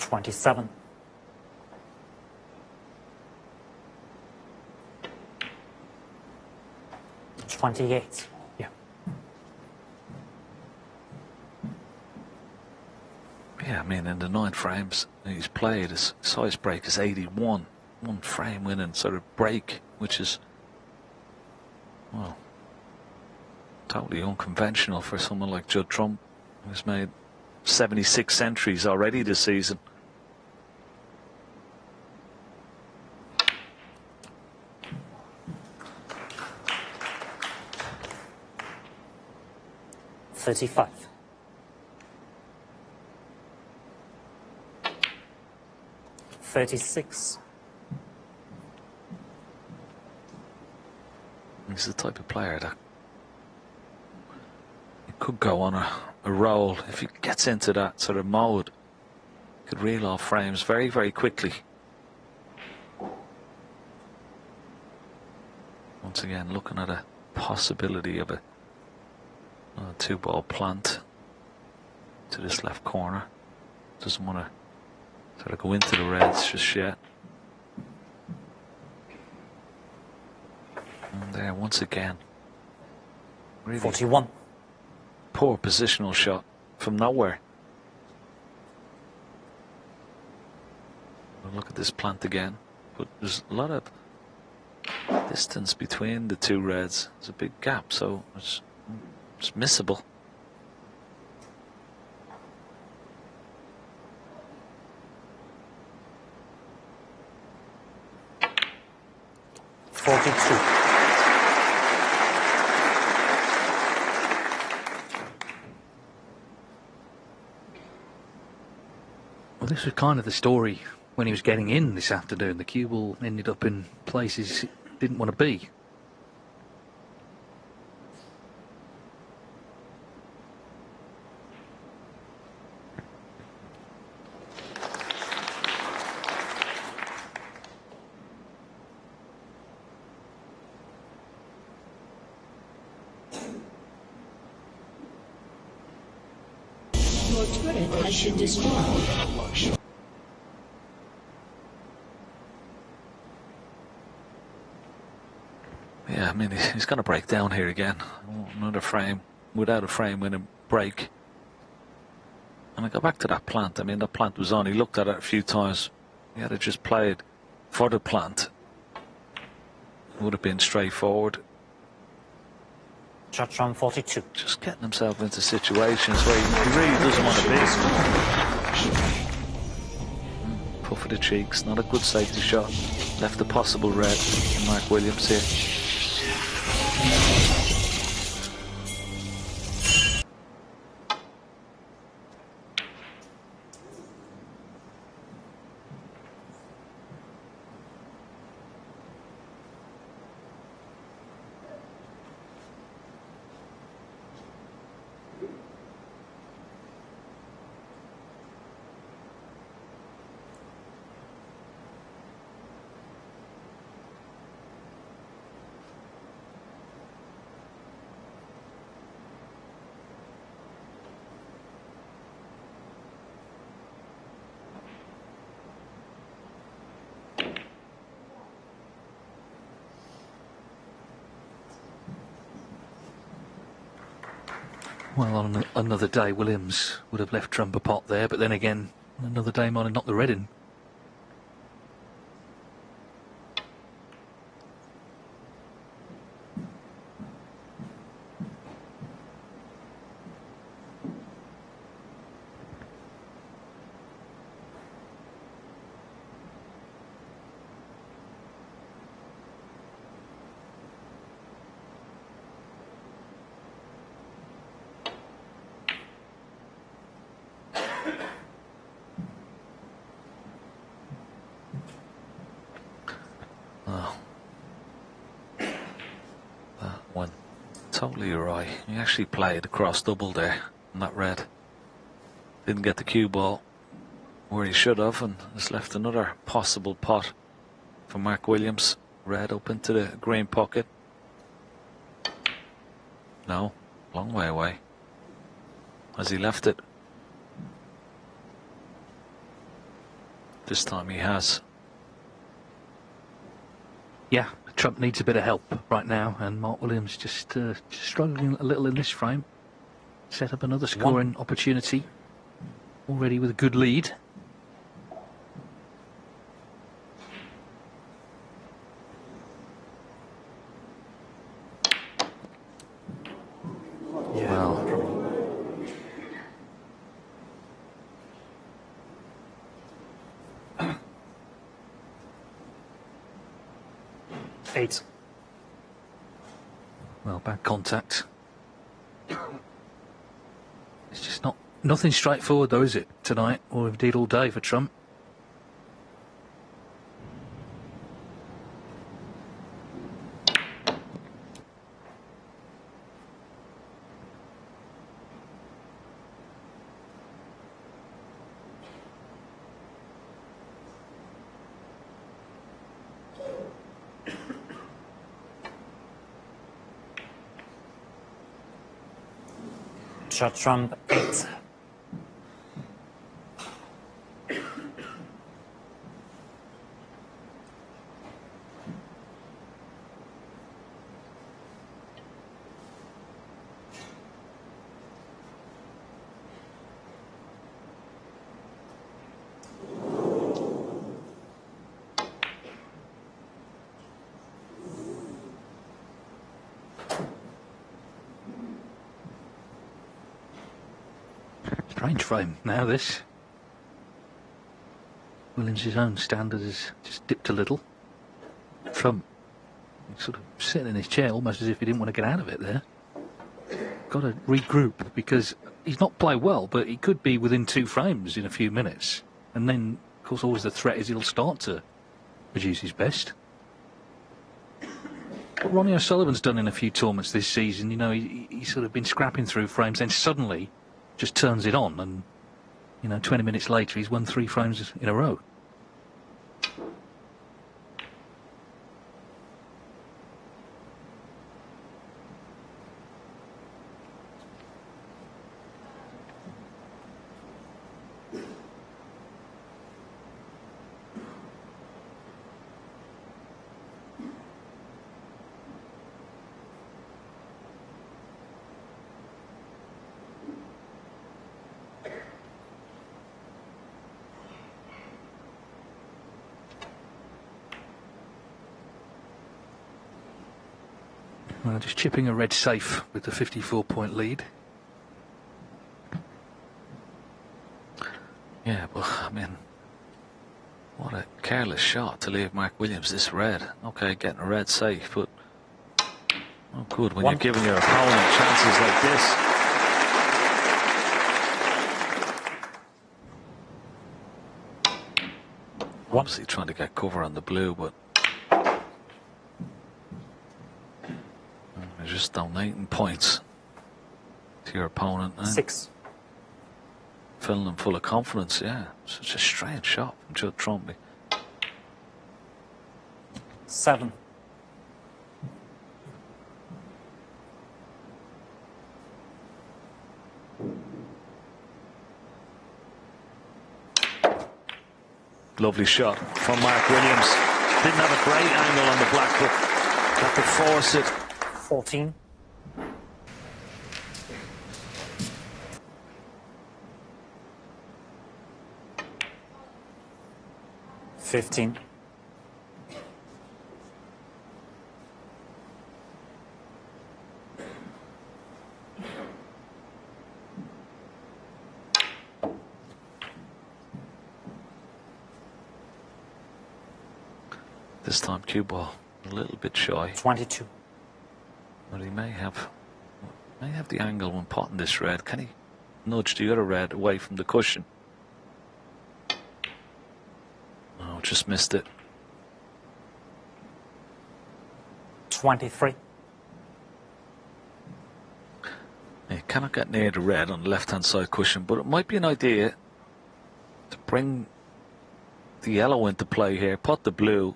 27. '28. Yeah. Yeah, I mean, in the 9 frames he's played, his size break is 81. 1 frame winning sort of break, which is, well, totally unconventional for someone like Judd Trump, who's made 76 centuries already this season. '35. '36. He's the type of player that he could go on a roll. If he gets into that sort of mode, he could reel off frames very, very quickly. Once again, looking at a possibility of a 2-ball plant to this left corner. Doesn't want to sort of go into the reds just yet. And there, once again, really 41. poor positional shot from nowhere. We'll look at this plant again, but there's a lot of distance between the 2 reds. There's a big gap, so it's missable. Well, this was kind of the story when he was getting in this afternoon. The cue ball ended up in places it didn't want to be. Your turret has been destroyed. Yeah, I mean, he's going to break down here again. Another frame, without a frame winning break. And I go back to that plant. I mean, that plant was on. He looked at it a few times. He had to just played for the plant. Would have been straightforward. Judge round 42. Just getting himself into situations where he really doesn't want to be. Puff of the cheeks, not a good safety shot. Left a possible red for Mark Williams here. Well, on another day, Williams would have left Trump a pot there, but then again, another day might have knocked the red in. Totally right. He actually played a cross double there on that red. Didn't get the cue ball where he should have, and has left another possible pot for Mark Williams. Red up into the green pocket. No, long way away. As he left it. This time he has. Yeah, Trump needs a bit of help right now, and Mark Williams just struggling a little in this frame. Set up another scoring opportunity, already with a good lead. Yeah. Wow. Eight. Well, bad contact. It's just nothing straightforward though, is it, tonight, or indeed all day for Trump? Shot Trump 8. Strange frame now, this. Williams' own standard has just dipped a little. Trump sort of sitting in his chair almost as if he didn't want to get out of it there. Got to regroup, because he's not played well, but he could be within 2 frames in a few minutes. And then, of course, always the threat is he'll start to produce his best. What Ronnie O'Sullivan's done in a few tournaments this season, you know, he's sort of been scrapping through frames, then suddenly just turns it on, and, you know, 20 minutes later he's won 3 frames in a row. Well, just chipping a red safe with the 54-point lead. Yeah, but I mean, what a careless shot to leave Mark Williams this red. Okay, getting a red safe, but not good when you're giving your opponent chances like this. Obviously trying to get cover on the blue, but you're just donating points to your opponent. 6. Filling them full of confidence, yeah. Such a strange shot from Judd Trumpy. 7. Lovely shot from Mark Williams. Didn't have a great angle on the black, but had to force it. 14. 15. This time cue ball a little bit shy. 22. But he may have the angle when potting this red. Can he nudge the other red away from the cushion? Oh, just missed it. 23. He cannot get near the red on the left-hand side cushion, but it might be an idea to bring the yellow into play here, pot the blue,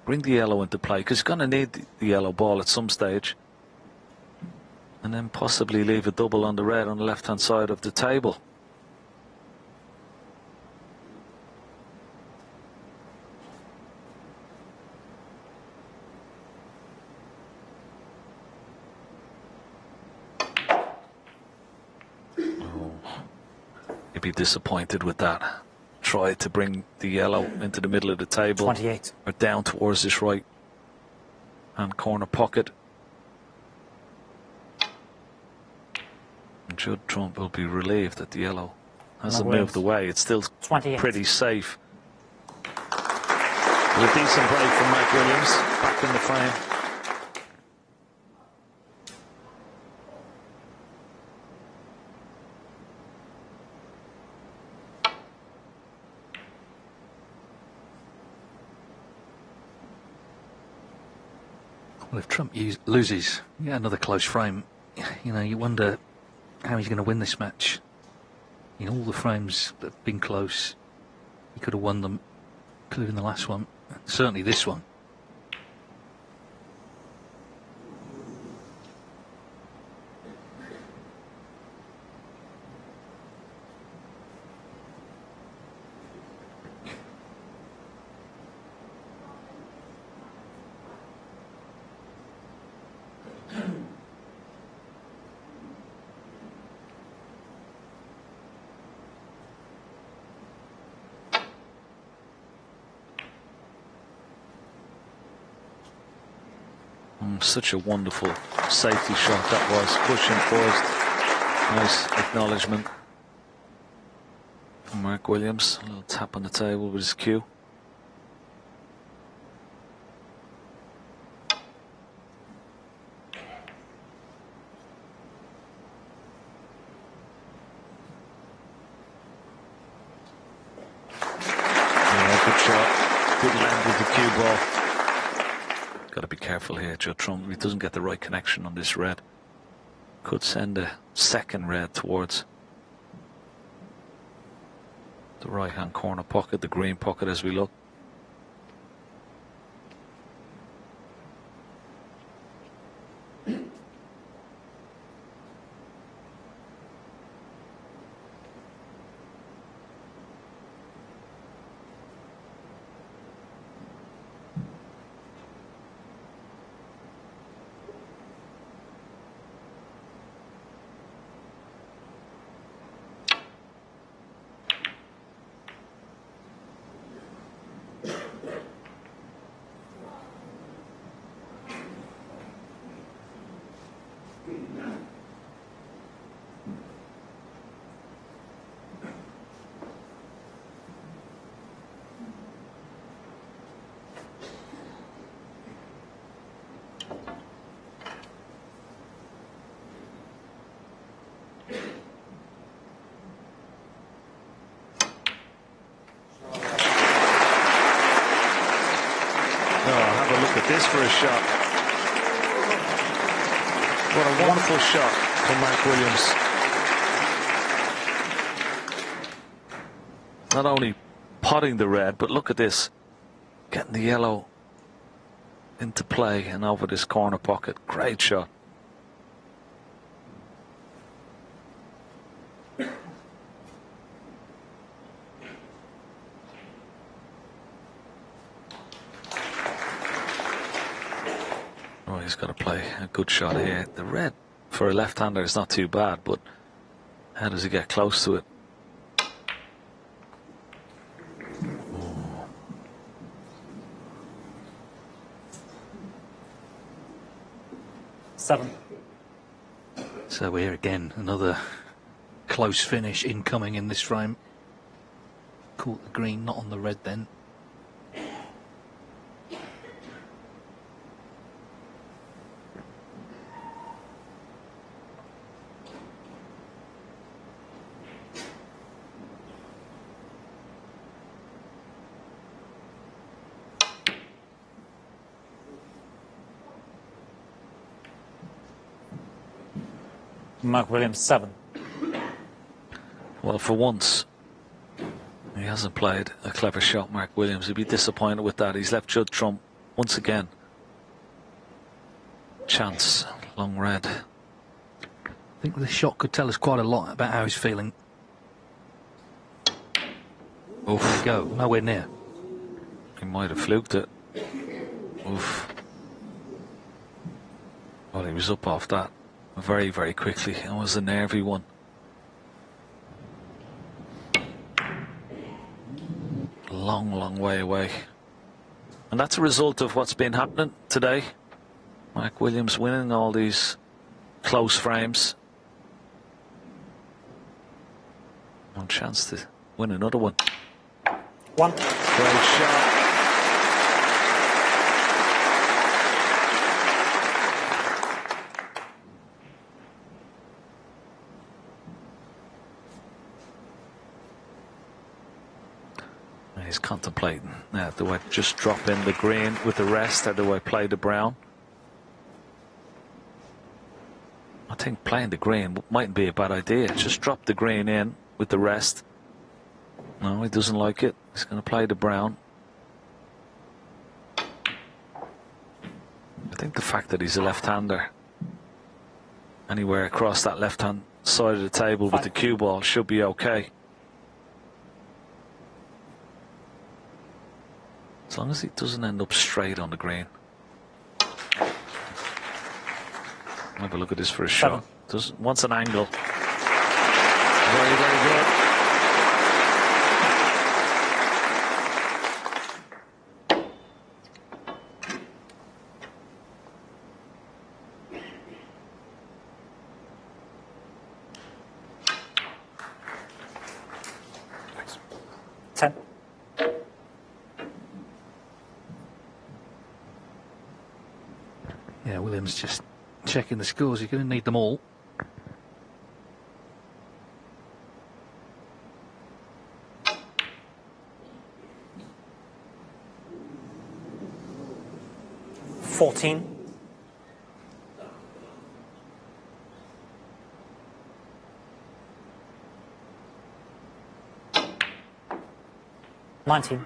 bring the yellow into play, because he's going to need the yellow ball at some stage, and then possibly leave a double on the red on the left-hand side of the table. be disappointed with that. Try to bring the yellow into the middle of the table. 28. Or down towards this right hand corner pocket. And Judd Trump will be relieved that the yellow hasn't moved away. It's still 28. pretty safe. With a decent break from Mike Williams, back in the frame. Well, if Trump loses, another close frame, you know, you wonder how he's going to win this match. In all the frames that have been close, he could have won them, including the last one, and certainly this one. Such a wonderful safety shot that was. Pushing forward. Nice acknowledgement from Mark Williams. A little tap on the table with his cue. Yeah, good shot. Good land with the cue ball. Got to be careful here, Judd Trump. He doesn't get the right connection on this red. Could send a second red towards the right hand corner pocket, the green pocket as we look. This for a shot. What a wonderful shot from Mark Williams. Not only potting the red, but look at this. Getting the yellow into play and over this corner pocket. Great shot. He's got to play a good shot here. The red for a left-hander is not too bad, but how does he get close to it? Oh. Seven. So here again, another close finish incoming in this frame. Caught the green, not on the red then. Mark Williams, 7. Well, for once, he hasn't played a clever shot, Mark Williams. He'd be disappointed with that. He's left Judd Trump once again. Chance, long red. I think this shot could tell us quite a lot about how he's feeling. Oof. There we go, nowhere near. He might have fluked it. Oof. Well, he was up off that very, very quickly. It was a nervy one. long, long way away. And that's a result of what's been happening today. Mike Williams winning all these close frames. No chance to win another one. One. Great shot. He's contemplating. Now, do I just drop in the green with the rest, or do I play the brown? I think playing the green mightn't be a bad idea. Just drop the green in with the rest. No, he doesn't like it. He's going to play the brown. I think the fact that he's a left-hander, anywhere across that left-hand side of the table with the cue ball should be okay. As long as he doesn't end up straight on the green. Have a look at this for a shot. Wants an angle. Very, very good. Ten. Yeah, Williams just checking the scores. You're going to need them all. $14. $19.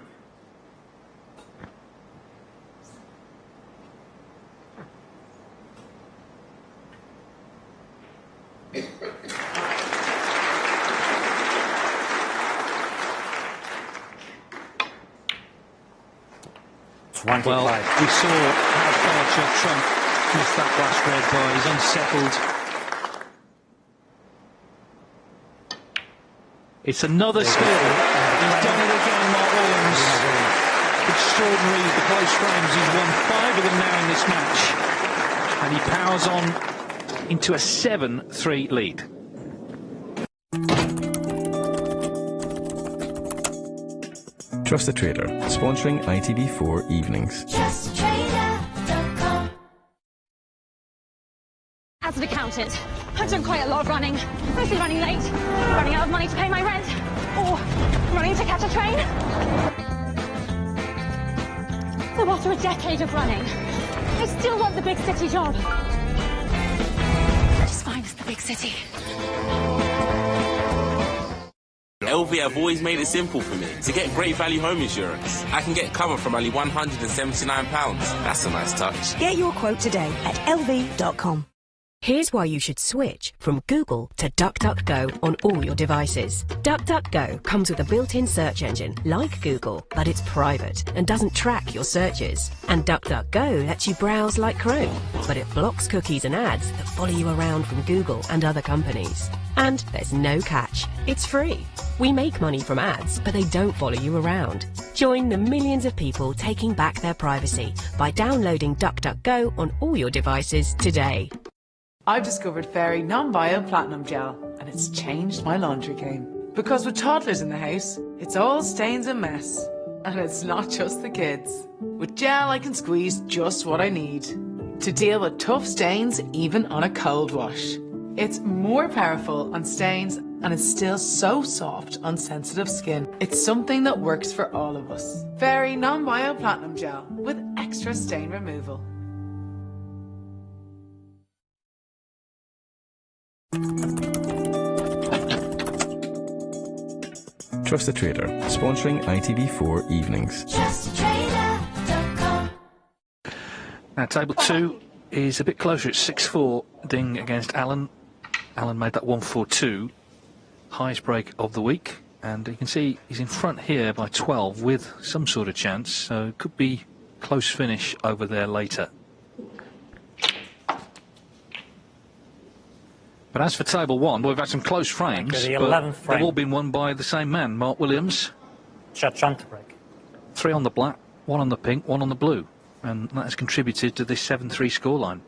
Well, we saw how far Judd Trump missed that last red bar. He's unsettled. It's another skill. He's done it again, Mark Williams. Extraordinary, the close frames. He's won 5 of them now in this match. And he powers on into a 7-3 lead. Trust the Trader, sponsoring ITV4 evenings. As an accountant, I've done quite a lot of running. Mostly running late, running out of money to pay my rent, or running to catch a train. So after a decade of running, I still want the big city job. Which is fine as the big city. LV have always made it simple for me to get great value home insurance. I can get cover from only £179. That's a nice touch. Get your quote today at lv.com. Here's why you should switch from Google to DuckDuckGo on all your devices. DuckDuckGo comes with a built-in search engine like Google, but it's private and doesn't track your searches. And DuckDuckGo lets you browse like Chrome, but it blocks cookies and ads that follow you around from Google and other companies. And there's no catch. It's free. We make money from ads, but they don't follow you around. Join the millions of people taking back their privacy by downloading DuckDuckGo on all your devices today. I've discovered Fairy Non-Bio Platinum Gel, and it's changed my laundry game. Because with toddlers in the house, it's all stains and mess. And it's not just the kids. With gel, I can squeeze just what I need to deal with tough stains even on a cold wash. It's more powerful on stains, and it's still so soft on sensitive skin. It's something that works for all of us. Fairy Non-Bio Platinum Gel with extra stain removal. Trust the Trader, sponsoring ITV4 evenings. Now, table 2 is a bit closer. It's 6-4 Ding against Allen. Allen made that 1-4-2, highest break of the week, and you can see he's in front here by 12 with some sort of chance, so it could be close finish over there later. But as for table 1, well, we've had some close frames, The but 11th frame. they've all been won by the same man, Mark Williams. Judd Trump to break. 3 on the black, 1 on the pink, 1 on the blue. And that has contributed to this 7-3 scoreline.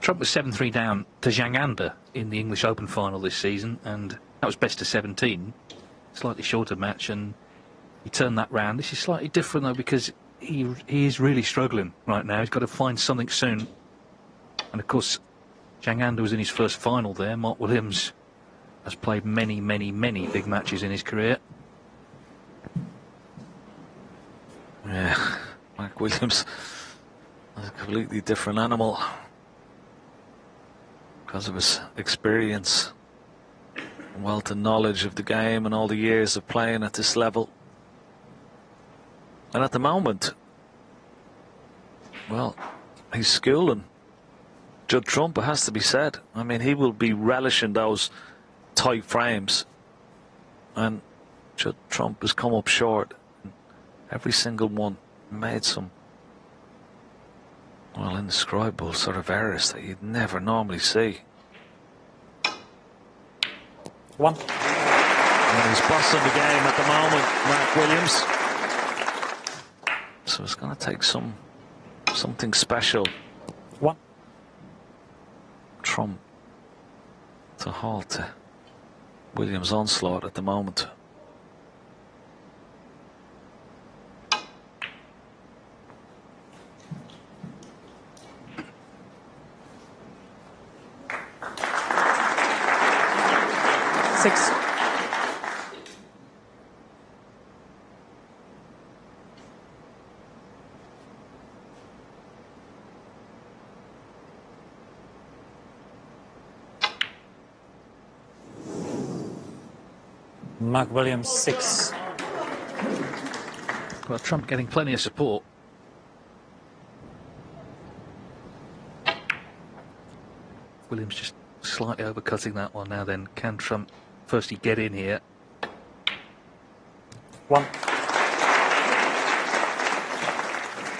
Trump was 7-3 down to Zhang Anda in the English Open final this season, and that was best of 17. Slightly shorter match, and he turned that round. This is slightly different, though, because he is really struggling right now. He's got to find something soon. And, of course, Zhang Anda was in his first final there. Mark Williams has played many, many, many big matches in his career. Yeah, Mark Williams is a completely different animal because of his experience and wealth and knowledge of the game and all the years of playing at this level. And at the moment, well, he's schooling Judd Trump, it has to be said. I mean, he will be relishing those tight frames, and Judd Trump has come up short. Every single one made some, well, indescribable sort of errors that you'd never normally see. 1. And he's bossing the game at the moment, Mark Williams. So it's going to take something special. 1. Trump to halt Williams' onslaught at the moment. Six. Mark Williams, 6. Well, Trump getting plenty of support. Williams just slightly overcutting that one now then. Can Trump firstly get in here? 1.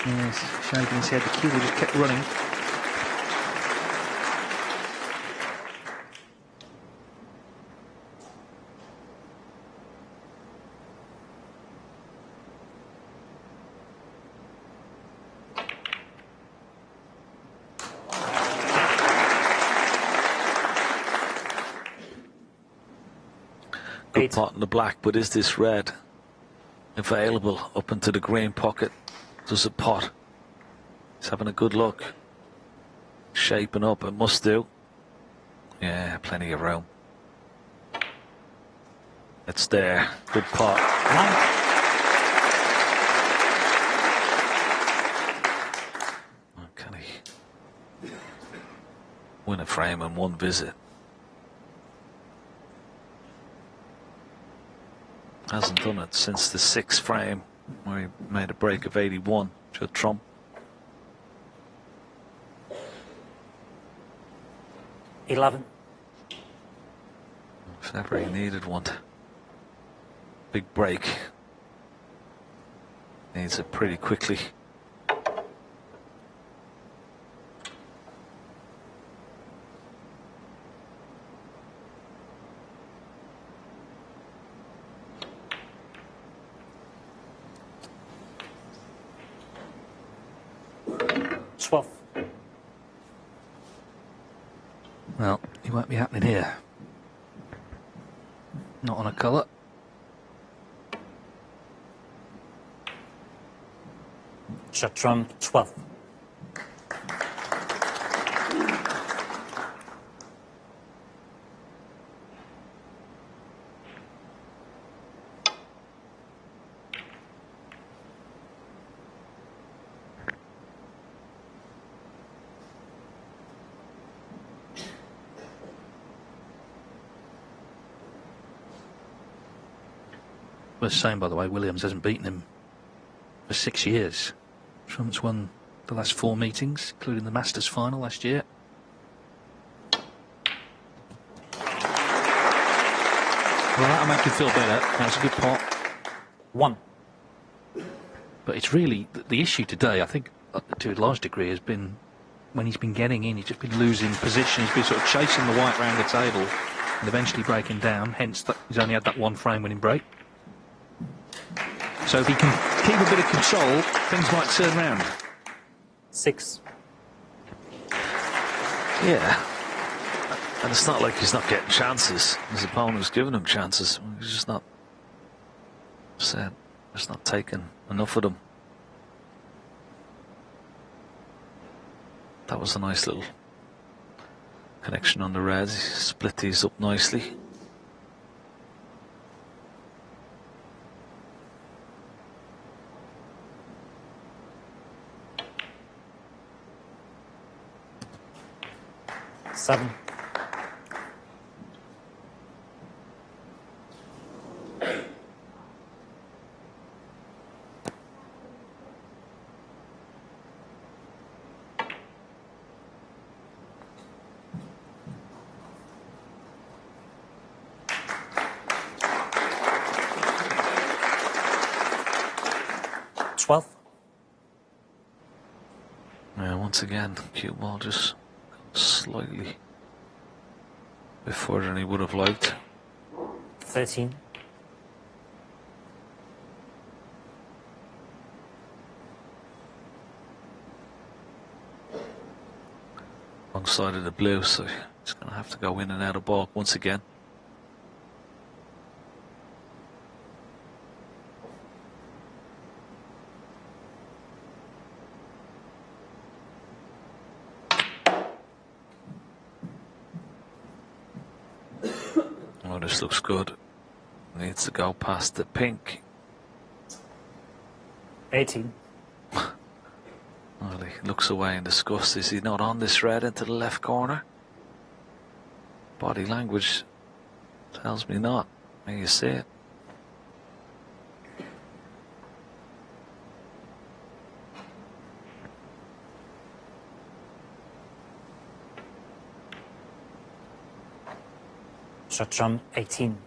Yes, shaking his head. The cue just kept running. Good pot in the black, but is this red available up into the green pocket? Does it pot? He's having a good look. Shaping up, it must do. Yeah, plenty of room. It's there. Good pot. 9. Can he win a frame in one visit? Hasn't done it since the 6th frame where he made a break of 81 to Trump. 11. If ever he needed one. Big break. Needs it pretty quickly. Well, he won't be happening here. Not on a colour. Judd Trump, 12. Worth saying, by the way, Williams hasn't beaten him for 6 years. Trump's won the last 4 meetings, including the Masters final last year. Well, that'll make him feel better. That's a good pot. 1. But it's really the issue today, I think, to a large degree, has been when he's been getting in, he's just been losing position. He's been sort of chasing the white round the table and eventually breaking down. Hence, he's only had that one frame winning break. So if he can keep a bit of control, things might turn round. 6. Yeah. And it's not like he's not getting chances. His opponent was giving him chances. He's just not taking enough of them. That was a nice little connection on the reds. He split these up nicely. Seven. Yeah, once again, cue ball just slightly a bit further than he would have liked. 13. Wrong side of the blue, so he's going to have to go in and out of ball once again. Oh, this looks good. Needs to go past the pink. 18. Well, he looks away in disgust. Is he not on this red into the left corner? Body language tells me not. May you see it. Shot 18.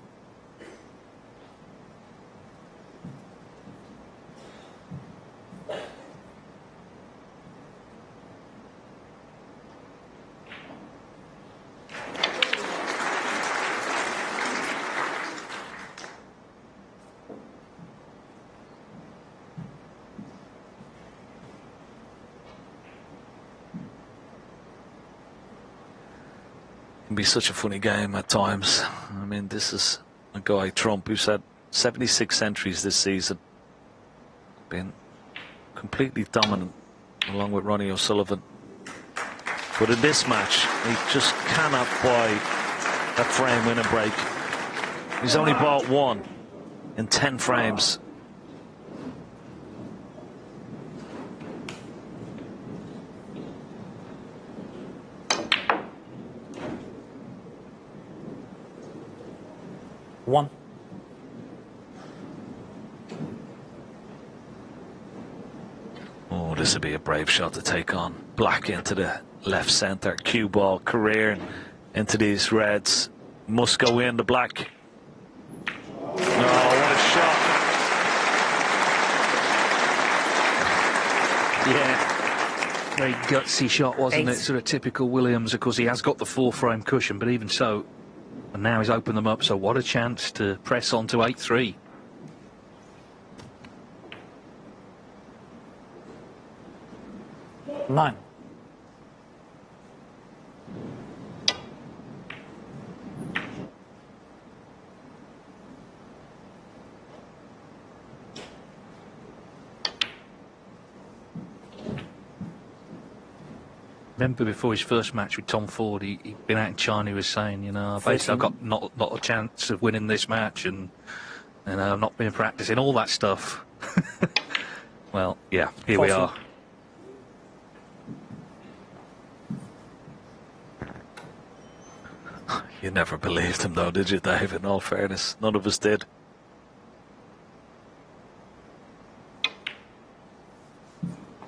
Can be such a funny game at times. I mean, this is a guy, Trump, who's had 76 centuries this season. Been completely dominant, along with Ronnie O'Sullivan. But in this match, he just cannot buy that frame winning break. He's only bought one in 10 frames. One. Oh, this would be a brave shot to take on. Black into the left centre. Cue ball, career into these reds. Must go in the black. Oh, what a shot. Yeah. Very gutsy shot, wasn't it? Sort of typical Williams. Of course, he has got the 4-frame cushion, but even so, and now he's opened them up, so what a chance to press on to 8-3. Nine. Remember before his first match with Tom Ford, he'd been out in China, he was saying, you know, basically I've got not a chance of winning this match, and I've not been practicing, all that stuff. Well, yeah, here we are. You never believed him though, did you, Dave? In all fairness, none of us did.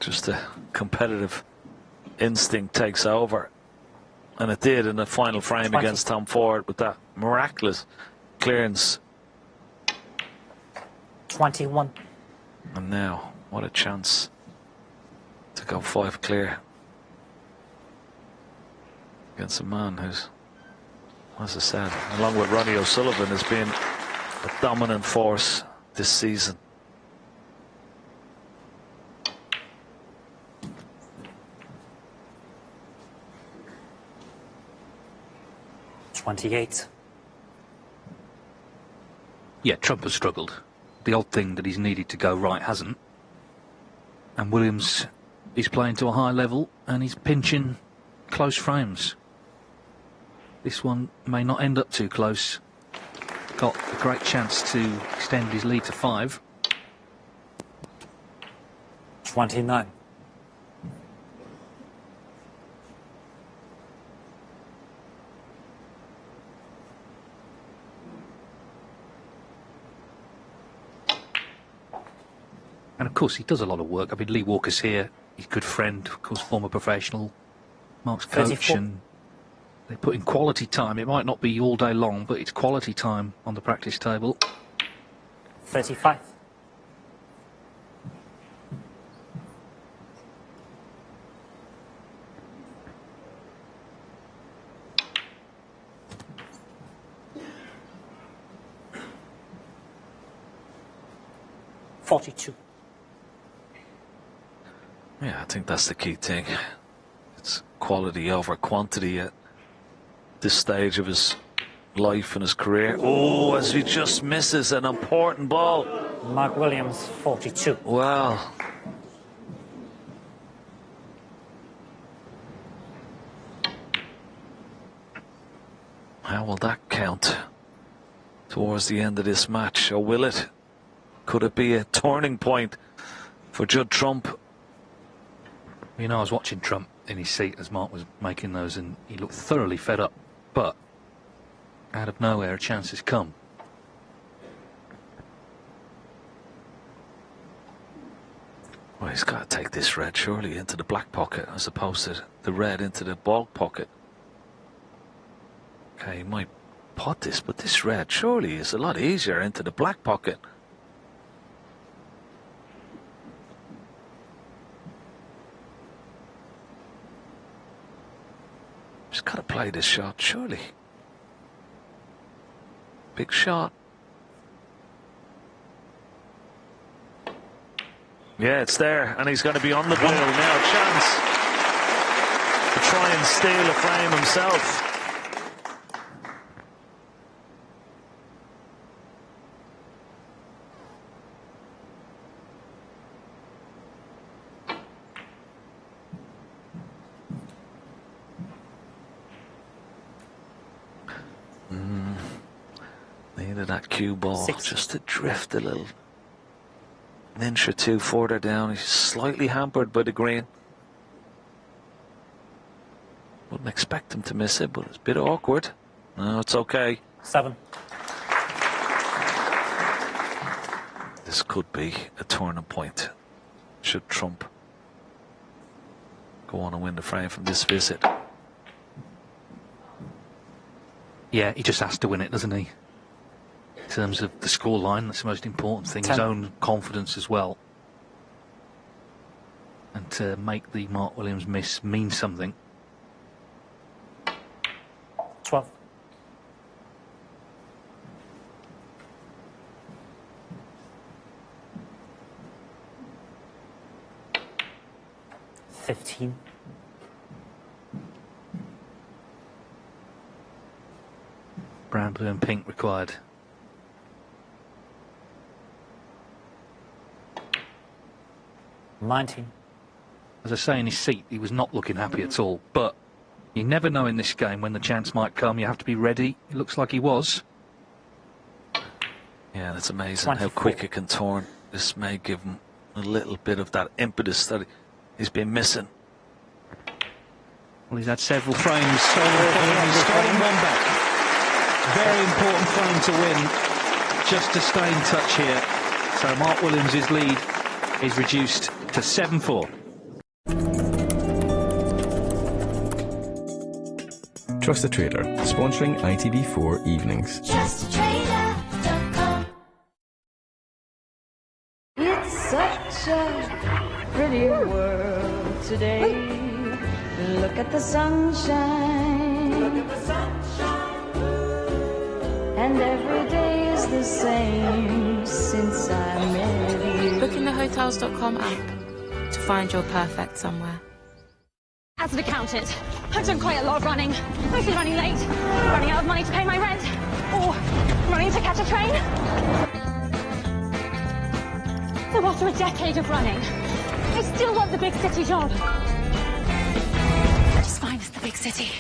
Just a competitive instinct takes over, and it did in the final frame 20. against Tom Ford with that miraculous clearance. 21. And now, what a chance to go 5 clear. against a man who's, as I said, along with Ronnie O'Sullivan, has been a dominant force this season. $28. Yeah, Trump has struggled. The odd thing that he's needed to go right hasn't. And Williams is playing to a high level and he's pinching close frames. This one may not end up too close. Got a great chance to extend his lead to 5. 29. And of course he does a lot of work. I mean, Lee Walker's here, he's a good friend, of course, former professional, Mark's coach, 34. and they put in quality time. It might not be all day long, but it's quality time on the practice table. 35. $42. Yeah, I think that's the key thing. It's quality over quantity at this stage of his life and his career. Oh, as he just misses an important ball. Mark Williams, 42. Wow. How will that count towards the end of this match, or will it? Could it be a turning point for Judd Trump? You know, I was watching Trump in his seat as Mark was making those, and he looked thoroughly fed up. But out of nowhere, a chance has come. Well, he's got to take this red surely into the black pocket as opposed to the red into the ball pocket. Okay, he might pot this, but this red surely is a lot easier into the black pocket. Just got to play this shot, surely. Big shot. Yeah, it's there, and he's going to be on the boil now. Chance to try and steal a frame himself. Needed that cue ball just to drift a little. An inch or two further down. He's slightly hampered by the green. Wouldn't expect him to miss it, but it's a bit awkward. No, it's okay. 7. This could be a turning point. Should Trump go on and win the frame from this visit? Yeah, he just has to win it, doesn't he? In terms of the scoreline, that's the most important thing. 10. His own confidence as well. And to make the Mark Williams miss mean something. 12. $15. Brown, blue and pink required. $19. As I say, in his seat, he was not looking happy at all. But you never know in this game when the chance might come. You have to be ready. It looks like he was. Yeah, that's amazing 24. how quick it can turn. This may give him a little bit of that impetus that he's been missing. Well, he's had several frames. He's starting one back. Very important frame to win, just to stay in touch here. So Mark Williams' lead is reduced to 7-4. Trust the Trader, sponsoring ITV4 evenings. JustTrader.com. It's such a pretty world today. Look at the sunshine And every day is the same since I met you. Bookingthehotels.com app to find your perfect somewhere. As an accountant, I've done quite a lot of running. Mostly running late, running out of money to pay my rent, or running to catch a train. So after a decade of running, I still want the big city job. It's fine as the big city.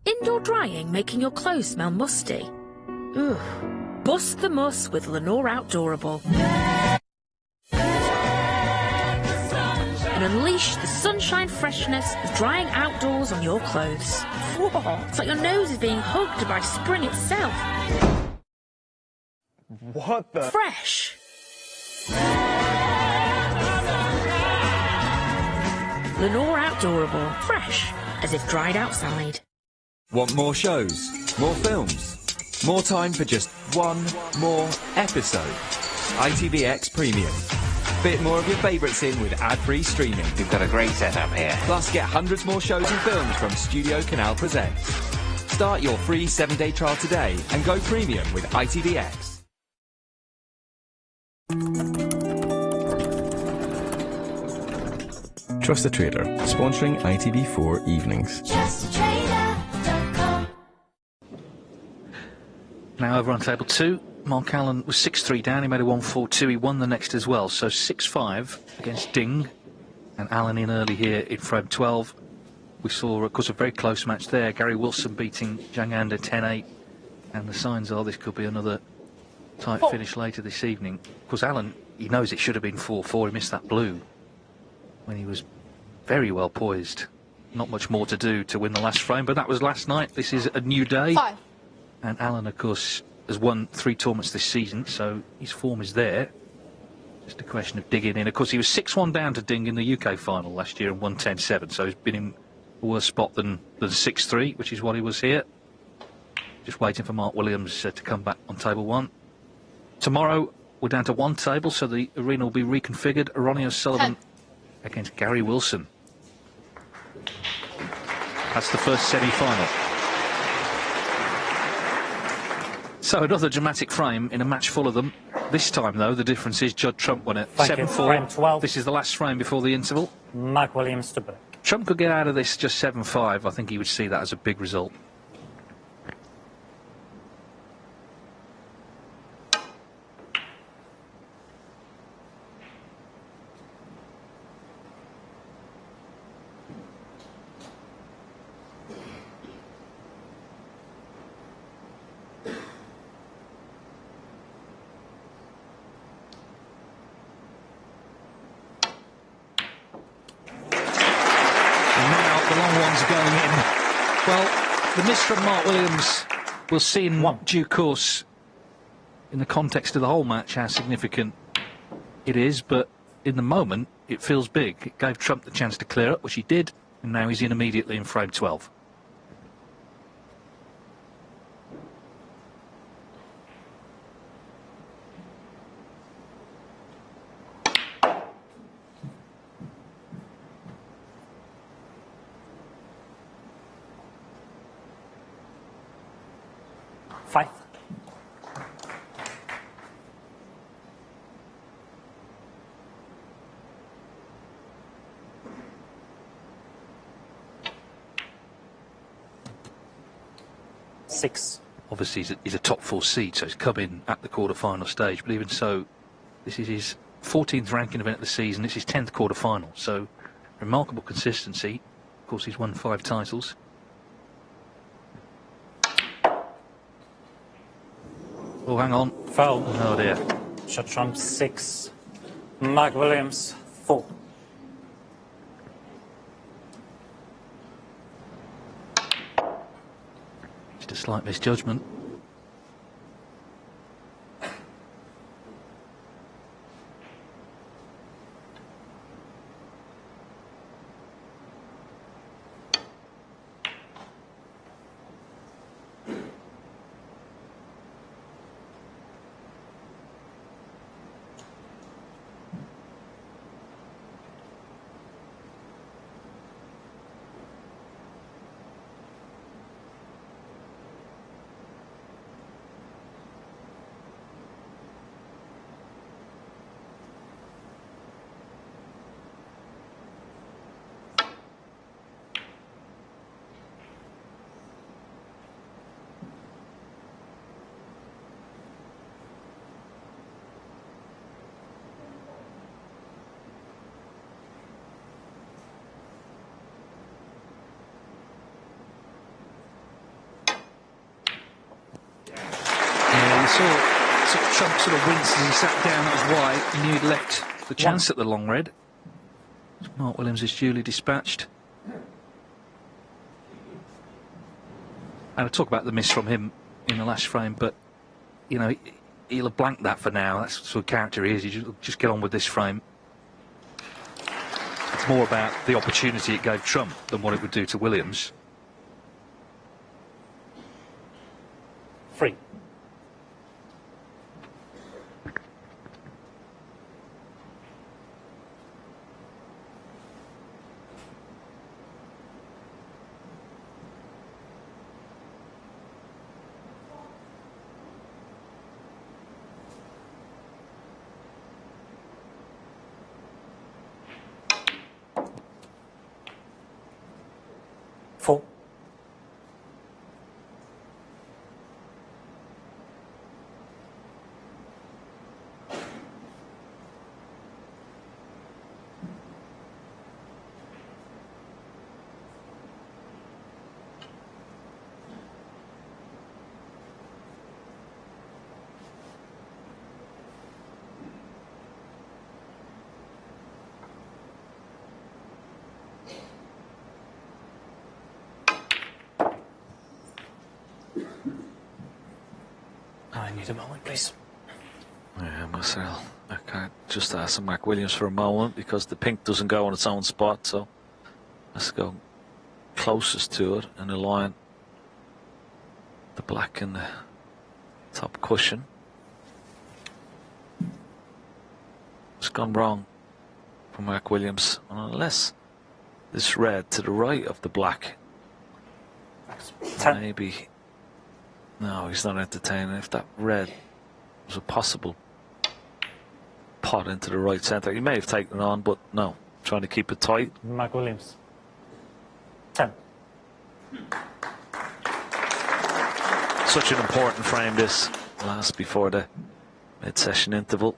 Indoor drying making your clothes smell musty? Ugh. Bust the muss with Lenore Outdoorable. And unleash the sunshine freshness of drying outdoors on your clothes. It's like your nose is being hugged by spring itself. What the? Fresh. Lenore Outdoorable. Fresh, as if dried outside. Want more shows? More films? More time for just one more episode? ITVX Premium. Fit more of your favourites in with ad-free streaming. We've got a great setup here. Plus get hundreds more shows and films from Studio Canal Presents. Start your free 7-day trial today and go premium with ITVX. Trust the Trader, sponsoring ITV4 Evenings. JustTrader.com. Now over on table 2, Mark Allen was 6-3 down, he made a 1-4-2, he won the next as well, so 6-5 against Ding, and Allen in early here in frame 12. We saw, of course, a very close match there, Gary Wilson beating Zhang Anda 10-8, and the signs are this could be another tight finish later this evening. Of course, Allen, he knows it should have been 4-4, he missed that blue when he was very well poised. Not much more to do to win the last frame, but that was last night. This is a new day. 5. And Allen, of course, has won 3 tournaments this season, so his form is there. Just a question of digging in. Of course, he was 6-1 down to Ding in the UK final last year and won 10-7, so he's been in a worse spot than 6-3, which is what he was here. Just waiting for Mark Williams to come back on table 1. Tomorrow, we're down to 1 table, so the arena will be reconfigured. Ronnie O'Sullivan against Gary Wilson. That's the first semi-final. So another dramatic frame in a match full of them. This time, though, the difference is Judd Trump won it. 7-4. This is the last frame before the interval. Mark Williams to Burke. Trump could get out of this just 7-5. I think he would see that as a big result. The miss from Mark Williams, we'll see in due course, in the context of the whole match, how significant it is, but in the moment, it feels big. It gave Trump the chance to clear up, which he did, and now he's in immediately in frame 12. Obviously, he's a top 4 seed, so he's come in at the quarter-final stage. But even so, this is his 14th ranking event of the season. It's his 10th quarter-final, so remarkable consistency. Of course, he's won 5 titles. Oh, hang on. Foul. Oh, dear. Judd Trump 6. Mark Williams 4. Just a slight misjudgment. saw Trump sort of wince as he sat down. That was why he knew he'd left the chance at the long red. Mark Williams is duly dispatched. And I talk about the miss from him in the last frame, but you know, he'll have blanked that for now. That's the sort of character he is. You just get on with this frame. It's more about the opportunity it gave Trump than what it would do to Williams. 3. Four. I need a moment, please. Yeah, Marcel, I can't just ask Mark Williams for a moment because the pink doesn't go on its own spot, so let's go closest to it and align the black in the top cushion. It's gone wrong for Mark Williams, unless this red to the right of the black. Maybe. No, he's not entertaining. If that red was a possible pot into the right centre, he may have taken it on, but no, trying to keep it tight. Mark Williams. 10. Such an important frame, this last before the mid-session interval.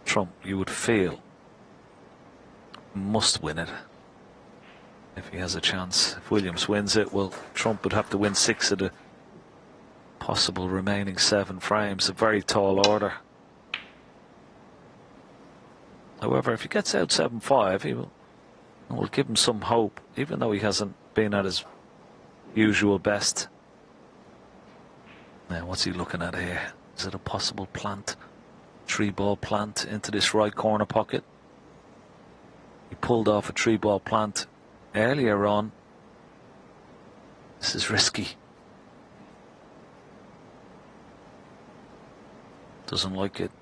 Trump, you would feel, must win it if he has a chance. If Williams wins it, well, Trump would have to win 6 of the possible remaining 7 frames. A very tall order. However, if he gets out 7-5, it will give him some hope, even though he hasn't been at his usual best. Now, what's he looking at here? Is it a possible plant? 3-ball plant into this right corner pocket? He pulled off a 3-ball plant earlier on. This is risky. Doesn't like it.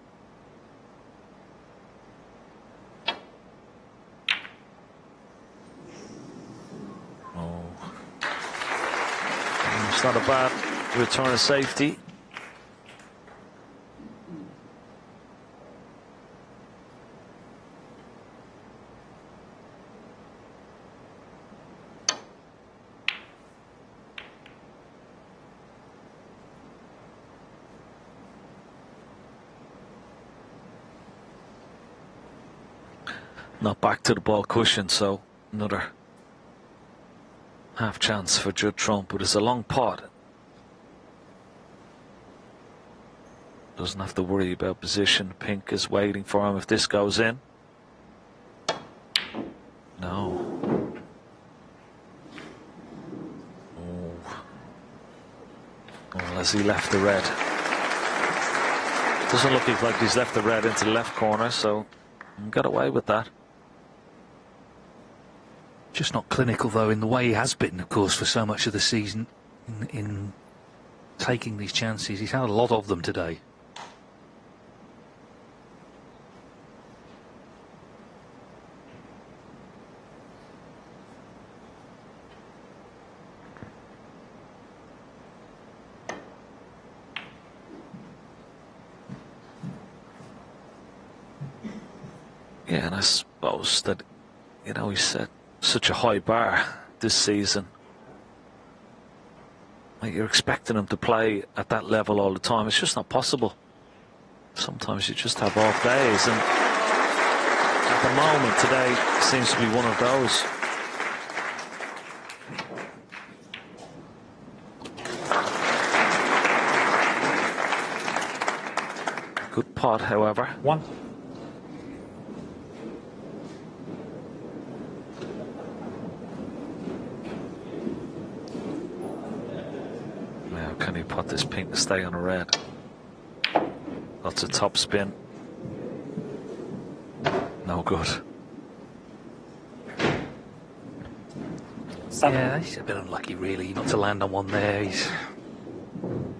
Oh. It's not a bad return of safety. Not back to the ball cushion, so another half chance for Judd Trump, but it's a long pot. Doesn't have to worry about position. Pink is waiting for him if this goes in. No. Oh. Well, has he left the red? Doesn't look like he's left the red into the left corner, so got away with that. Just not clinical, though, in the way he has been, of course, for so much of the season in taking these chances. He's had a lot of them today. Yeah, and I suppose that, you know, he set such a high bar this season. Like, you're expecting him to play at that level all the time. It's just not possible. Sometimes you just have off days, and at the moment today seems to be one of those. Good pot, however. 1. Now, can he pot this pink to stay on a red? Lots of top spin. No good. Yeah, he's a bit unlucky, really, not to land on one there. He's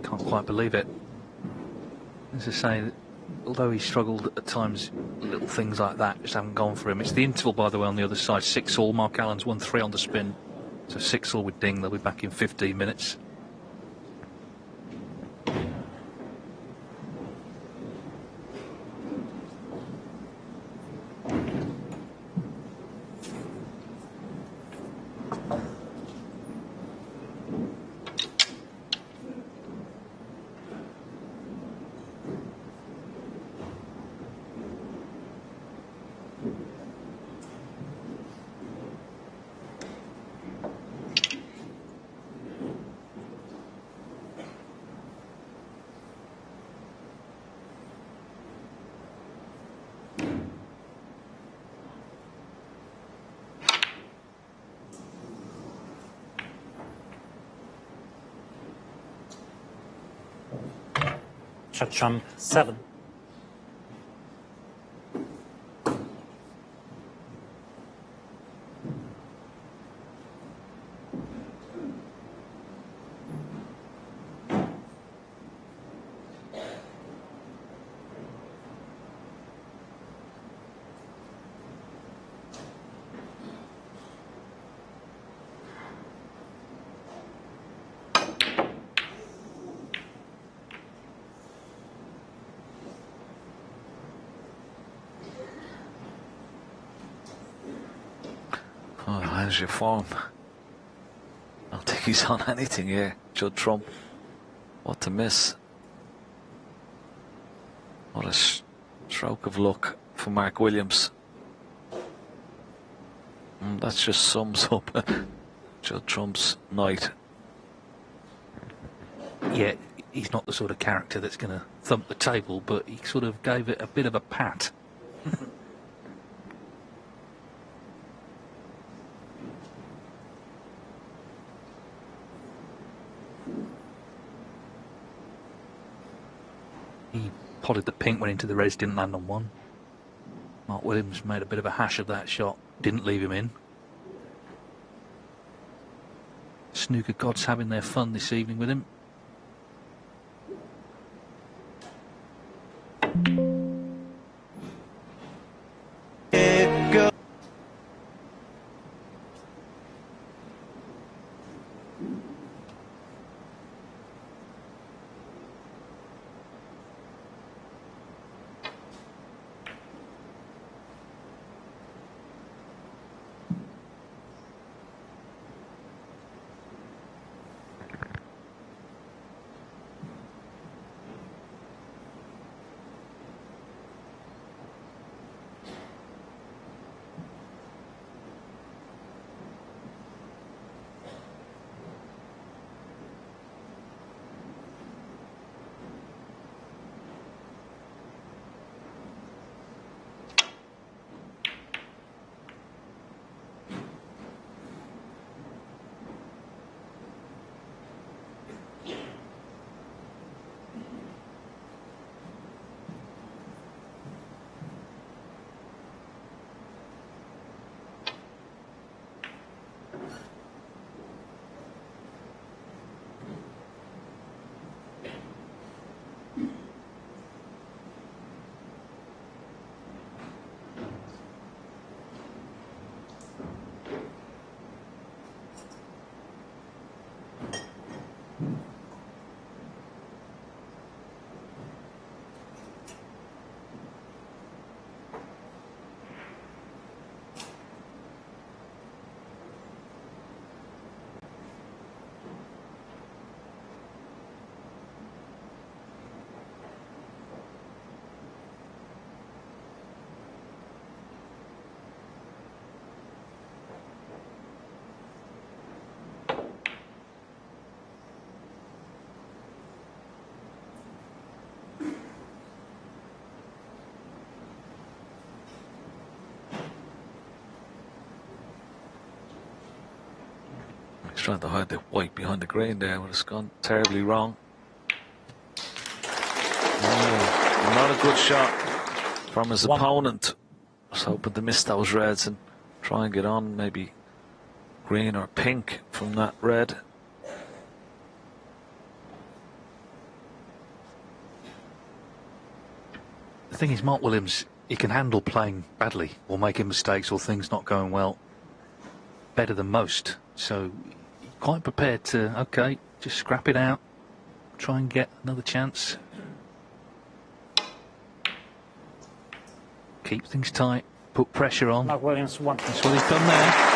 can't quite believe it. As I say, although he struggled at times, little things like that just haven't gone for him. It's the interval, by the way, on the other side. 6-all. Mark Allen's won 3 on the spin. So 6-all with Ding. They'll be back in 15 minutes. Chacham 7. Oh, how's your form? I don't think he's on anything here, Judd Trump. What to miss? What a stroke of luck for Mark Williams. That just sums up Judd Trump's night. Yeah, he's not the sort of character that's going to thump the table, but he sort of gave it a bit of a pat. He potted the pink, went into the reds, didn't land on one. Mark Williams made a bit of a hash of that shot, didn't leave him in. Snooker gods having their fun this evening with him. trying to hide the white behind the green there, but it's gone terribly wrong. Oh, not a good shot from his opponent. Was hoping to miss those reds and try and get on maybe green or pink from that red. The thing is, Mark Williams, he can handle playing badly or making mistakes or things not going well better than most. So quite prepared to, okay, just scrap it out, try and get another chance. Keep things tight, put pressure on. Mark Williams won. That's what he's done there.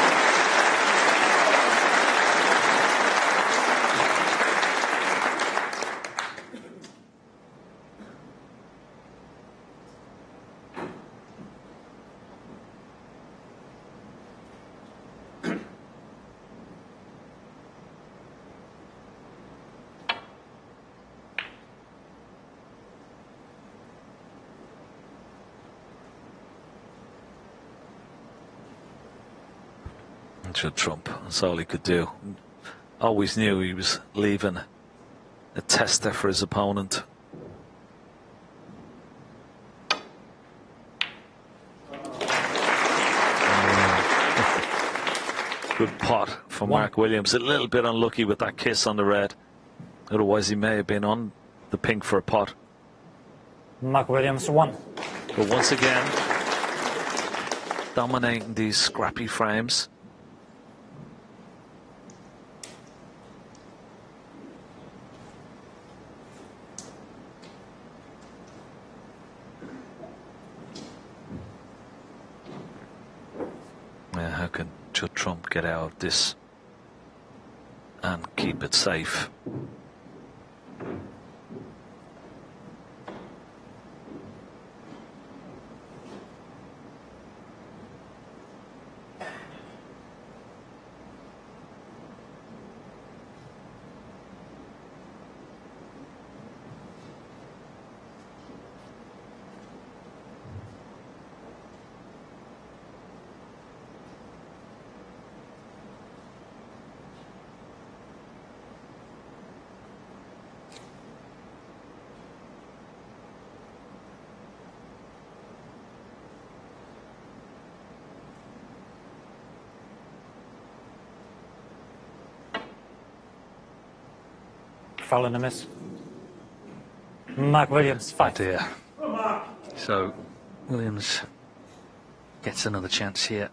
Trump, that's all he could do. Always knew he was leaving a tester for his opponent. Good pot for Mark Williams. A little bit unlucky with that kiss on the red. Otherwise he may have been on the pink for a pot. Mark Williams won. But once again, dominating these scrappy frames. How can Judd Trump get out of this and keep it safe? Foul and a miss. Mark Williams, 5. Oh dear. So Williams gets another chance here.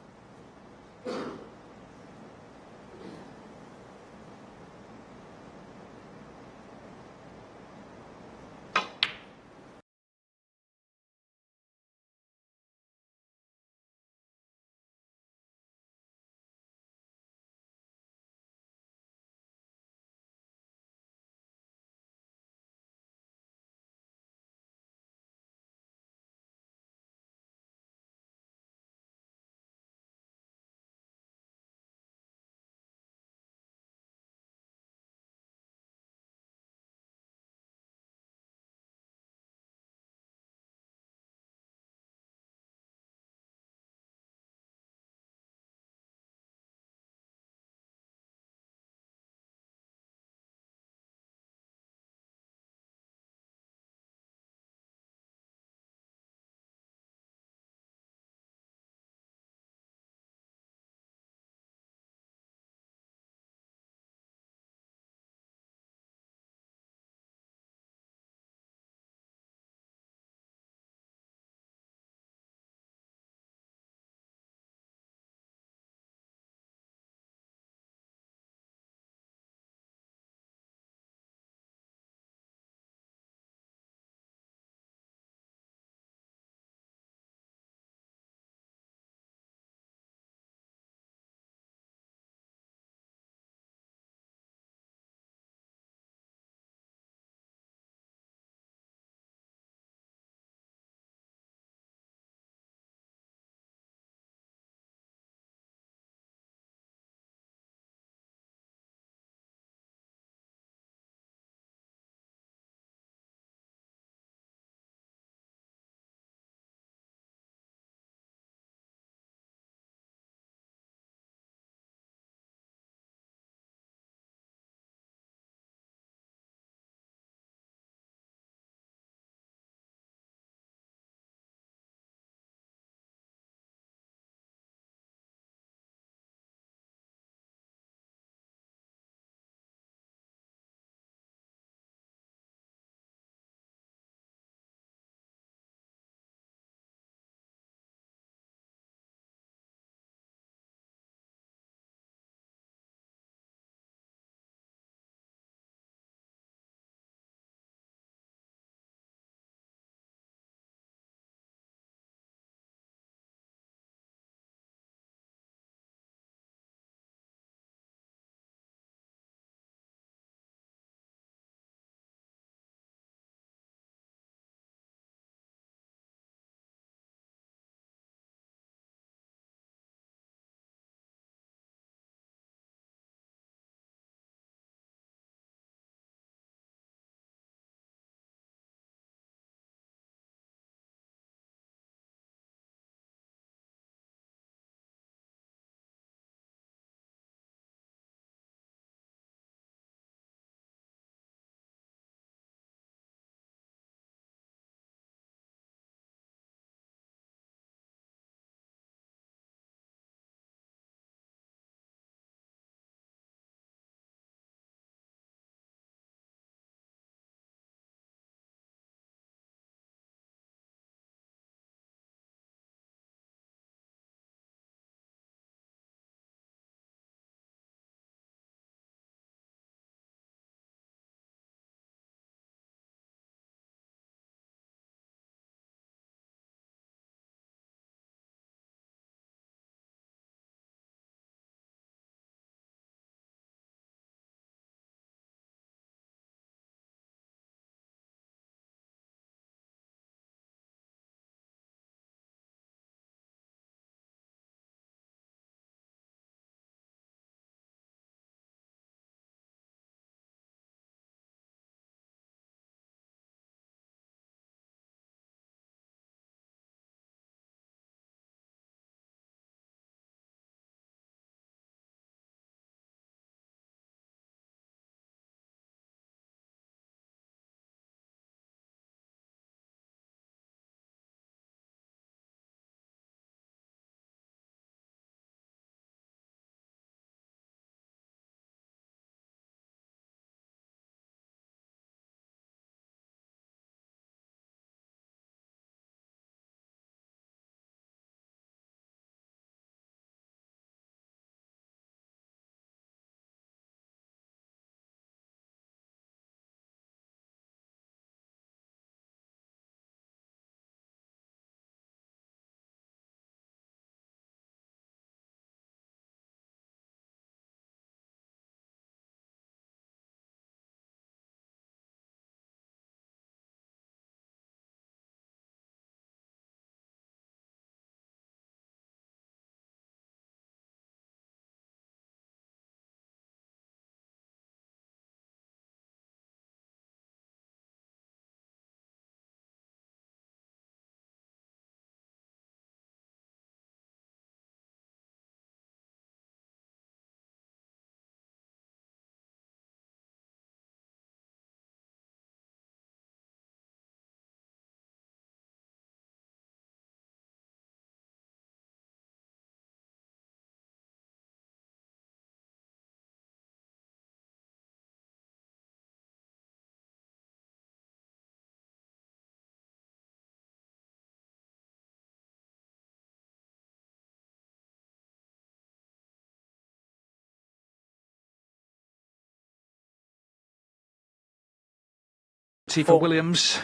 See for Williams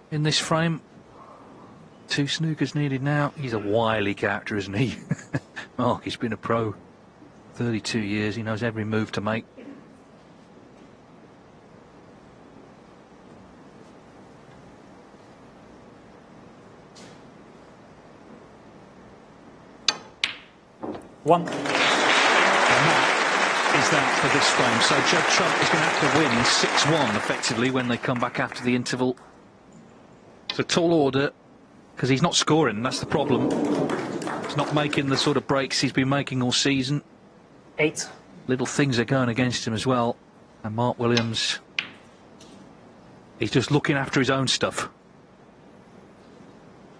in this frame. 2 snookers needed now. He's a wily character, isn't he? Mark, he's been a pro 32 years. He knows every move to make. One. And that is that for this frame. So Judd Trump is going to have to win 6-1 effectively when they come back after the interval. It's a tall order because he's not scoring. That's the problem. He's not making the sort of breaks he's been making all season. 8. Little things are going against him as well. And Mark Williams, he's just looking after his own stuff.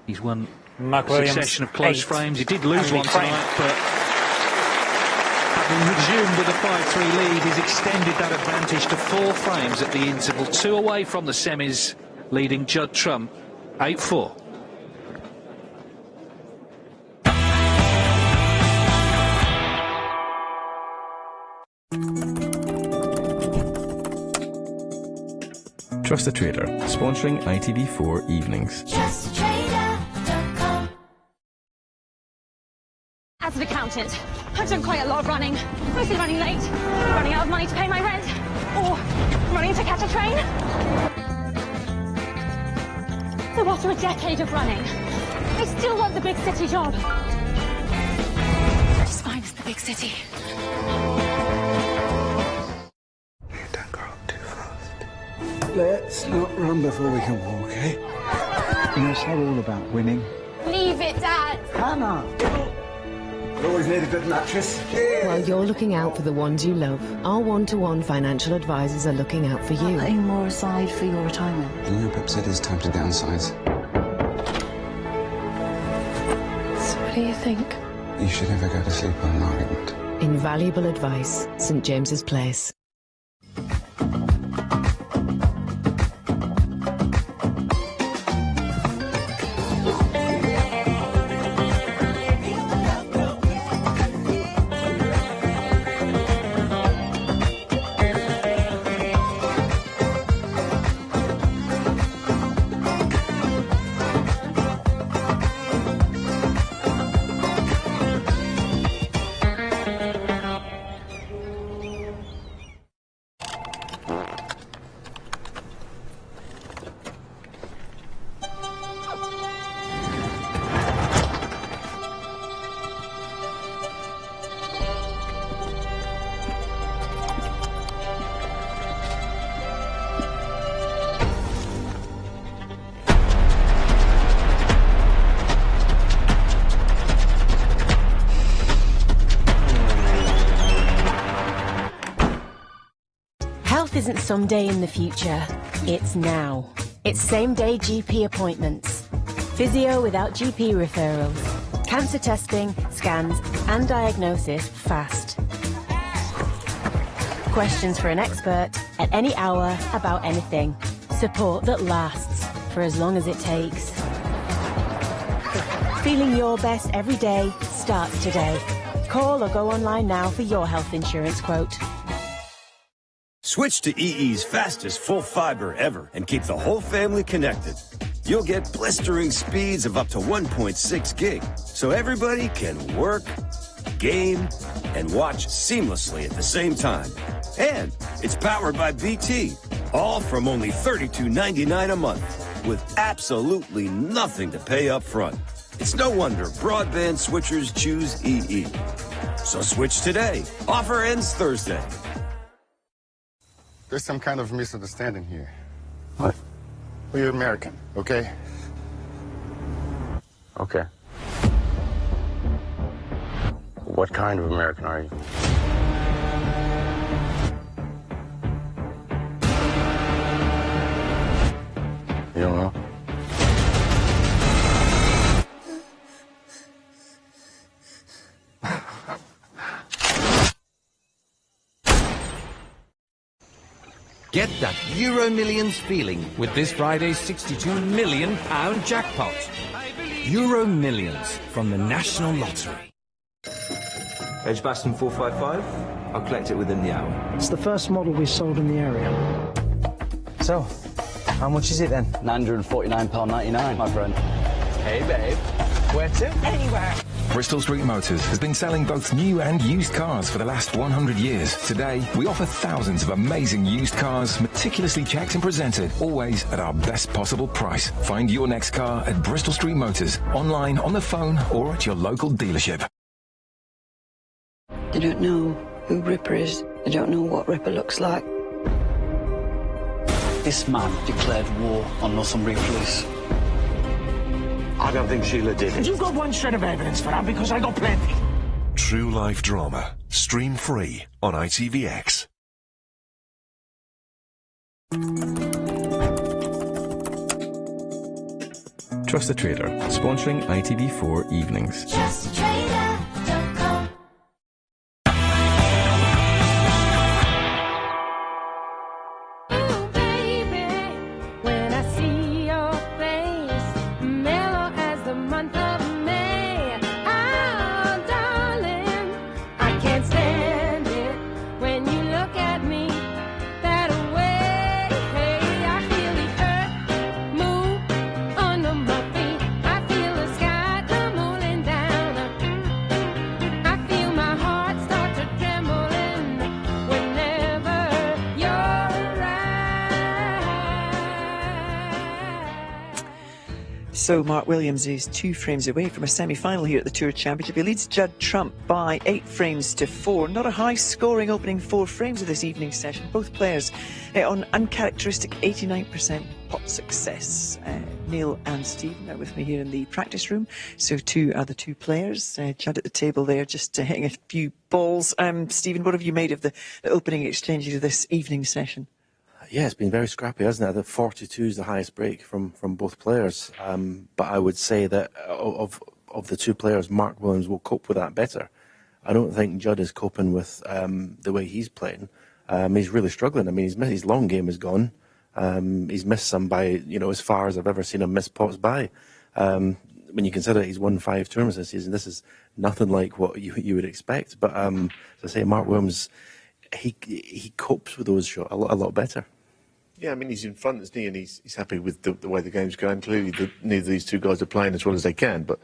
He's won Mark a succession of close frames. He did lose one tonight, but having resumed with a 5-3 lead, he's extended that advantage to 4 frames at the interval. 2 away from the semis, leading Judd Trump 8-4. Trust a Trader, sponsoring ITV4 evenings. JustTrader.com. As an accountant, I've done quite a lot of running. Mostly running late, running out of money to pay my rent, or running to catch a train. So after a decade of running, I still want the big city job. Which is fine as the big city. Let's not run before we can walk, eh? You know, it's not all about winning. Leave it, Dad. Hannah! You always need a good mattress. While you're looking out for the ones you love, our one-to-one financial advisors are looking out for you. Putting more aside for your retirement. You know, Pip said it's time to downsize. So what do you think? You should never go to sleep on an argument. Invaluable advice, St James's Place. Isn't someday in the future, it's now. It's same-day GP appointments. Physio without GP referrals. Cancer testing, scans and diagnosis fast. Questions for an expert at any hour about anything. Support that lasts for as long as it takes. Feeling your best every day starts today. Call or go online now for your health insurance quote. Switch to EE's fastest full fiber ever and keep the whole family connected. You'll get blistering speeds of up to 1.6 gig, so everybody can work, game, and watch seamlessly at the same time. And it's powered by BT, all from only $32.99 a month, with absolutely nothing to pay up front. It's no wonder broadband switchers choose EE. So switch today. Offer ends Thursday. There's some kind of misunderstanding here. What? Well, you're American, okay? Okay. What kind of American are you? You don't know? Get that Euro Millions feeling with this Friday's £62 million jackpot. Euro Millions from the National Lottery. Edgbaston 455. I'll collect it within the hour. It's the first model we sold in the area. So, How much is it then? £949.99, my friend. Hey, babe. Where to? Anywhere. Bristol Street Motors has been selling both new and used cars for the last 100 years. Today, we offer thousands of amazing used cars, meticulously checked and presented, always at our best possible price. Find your next car at Bristol Street Motors, online, on the phone, or at your local dealership. They don't know who Ripper is. They don't know what Ripper looks like. This man declared war on Northumbria Police. I don't think Sheila did it. You've got one shred of evidence for that because I got plenty. True life drama. Stream free on ITVX. Trust the Trader, sponsoring ITV4 evenings. JustTrader.com. When I see your face, mellow as the month of May. Oh, darling, I can't stand it when you look at me that way. I feel the earth move under my feet. I feel the sky come rolling down. I feel my heart start to trembling whenever you're So Mark Williams is 2 frames away from a semi-final here at the Tour Championship. He leads Judd Trump by 8 frames to 4. Not a high-scoring opening 4 frames of this evening session. Both players on uncharacteristic 89% pot success. Neil and Steve now with me here in the practice room. So the two players. Judd at the table there, just hitting a few balls. Stephen, what have you made of the opening exchanges of this evening session? Yeah, it's been very scrappy, hasn't it? The 42 is the highest break from both players. But I would say that of the 2 players, Mark Williams will cope with that better. I don't think Judd is coping with the way he's playing. He's really struggling. I mean, his long game is gone. He's missed some by, as far as I've ever seen him miss pots by. When you consider he's won 5 tournaments this season, this is nothing like what you would expect. But as I say, Mark Williams, he copes with those shots a lot better. Yeah, I mean, he's in front, isn't he? And he's happy with the way the game's going. Clearly, neither of these 2 guys are playing as well as they can. But,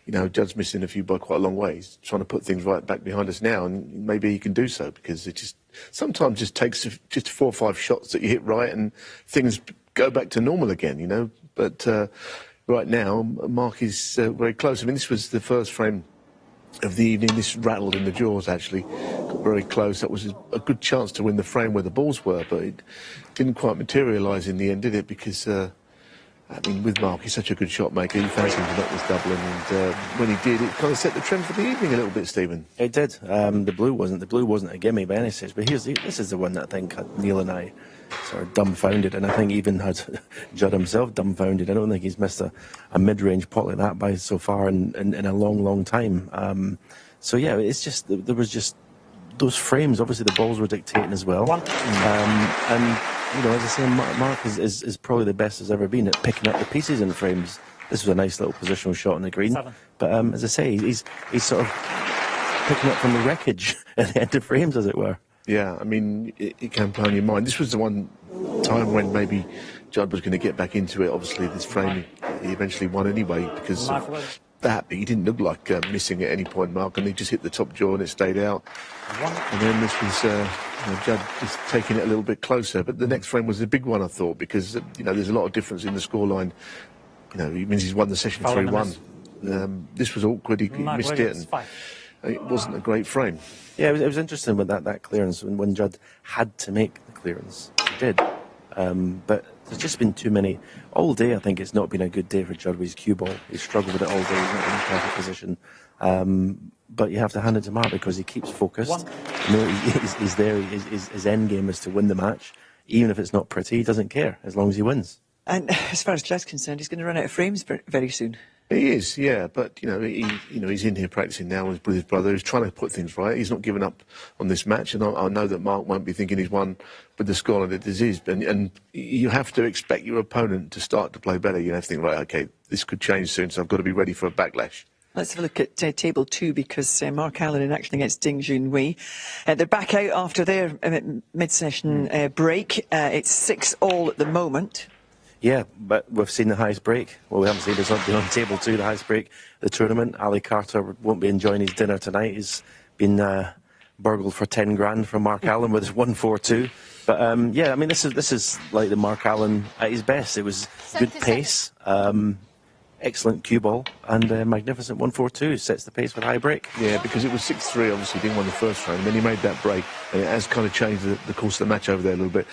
Judd's missing a few by quite a long way. He's trying to put things right back behind us now, and maybe he can do so because it sometimes just takes just 4 or 5 shots that you hit right and things go back to normal again, But right now, Mark is very close. I mean, this was the first frame of the evening. This rattled in the jaws, actually. Got very close. That was a good chance to win the frame where the balls were, but it didn't quite materialise in the end, did it? Because, with Mark, he's such a good shot maker. You fancy him to knock this double in, and when he did, it kind of set the trend for the evening a little bit, Stephen. It did. The blue wasn't a gimme by any stage, but this is the one that I think had Neil and I sort of dumbfounded, and I think even had Judd himself dumbfounded. I don't think he's missed a mid-range pot like that by so far in a long time. So yeah, it's just there was just those frames. Obviously, the balls were dictating as well. And as I say, Mark is probably the best has ever been at picking up the pieces in frames. This was a nice little positional shot on the green. 7. But as I say, he's sort of picking up from the wreckage at the end of frames, as it were. Yeah, I mean, it can play on your mind. This was the one time when maybe Judd was going to get back into it. Obviously, this frame he eventually won anyway because of that. He didn't look like missing at any point, Mark, and he just hit the top jaw and it stayed out. And then this was Judd just taking it a little bit closer. But the next frame was the big one, I thought, because there's a lot of difference in the scoreline. It means he's won the session 3-1. This was awkward. He missed it. And it wasn't a great frame. Yeah, it was interesting with that clearance when Judd had to make the clearance. He did. But there's just been too many. All day, I think it's not been a good day for Judd with his cue ball. He's struggled with it all day. He's not in a perfect position. But you have to hand it to Mark because he keeps focused. He's there. His end game is to win the match. Even if it's not pretty, he doesn't care as long as he wins. And as far as Judd's concerned, he's going to run out of frames very soon. He is, yeah, but he's in here practicing now with his brother. He's trying to put things right. He's not giving up on this match, and I know that Mark won't be thinking he's won with the scoreline that this is. And you have to expect your opponent to start to play better. You have to think, right, okay, this could change soon, so I've got to be ready for a backlash. Let's have a look at table 2 because Mark Allen in action against Ding Junhui. They're back out after their mid-session break. It's 6-all at the moment. Yeah, but we've seen the highest break. Well, we haven't seen this on table two, the highest break of the tournament. Ali Carter won't be enjoying his dinner tonight. He's been burgled for 10 grand from Mark Allen with his 1-4-2. But yeah, I mean, this is like the Mark Allen at his best. It was good pace, excellent cue ball, and magnificent 1-4-2. Sets the pace with high break. Yeah, because it was 6-3, obviously, didn't win the first frame, then he made that break, and it has kind of changed the course of the match over there a little bit.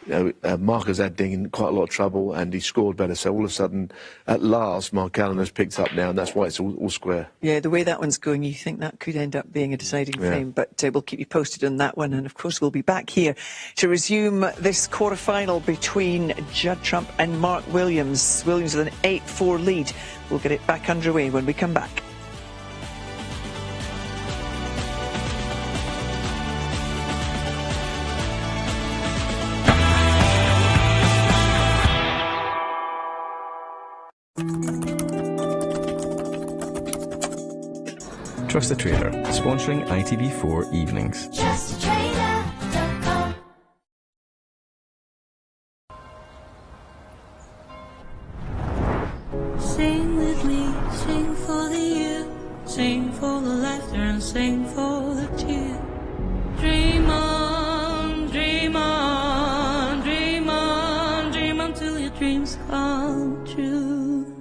You know, Mark has had Ding in quite a lot of trouble, and he scored better, so all of a sudden, at last, Mark Allen has picked up now, and that's why it's all square. Yeah, the way that one's going, you think that could end up being a deciding frame, but we'll keep you posted on that one, and of course we'll be back here to resume this quarter-final between Judd Trump and Mark Williams. Williams with an 8-4 lead. We'll get it back underway when we come back. Trust the Trader, sponsoring ITV4 evenings. JustTrader.com. Sing with me, sing for the year, sing for the laughter and sing for the tear. Dream on, dream on, dream on, dream on till your dreams come true.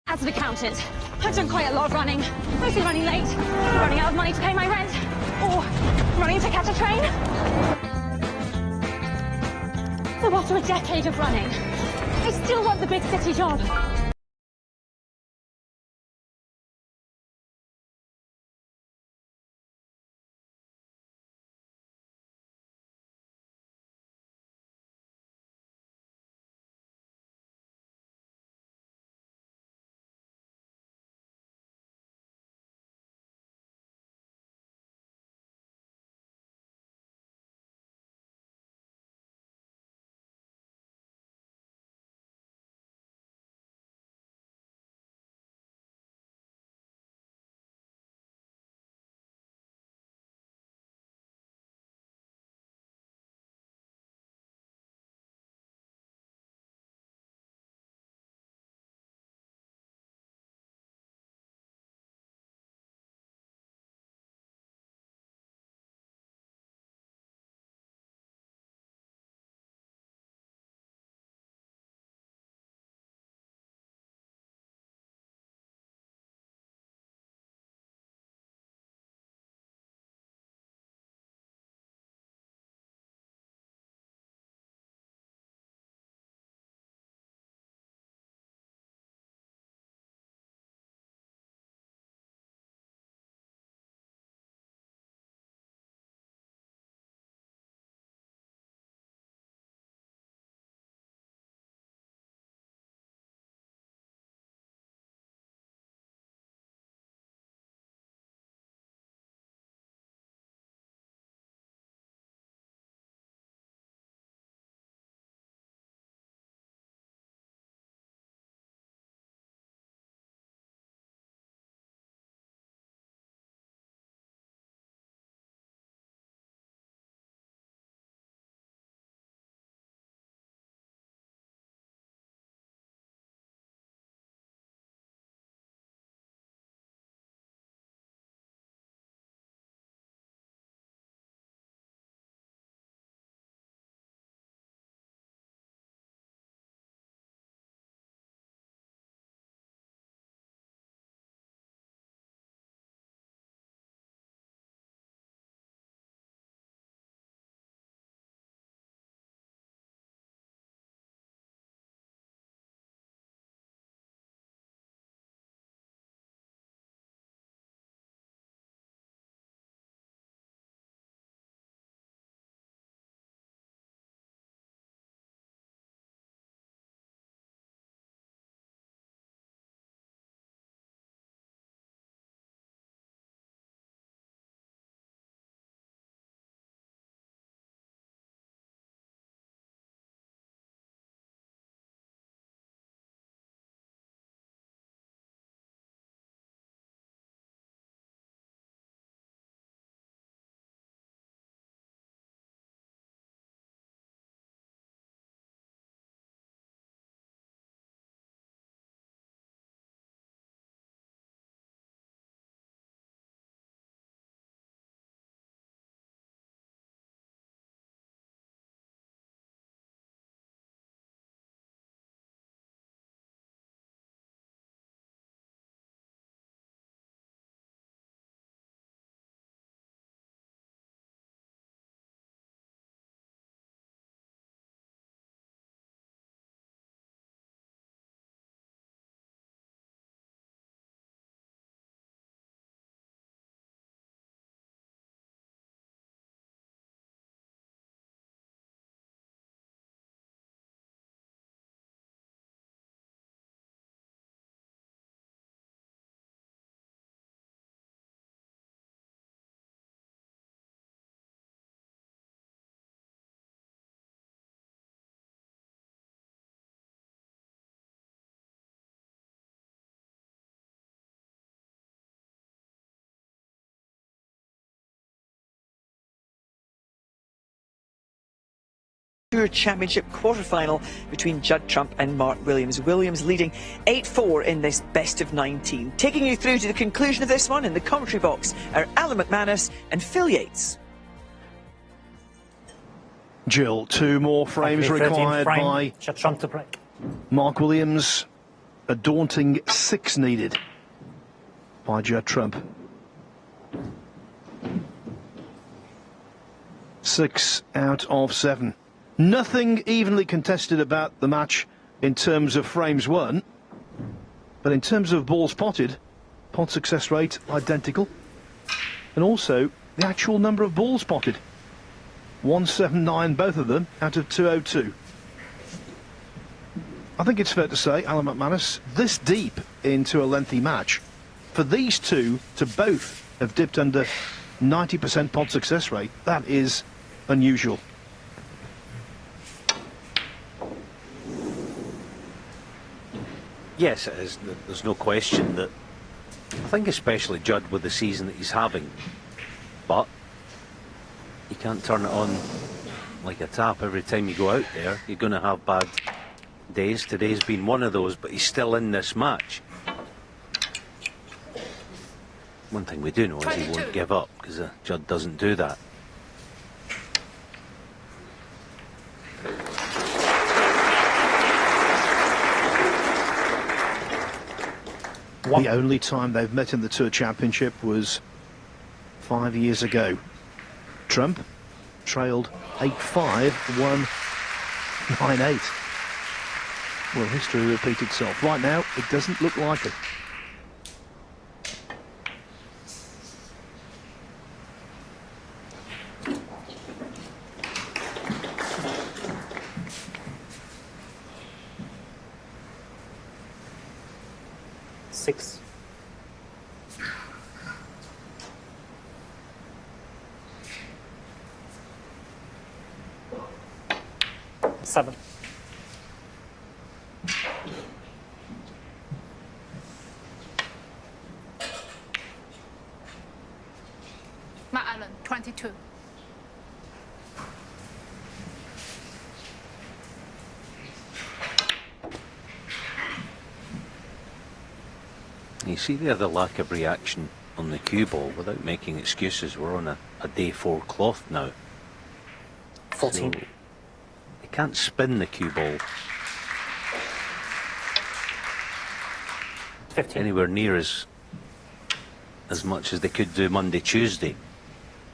As an accountant, I've done quite a lot of running. Mostly running late, running out of money to pay my rent, or running to catch a train. So after a decade of running, I still want the big city job. Tour Championship quarter-final between Judd Trump and Mark Williams. Williams leading 8-4 in this best of 19. Taking you through to the conclusion of this one in the commentary box are Alan McManus and Phil Yates. Jill, 2 more frames required by Judd Trump to break. Mark Williams. A daunting 6 needed by Judd Trump. 6 out of 7. Nothing evenly contested about the match in terms of frames won, but in terms of balls potted, pot success rate identical, and also the actual number of balls potted. 179 both of them out of 202. I think it's fair to say, Alan McManus, this deep into a lengthy match, for these two to both have dipped under 90% pot success rate, that is unusual. Yes, it is. There's no question that, I think especially Judd with the season that he's having, but you can't turn it on like a tap every time you go out there. You're going to have bad days. Today's been one of those, but he's still in this match. One thing we do know is he won't give up, because Judd doesn't do that. The only time they've met in the Tour Championship was 5 years ago. Trump trailed 8-5, won 9-8. Will history repeat itself? Right now, it doesn't look like it. Six. Seven. Matt Allen, 22. You see there the lack of reaction on the cue ball without making excuses. We're on a day 4 cloth now. 14. So they can't spin the cue ball 15. Anywhere near as much as they could do Monday, Tuesday.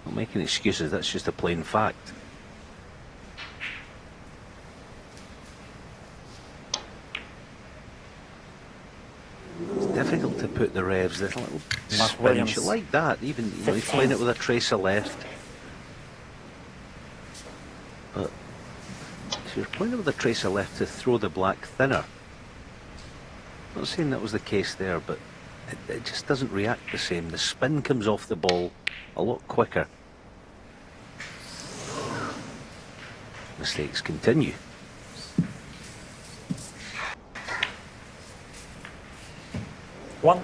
Not making excuses, that's just a plain fact. Difficult to put the revs, there's a little spinach like that, even you know, he's playing it with a trace of left. But if you're playing it with a trace of left to throw the black thinner, I'm not saying that was the case there, but it just doesn't react the same. The spin comes off the ball a lot quicker. Mistakes continue. One.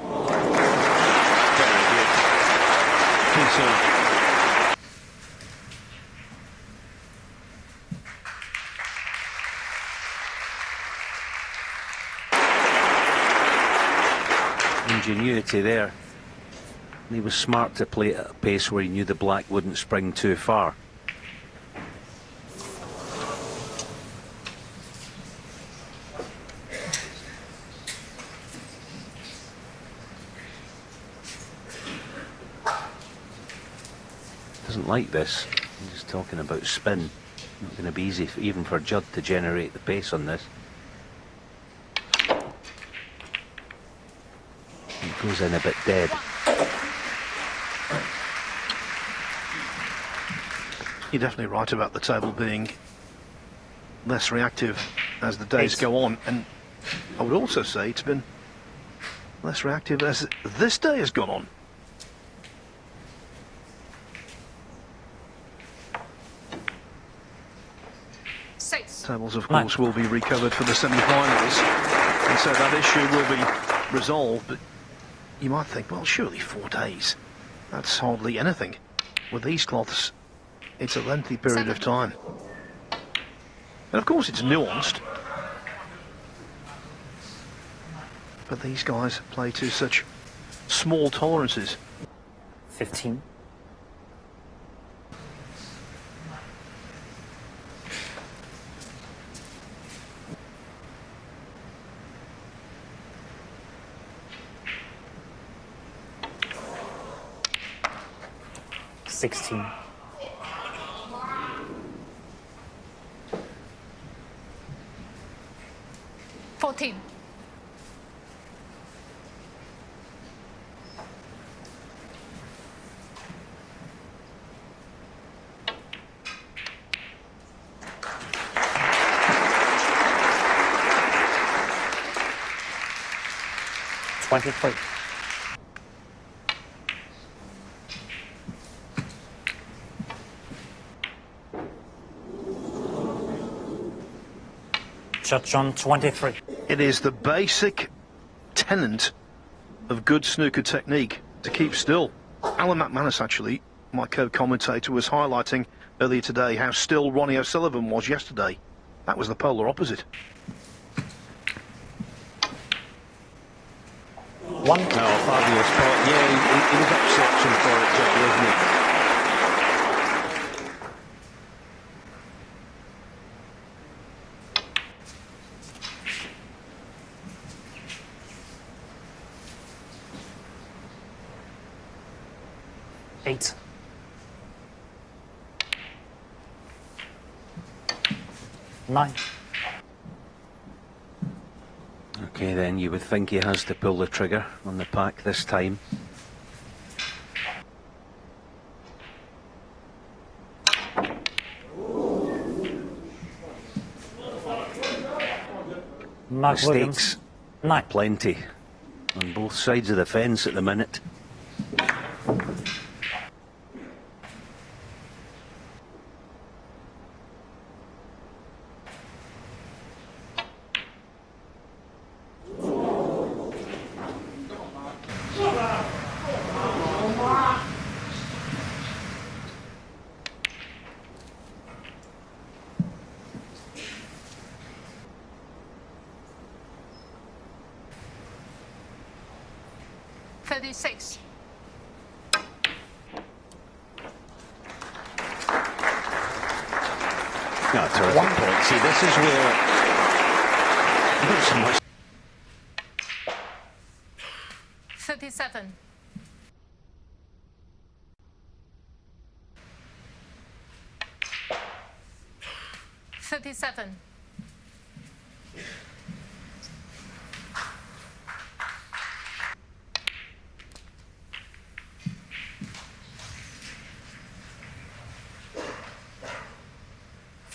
Ingenuity there. And he was smart to play at a pace where he knew the black wouldn't spring too far. Doesn't like this. I'm just talking about spin. Not going to be easy even for Judd to generate the pace on this. It goes in a bit dead. You're definitely right about the table being less reactive as the days go on, and I would also say it's been less reactive as this day has gone on. Tables, of course, will be recovered for the semi-finals, and so that issue will be resolved. But you might think, well, surely 4 days, that's hardly anything. With these cloths, it's a lengthy period of time. And of course it's nuanced. But these guys play to such small tolerances. 15. $16. 14. 23. Judge on 23. It is the basic tenet of good snooker technique to keep still. Alan McManus, actually, my co-commentator, was highlighting earlier today how still Ronnie O'Sullivan was yesterday. That was the polar opposite. One. No, fabulous spot. Yeah, he was upset for it, Jack, wasn't he? Eight. 9. Okay, then you would think he has to pull the trigger on the pack this time. Mark Mistakes, Williams. 9. Plenty on both sides of the fence at the minute. No, terrific point. See, this is where not so much. 37. 37.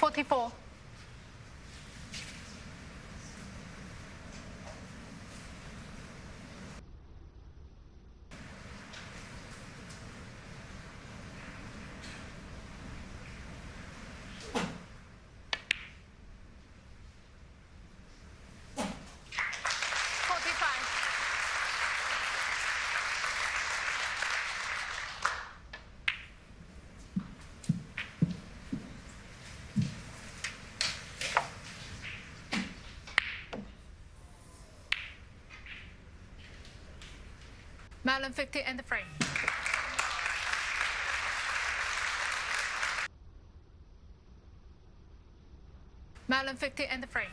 44. 45. Marlon 50 and the frame. Marlon 50 and the frame.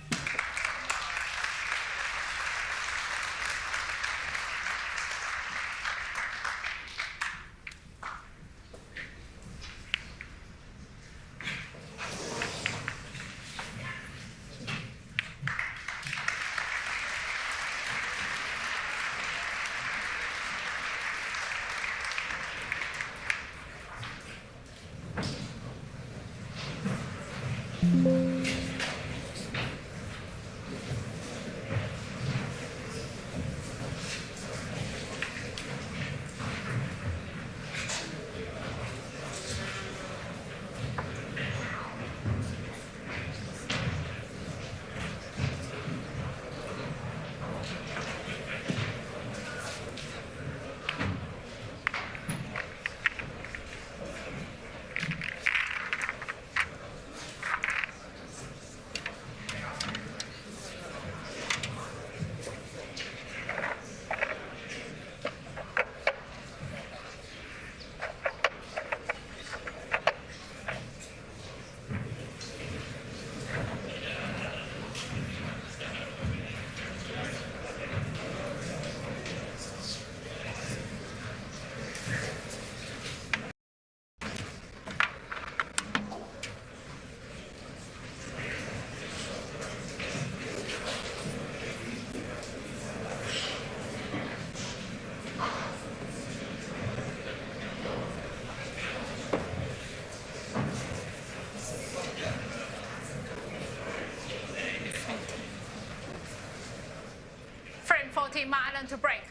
14, Mark Allen to break.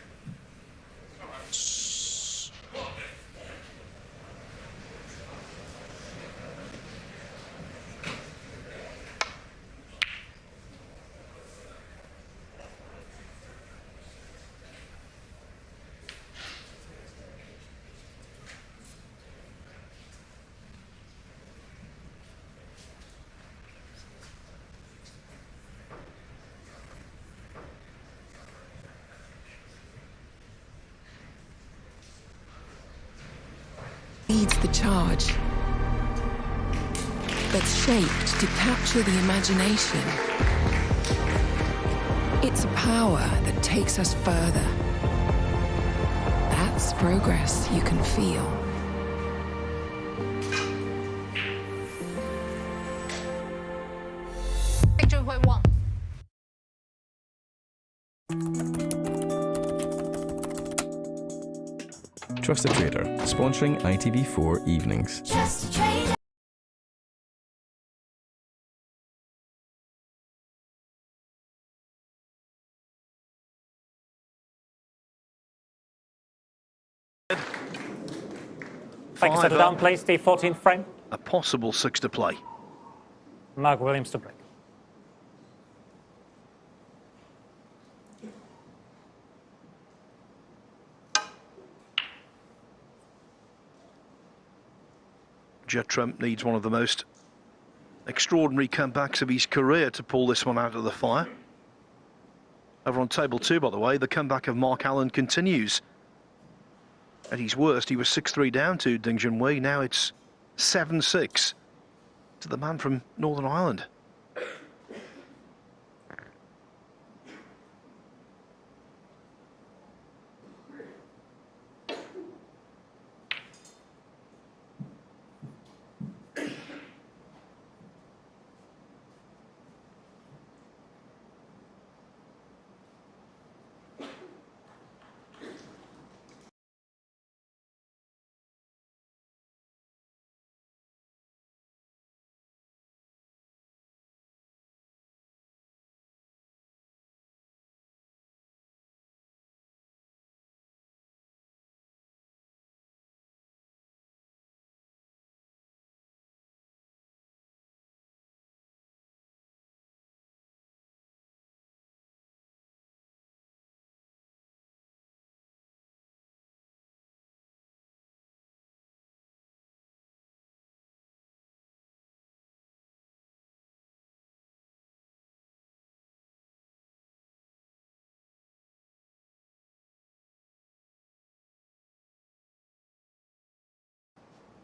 Leads the charge that's shaped to capture the imagination. It's a power that takes us further. That's progress you can feel. Junhui won. Trust a Trader, sponsoring ITV4 evenings. Trust a Trader. Take a set down, please. The 14th frame. A possible 6 to play. Mark Williams to break. Judd Trump needs one of the most extraordinary comebacks of his career to pull this one out of the fire. Over on table 2, by the way, the comeback of Mark Allen continues. At his worst, he was 6-3 down to Ding Junhui. Now it's 7-6 to the man from Northern Ireland.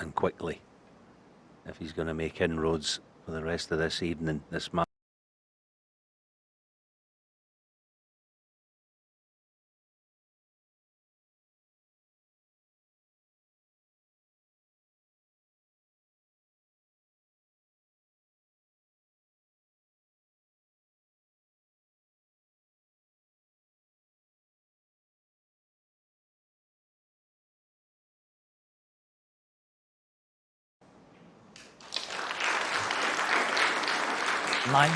And quickly, if he's going to make inroads for the rest of this evening, this match. Nine.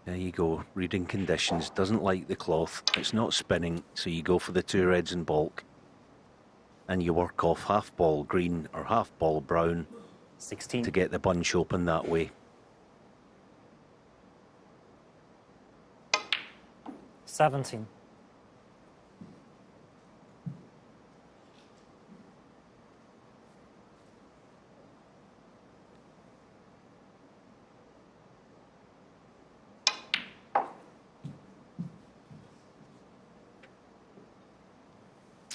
There you go, reading conditions, doesn't like the cloth, it's not spinning, so you go for the 2 reds in bulk. And you work off half ball green or half ball brown 16 to get the bunch open that way. 17.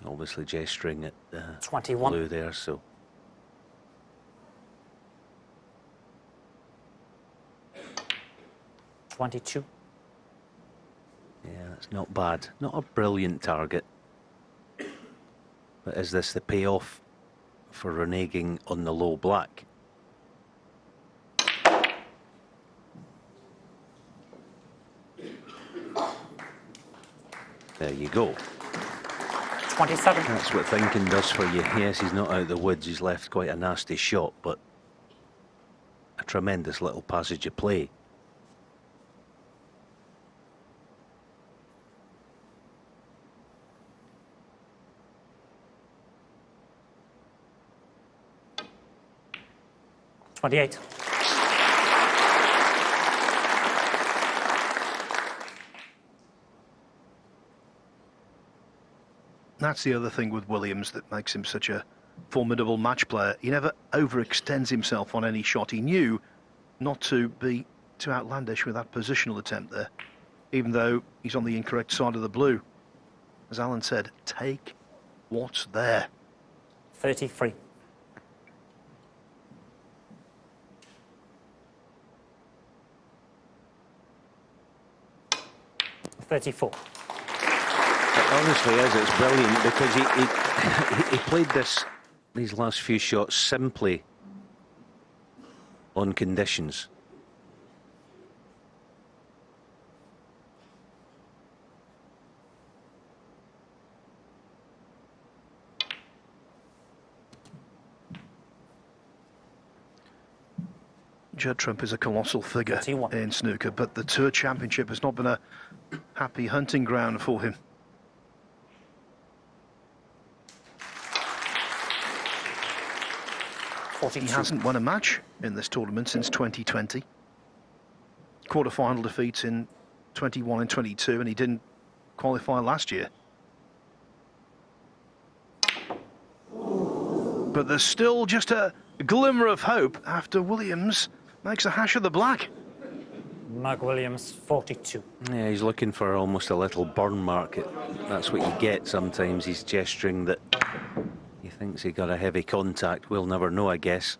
Obviously gesturing at 21. blue there, so 22. yeah, that's not bad. Not a brilliant target. But is this the payoff for reneging on the low black? There you go. 27. That's what thinking does for you. Yes, he's not out of the woods. He's left quite a nasty shot, but a tremendous little passage of play. $28. That's the other thing with Williams that makes him such a formidable match player. He never overextends himself on any shot. He knew not to be too outlandish with that positional attempt there, even though he's on the incorrect side of the blue. As Alan said, take what's there. 33. $34. It honestly is. It's brilliant because he played these last few shots simply on conditions. Judd Trump is a colossal figure 31. in snooker, but the Tour Championship has not been a happy hunting ground for him. He hasn't won a match in this tournament since 2020. Quarter-final defeats in 21 and 22, and he didn't qualify last year. But there's still just a glimmer of hope after Williams makes a hash of the black. Mark Williams, 42. Yeah, he's looking for almost a little burn mark. That's what you get sometimes. He's gesturing that he thinks he got a heavy contact. We'll never know, I guess.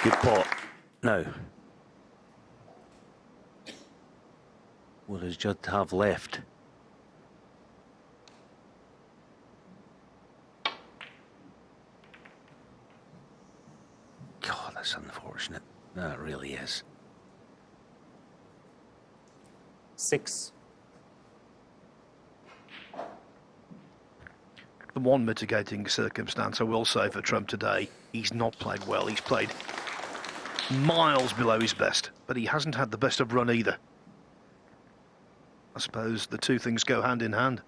Good pot. Now, what does Judd have left? God, that's unfortunate. That really is. 6. The one mitigating circumstance I will say for Trump today, he's not played well. He's played miles below his best, but he hasn't had the best of run either. I suppose the two things go hand in hand.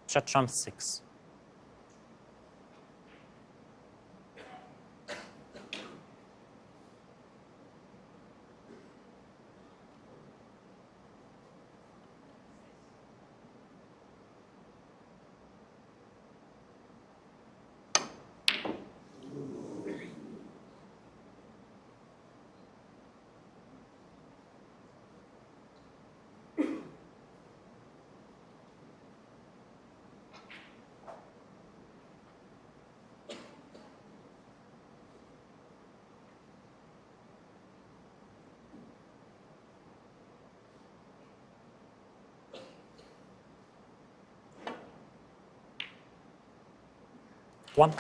Judd Trump, 6. One.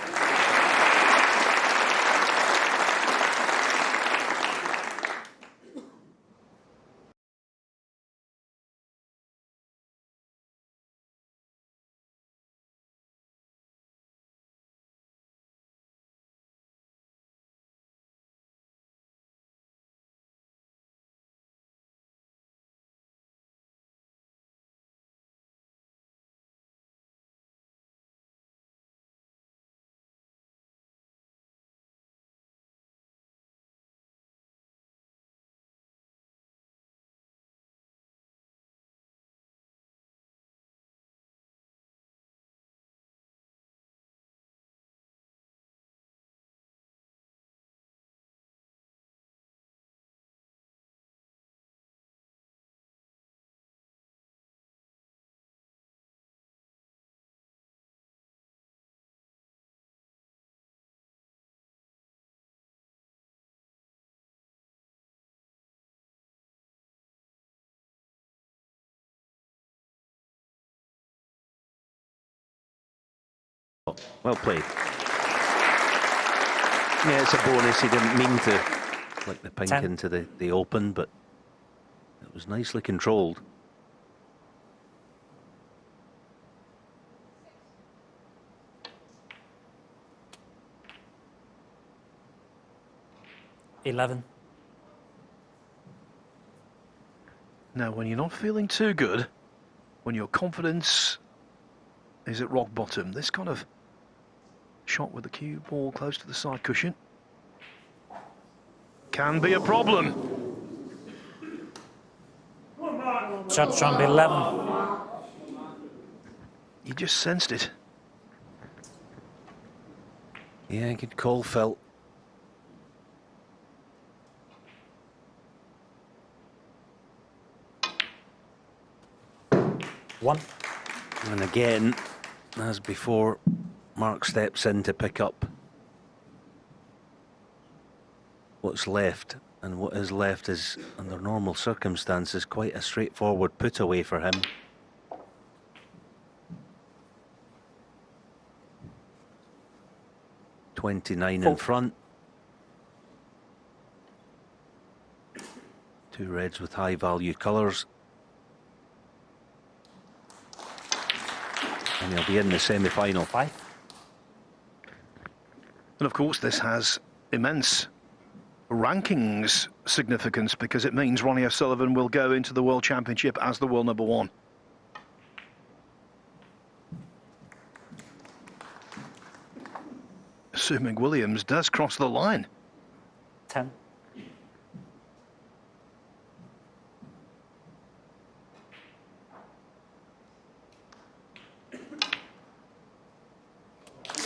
Well played. Yeah, it's a bonus. He didn't mean to flick the pink 10. into the open, but it was nicely controlled. $11. Now, when you're not feeling too good, when your confidence is at rock bottom, this kind of shot with the cue ball close to the side cushion can be a problem. Judge Trump 11. You just sensed it. Yeah, good call, Phil. One. And again, as before, Mark steps in to pick up what's left. And what is left is, under normal circumstances, quite a straightforward put away for him. $29 in front. Two reds with high value colours. And he'll be in the semi-final. 5. And of course, this has immense rankings significance because it means Ronnie O'Sullivan will go into the World Championship as the world number 1. Assuming Williams does cross the line. 10.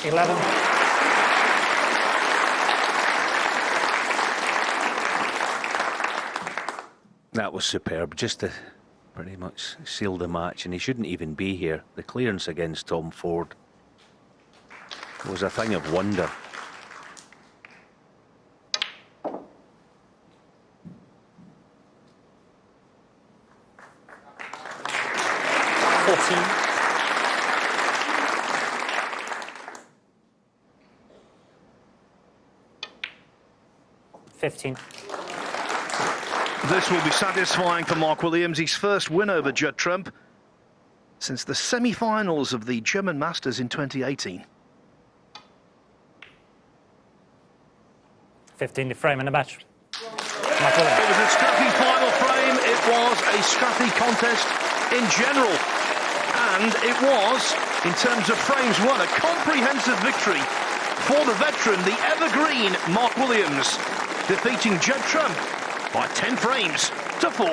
$11. That was superb, just to pretty much seal the match, and he shouldn't even be here. The clearance against Tom Ford was a thing of wonder. $15. This will be satisfying for Mark Williams, his first win over Judd Trump since the semi-finals of the German Masters in 2018. 15 to frame in the match. It was a scrappy final frame, it was a scrappy contest in general, and it was, in terms of frames won, a comprehensive victory for the veteran, the evergreen Mark Williams, defeating Judd Trump by 10 frames to 4.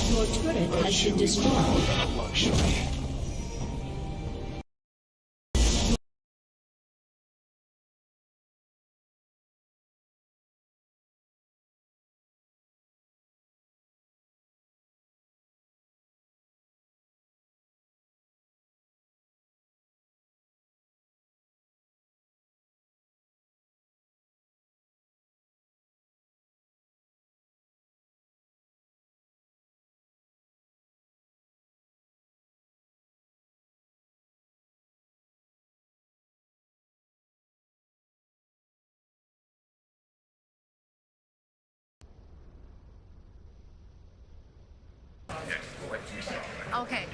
Your turret has been destroyed. Luxury. Okay.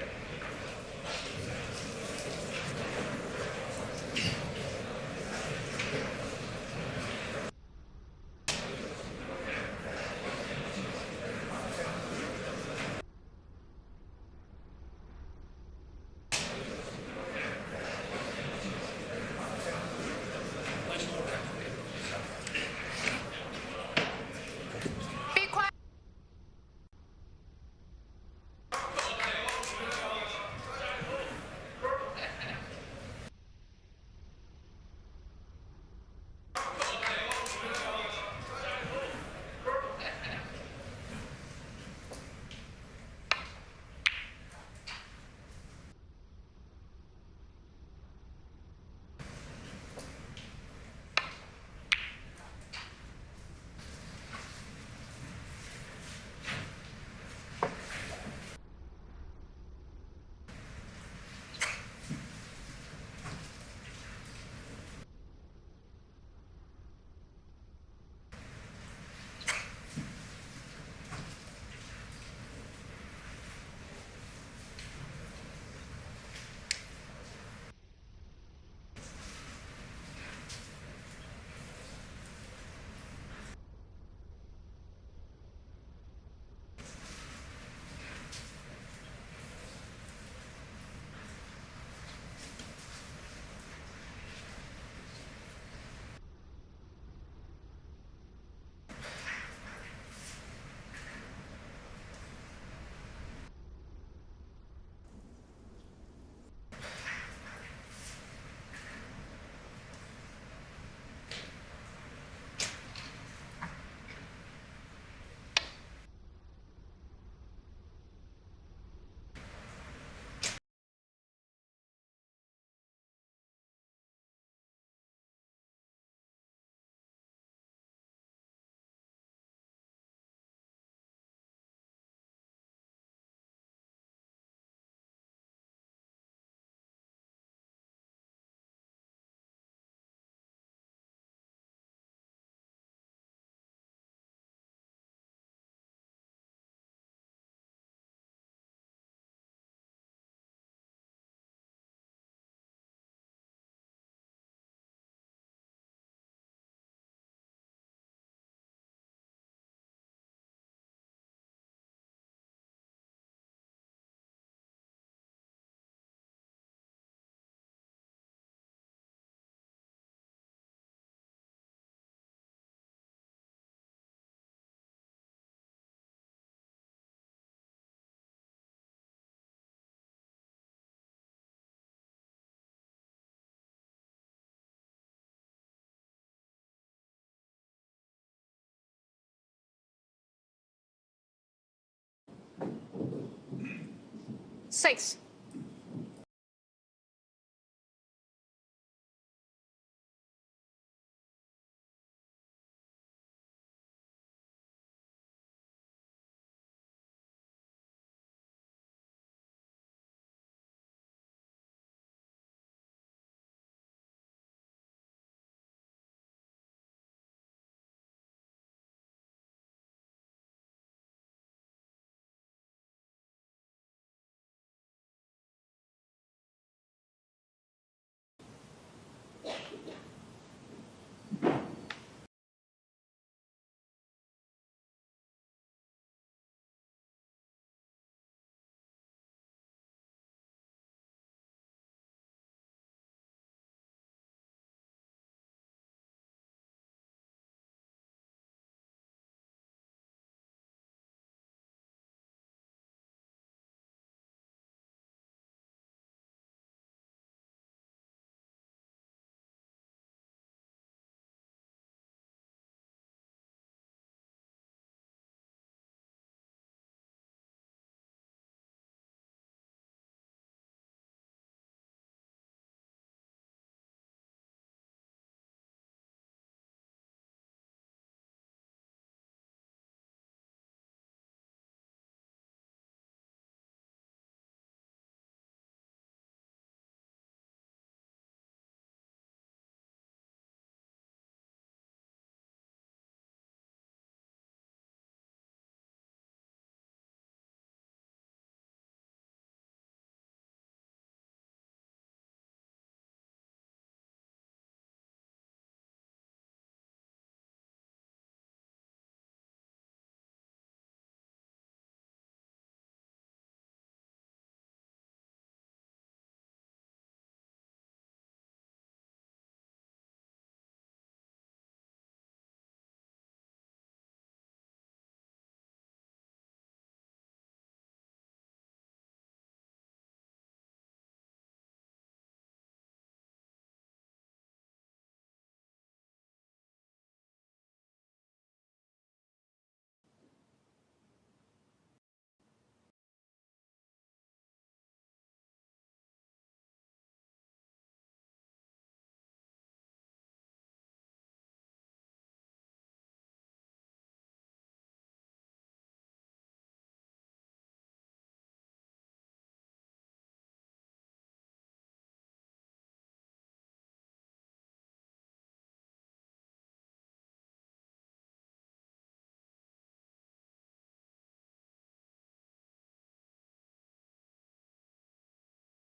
6.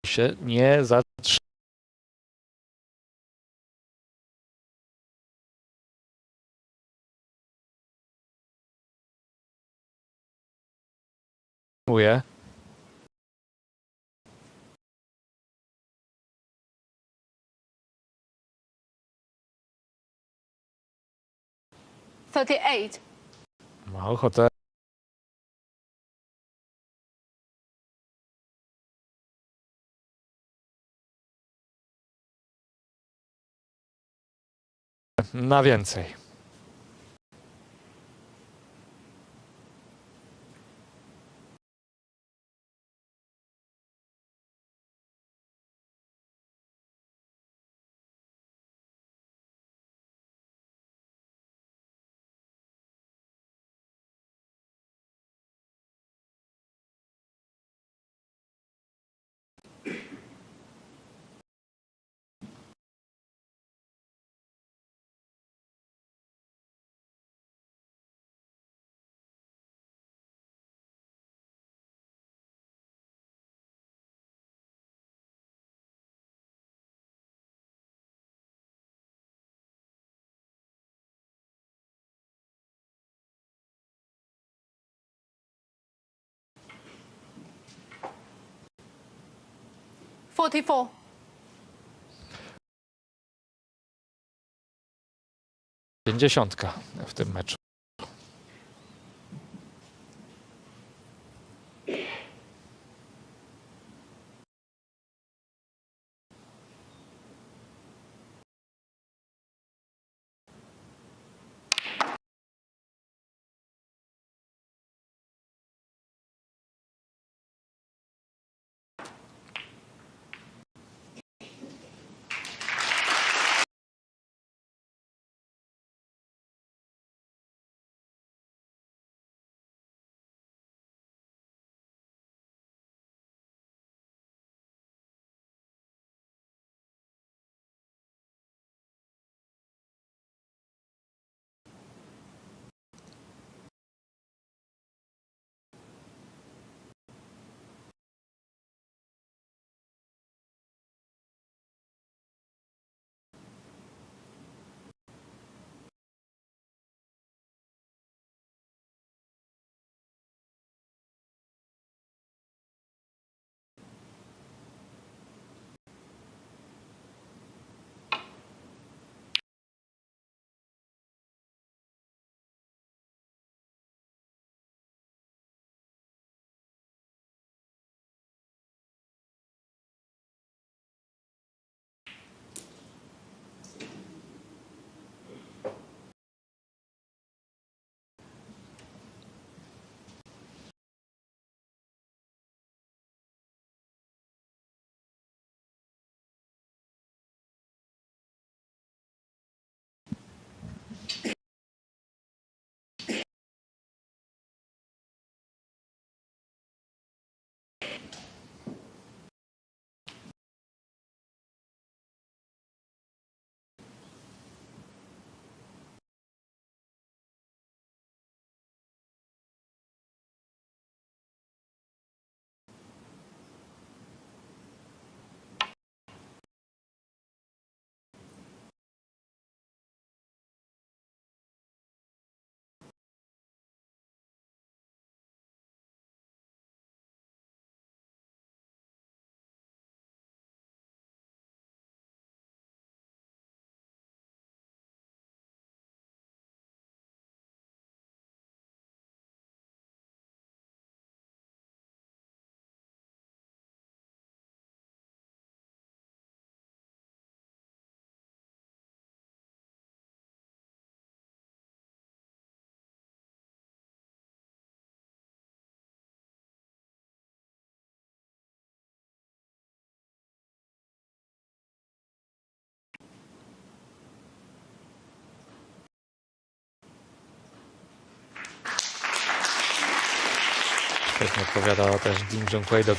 się nie zatrzymuje. Ma ochotę. Na więcej. Pięćdziesiątka w tym meczu. Świetnie odpowiada też Junhui do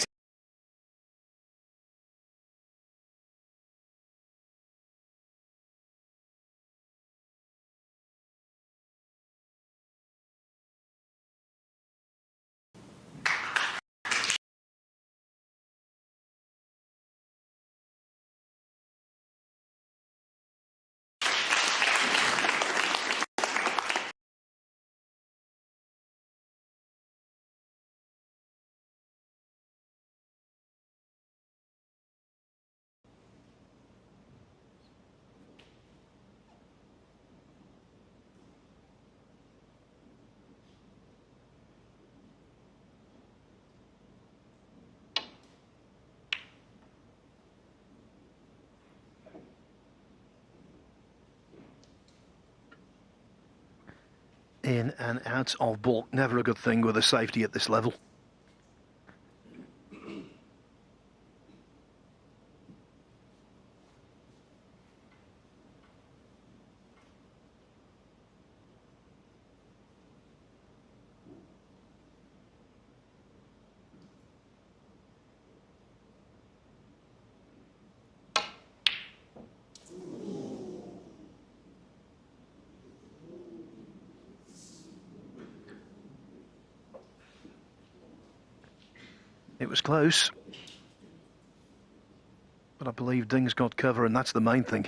In and out of balk, never a good thing with a safety at this level. It was close, but I believe Ding's got cover, and that's the main thing.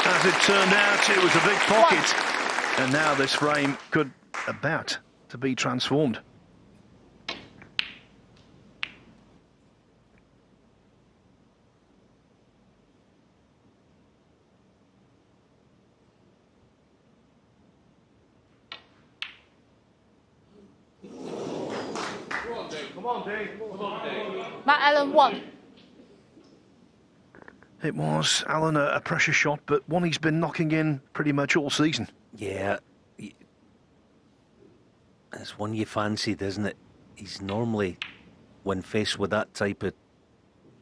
As it turned out, it was a big pocket, and now this frame could about to be transformed. Matt Allen won. It was, Alan, a pressure shot, but one he's been knocking in pretty much all season. Yeah, it's one you fancied, isn't it? He's normally, when faced with that type of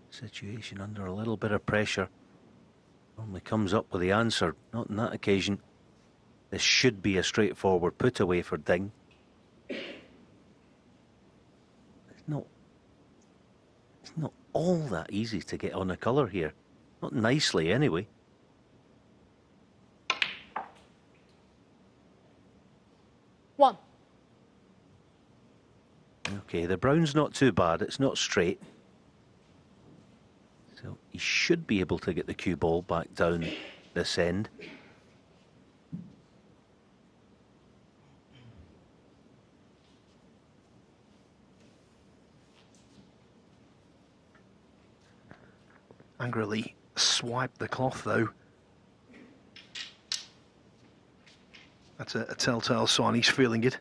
situation under a little bit of pressure, normally comes up with the answer. Not on that occasion. This should be a straightforward put away for Ding. It's not all that easy to get on a colour here. Not nicely, anyway. One. Okay, the brown's not too bad. It's not straight. So he should be able to get the cue ball back down this end. Angrily swiped the cloth, though. That's a telltale sign he's feeling it.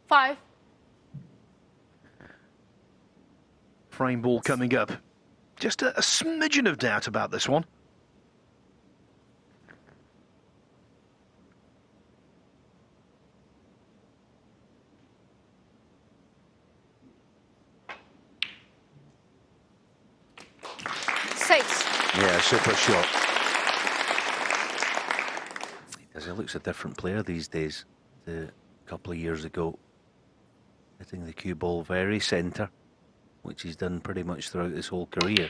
Five. Frame ball coming up. Just a smidgen of doubt about this one. Six. Yeah, super shot. He looks a different player these days to a couple of years ago. Hitting the cue ball very centre, which he's done pretty much throughout his whole career.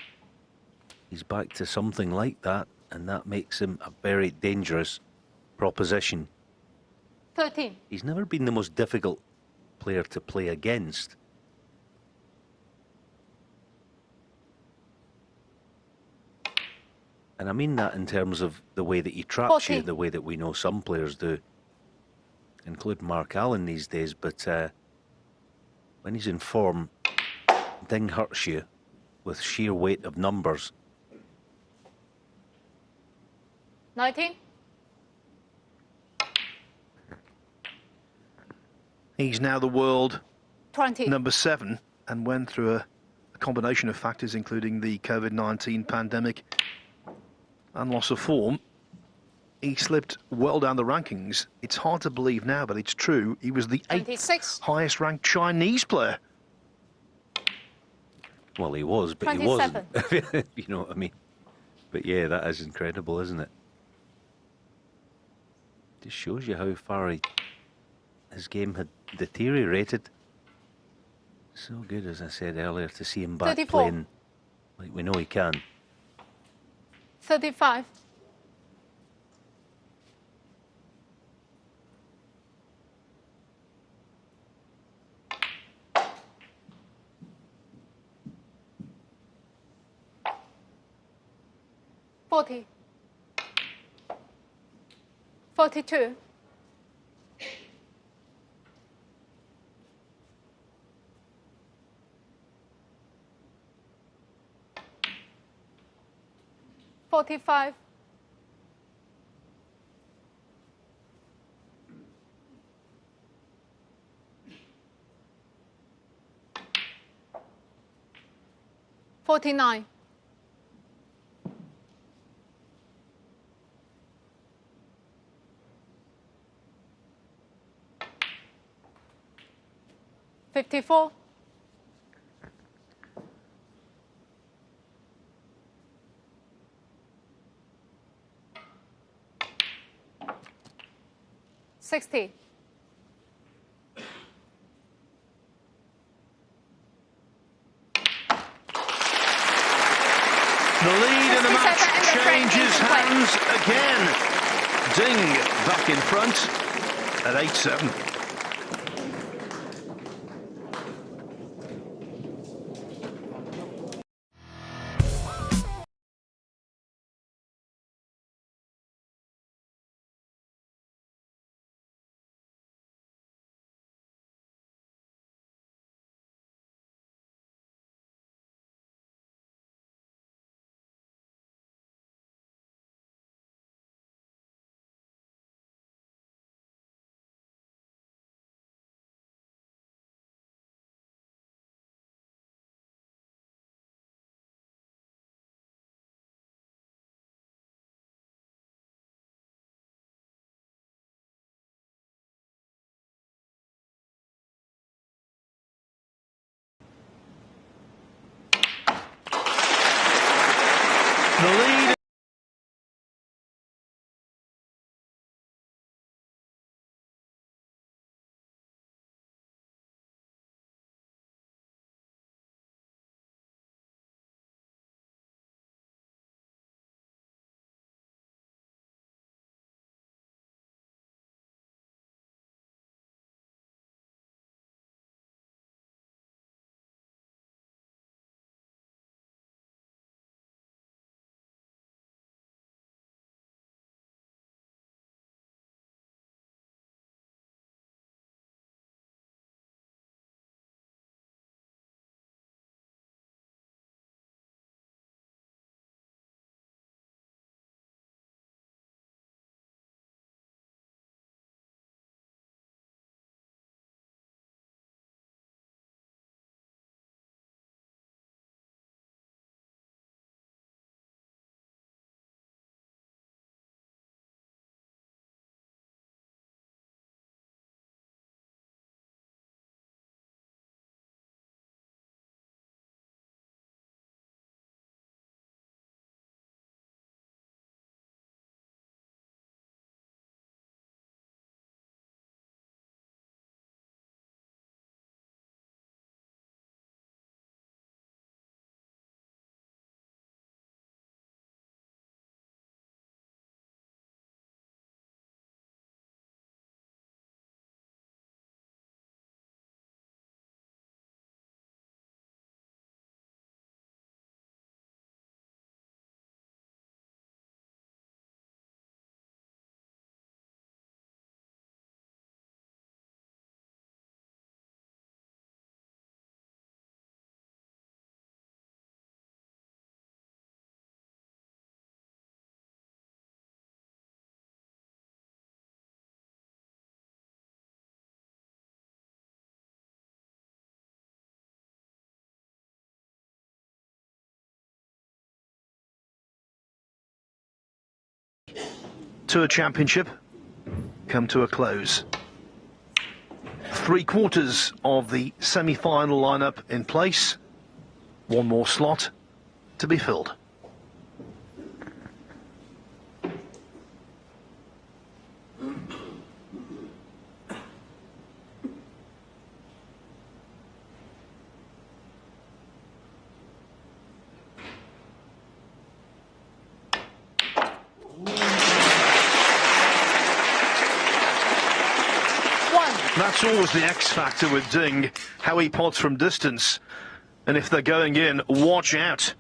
He's back to something like that, and that makes him a very dangerous proposition. 13. He's never been the most difficult player to play against. And I mean that in terms of the way that he traps you, 40. the way that we know some players do, including Mark Allen these days. But when he's in form, Ding hurts you with sheer weight of numbers. 19. He's now the world 20. number 7 and went through a combination of factors, including the COVID-19 pandemic and loss of form. He slipped well down the rankings. It's hard to believe now, but it's true. He was the 8th highest ranked Chinese player. Well, he was, but 27. he wasn't. You know what I mean? But yeah, that is incredible, isn't it? Just shows you how far his game had deteriorated. So good, as I said earlier, to see him back 34. playing like we know he can. 35. $40. 42. 45. 49. $54. $60. The lead in the match changes hands again. Ding back in front at 8-7. The lead Tour Championship come to a close. 3/4 of the semi-final lineup in place. One more slot to be filled. That's always the X factor with Ding, how he pots from distance. And if they're going in, watch out.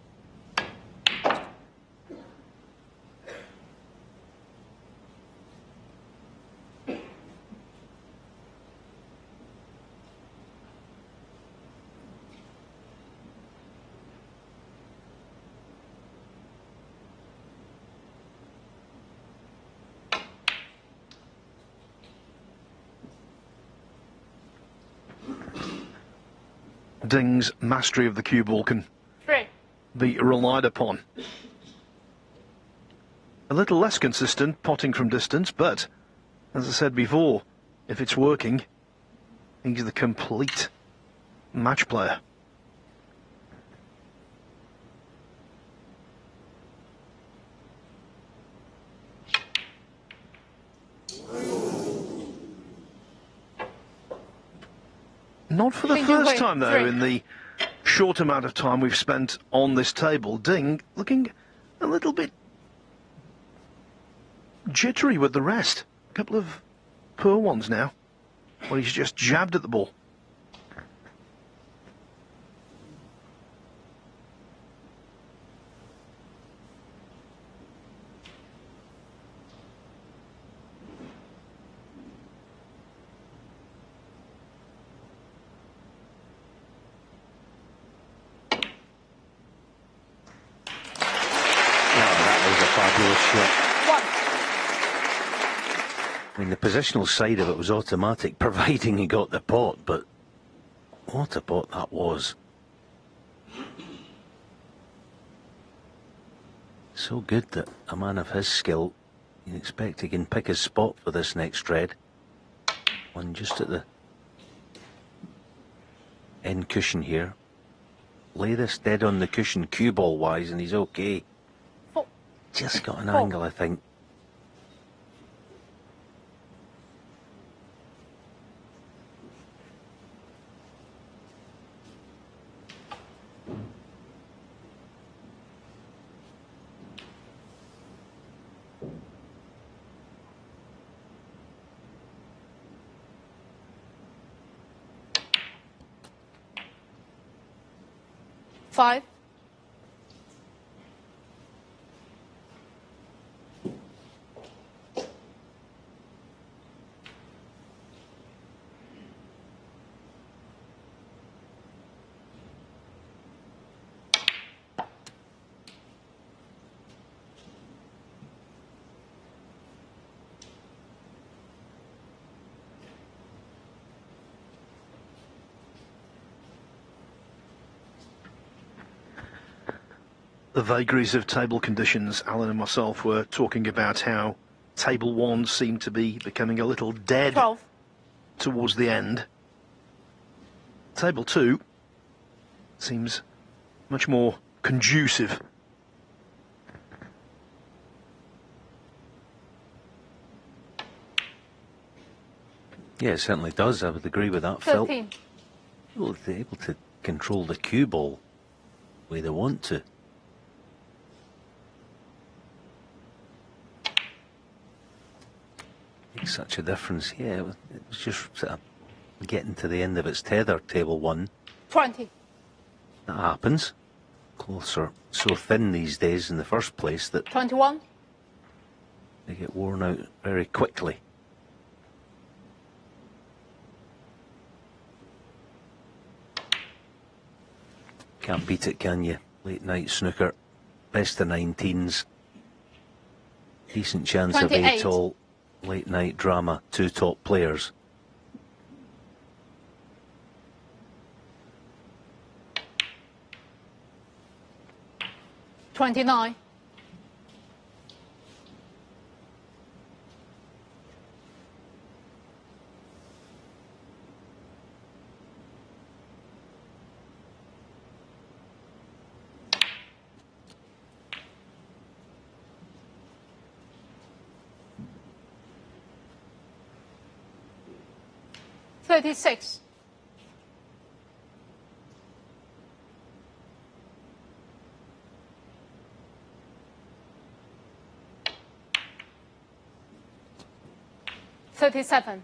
Ding's mastery of the cue ball can be relied upon. A little less consistent potting from distance, but as I said before, if it's working, he's the complete match player. Not for the first time, though, in the short amount of time we've spent on this table. Ding looking a little bit jittery with the rest. A couple of poor ones now, where he's just jabbed at the ball. I mean, the positional side of it was automatic, providing he got the pot, but what a pot that was. So good that a man of his skill, you'd expect he can pick his spot for this next red. One just at the end cushion here. Lay this dead on the cushion cue ball wise and he's okay. Just got an angle, I think. Five. The vagaries of table conditions. Alan and myself were talking about how table one seemed to be becoming a little dead 12. Towards the end. Table two seems much more conducive. Yeah, it certainly does. I would agree with that, 13. Phil. Well, they're able to control the cue ball the way they want to. Makes such a difference. Yeah, it was just sort of getting to the end of its tether, table one. 20. That happens. Cloths are so thin these days in the first place that 21. they get worn out very quickly. Can't beat it, can you? Late night snooker, best of 19s. Decent chance 28. of 8-all. Late night drama, two top players. $29. 36. $37.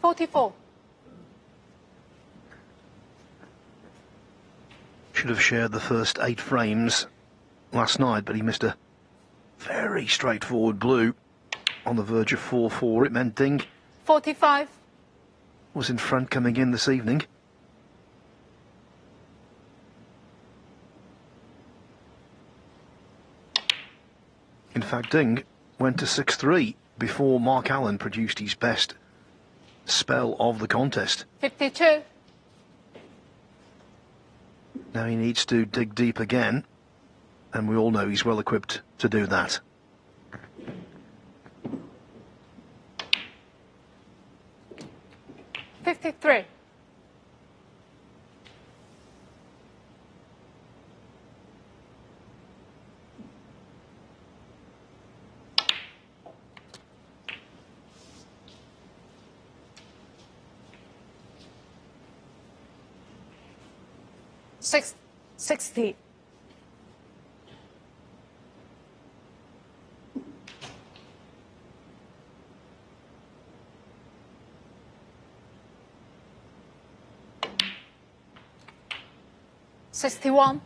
$44. Should have shared the first 8 frames last night, but he missed a very straightforward blue on the verge of 4-4. It meant Ding 45. was in front coming in this evening. In fact, Ding went to 6-3 before Mark Allen produced his best spell of the contest. 52. Now he needs to dig deep again, and we all know he's well equipped to do that. $53. $60. $61.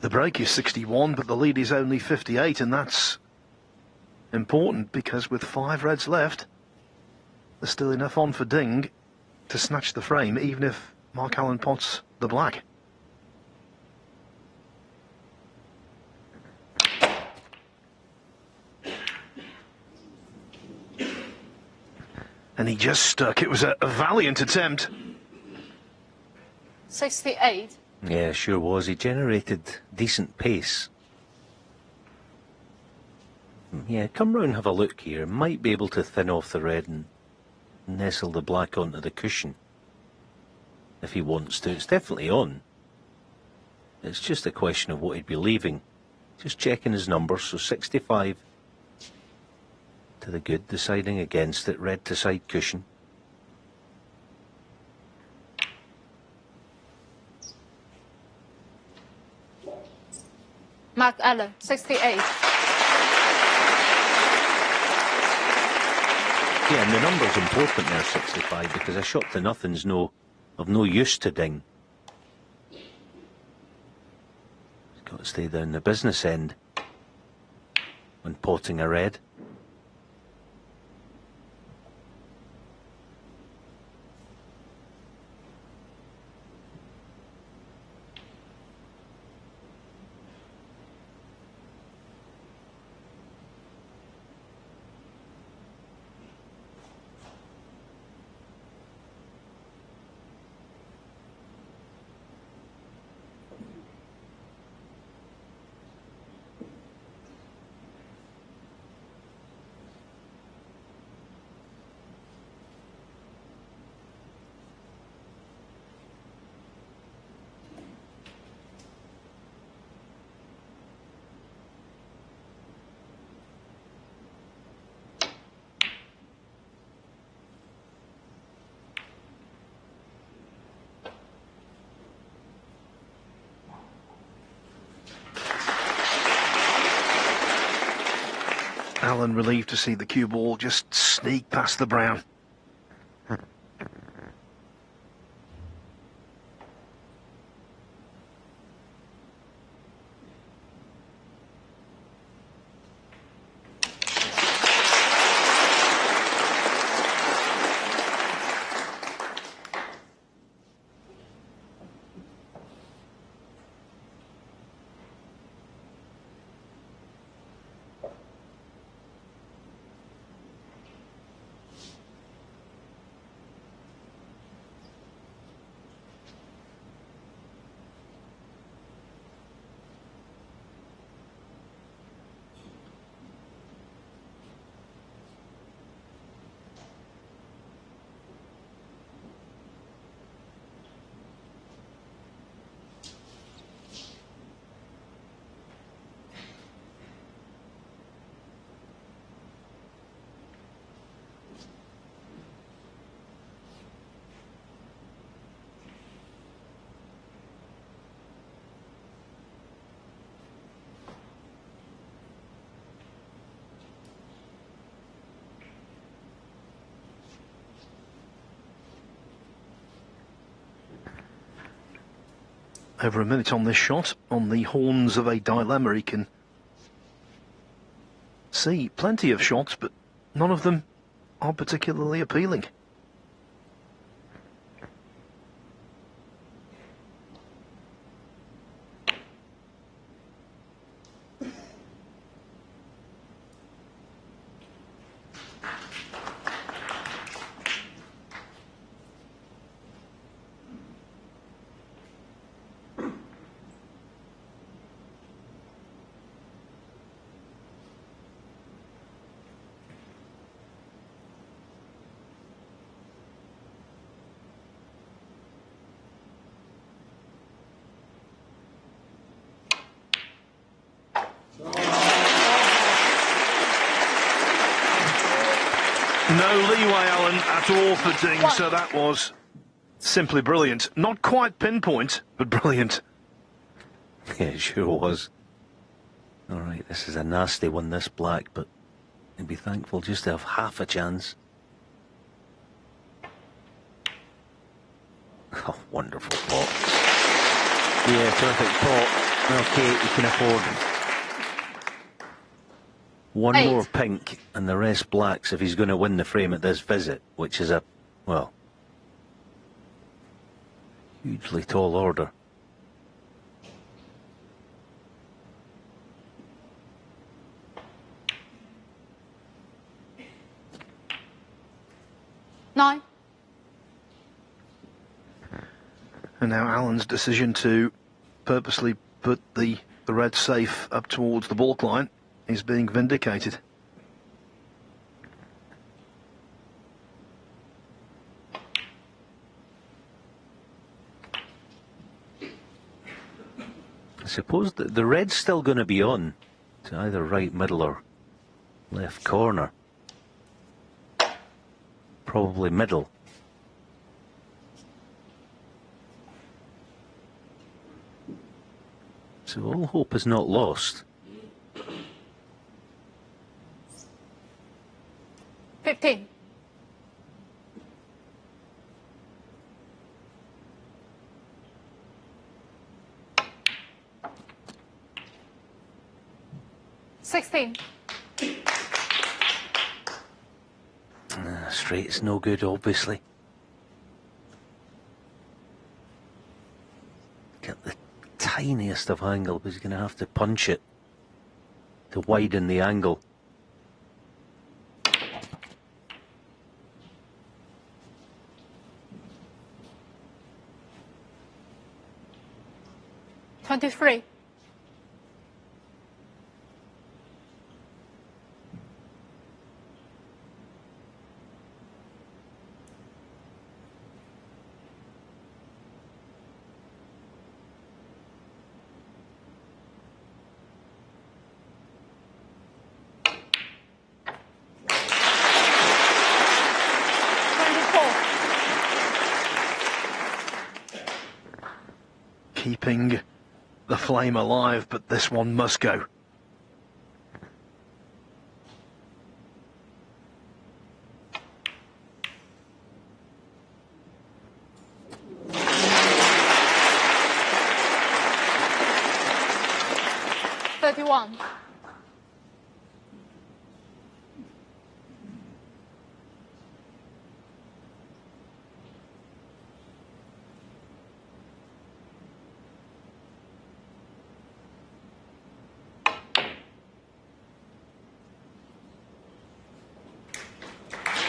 The break is 61, but the lead is only 58, and that's important because with 5 reds left, there's still enough on for Ding to snatch the frame, even if Mark Allen pots the black. And he just stuck. It was a valiant attempt. 68. Yeah, sure was. He generated decent pace. Yeah, come round and have a look here. Might be able to thin off the red and nestle the black onto the cushion if he wants to. It's definitely on. It's just a question of what he'd be leaving. Just checking his numbers. So 65 to the good, deciding against it. Red to side cushion. Mark Allen, 68. Yeah, and the number's important there, 65, because a shot to nothing's of no use to Ding. He's got to stay down the business end when potting a red. Allen relieved to see the cue ball just sneak past the brown. over a minute on this shot, on the horns of a dilemma. He can see plenty of shots, but none of them are particularly appealing. No leeway, Alan, at all for Ding, so that was simply brilliant. Not quite pinpoint, but brilliant. Yeah, it sure was. All right, this is a nasty one, this black, but I'd be thankful just to have half a chance. Oh, wonderful pot. Yeah, terrific pot. Okay, you can afford one more pink and the rest blacks if he's going to win the frame at this visit, which is a, well, hugely tall order. Nine. And now Alan's decision to purposely put the red safe up towards the baulk line is being vindicated. I suppose the red's still going to be on to either right, middle or left corner. Probably middle. So all hope is not lost. 15. Straight's no good, obviously. Get the tiniest of angle, but he's going to have to punch it to widen the angle. $23. Keeping the flame alive, but this one must go. $31.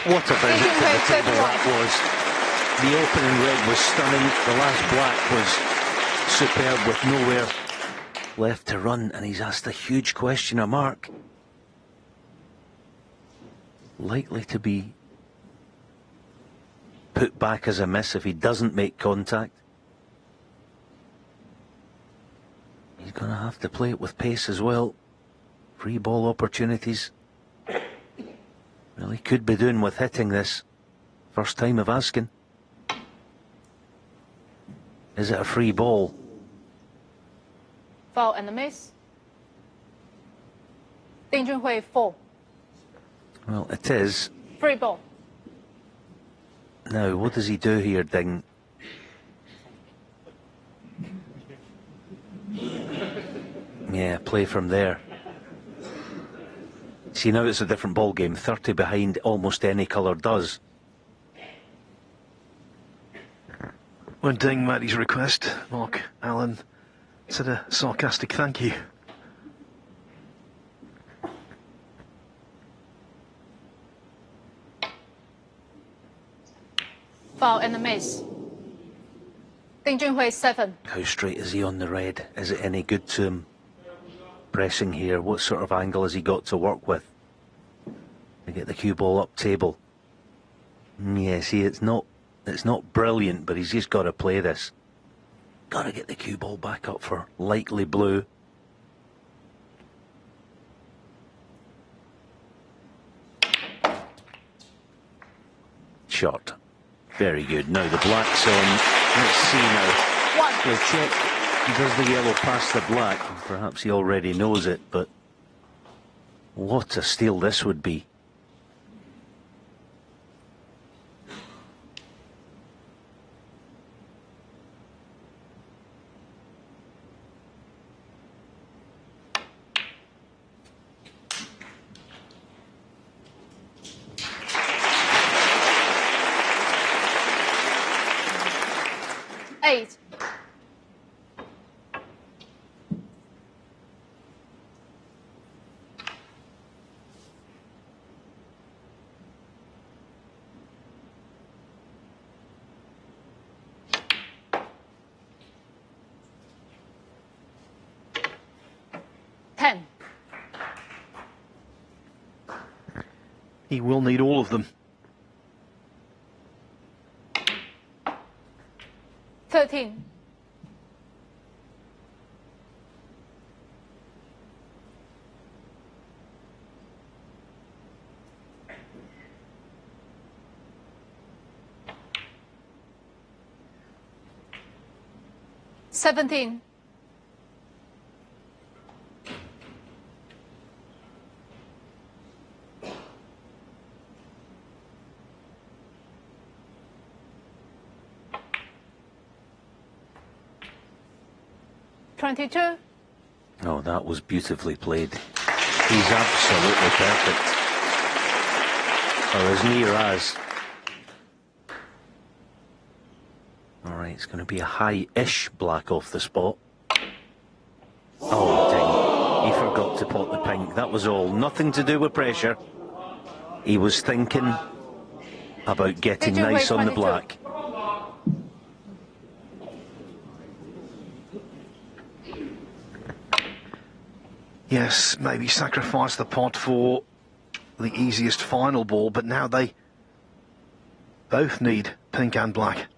What a visit to the table that was. The opening red was stunning. The last black was superb with nowhere left to run, and he's asked a huge question of Mark. Likely to be put back as a miss if he doesn't make contact. He's going to have to play it with pace as well. Free ball opportunities. Well, he could be doing with hitting this. First time of asking. Is it a free ball? Foul and a miss. Ding Junhui 4. Well, it is. Free ball. Now, what does he do here, Ding? Yeah, play from there. See, now it's a different ball game. 30 behind, almost any colour does. When Ding made his request, Mark Allen said a sarcastic thank you. Foul and a miss. Ding Junhui 7. How straight is he on the red? Is it any good to him? Pressing here, what sort of angle has he got to work with? To get the cue ball up table. Yeah, see, it's not brilliant, but he's just got to play this. Got to get the cue ball back up for likely blue. Shot. Very good. Now the black's on. Let's see now. We'll check. Does the yellow pass the black? Perhaps he already knows it, but what a steal this would be. Eight. He will need all of them. 13. Seventeen. $22. Oh, that was beautifully played. He's absolutely perfect. Or as near as. Alright, it's going to be a high-ish black off the spot. Oh, dang. He forgot to pot the pink. That was all. Nothing to do with pressure. He was thinking about getting nice on the black. Yes, maybe sacrifice the pot for the easiest final ball, but now they both need pink and black.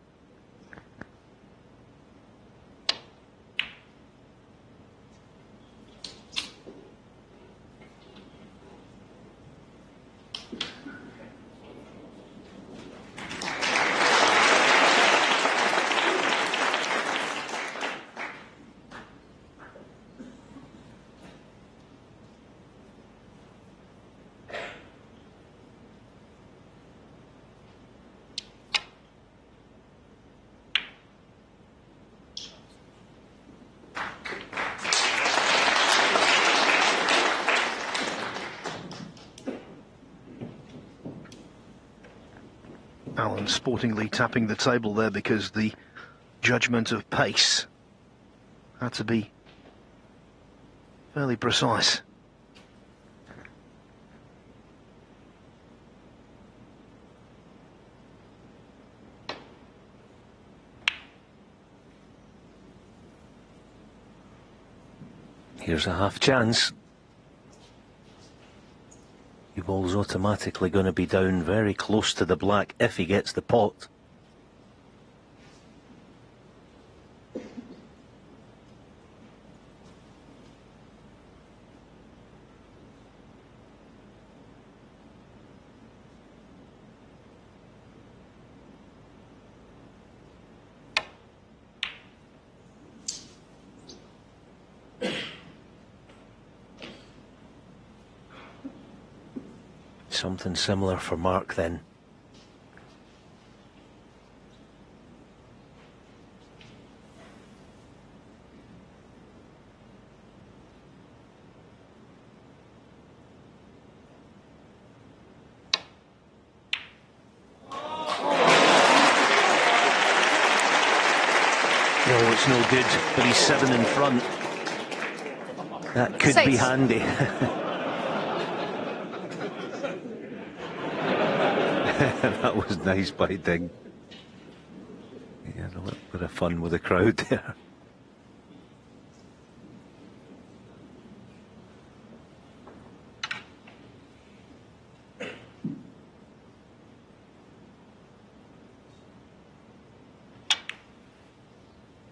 Allen sportingly tapping the table there because the judgment of pace had to be fairly precise. Here's a half chance. Your ball's automatically going to be down very close to the black if he gets the pot. Something similar for Mark then. That's no good, but he's 7 in front. That could be handy. That was nice by Ding. He had a little bit of fun with the crowd there.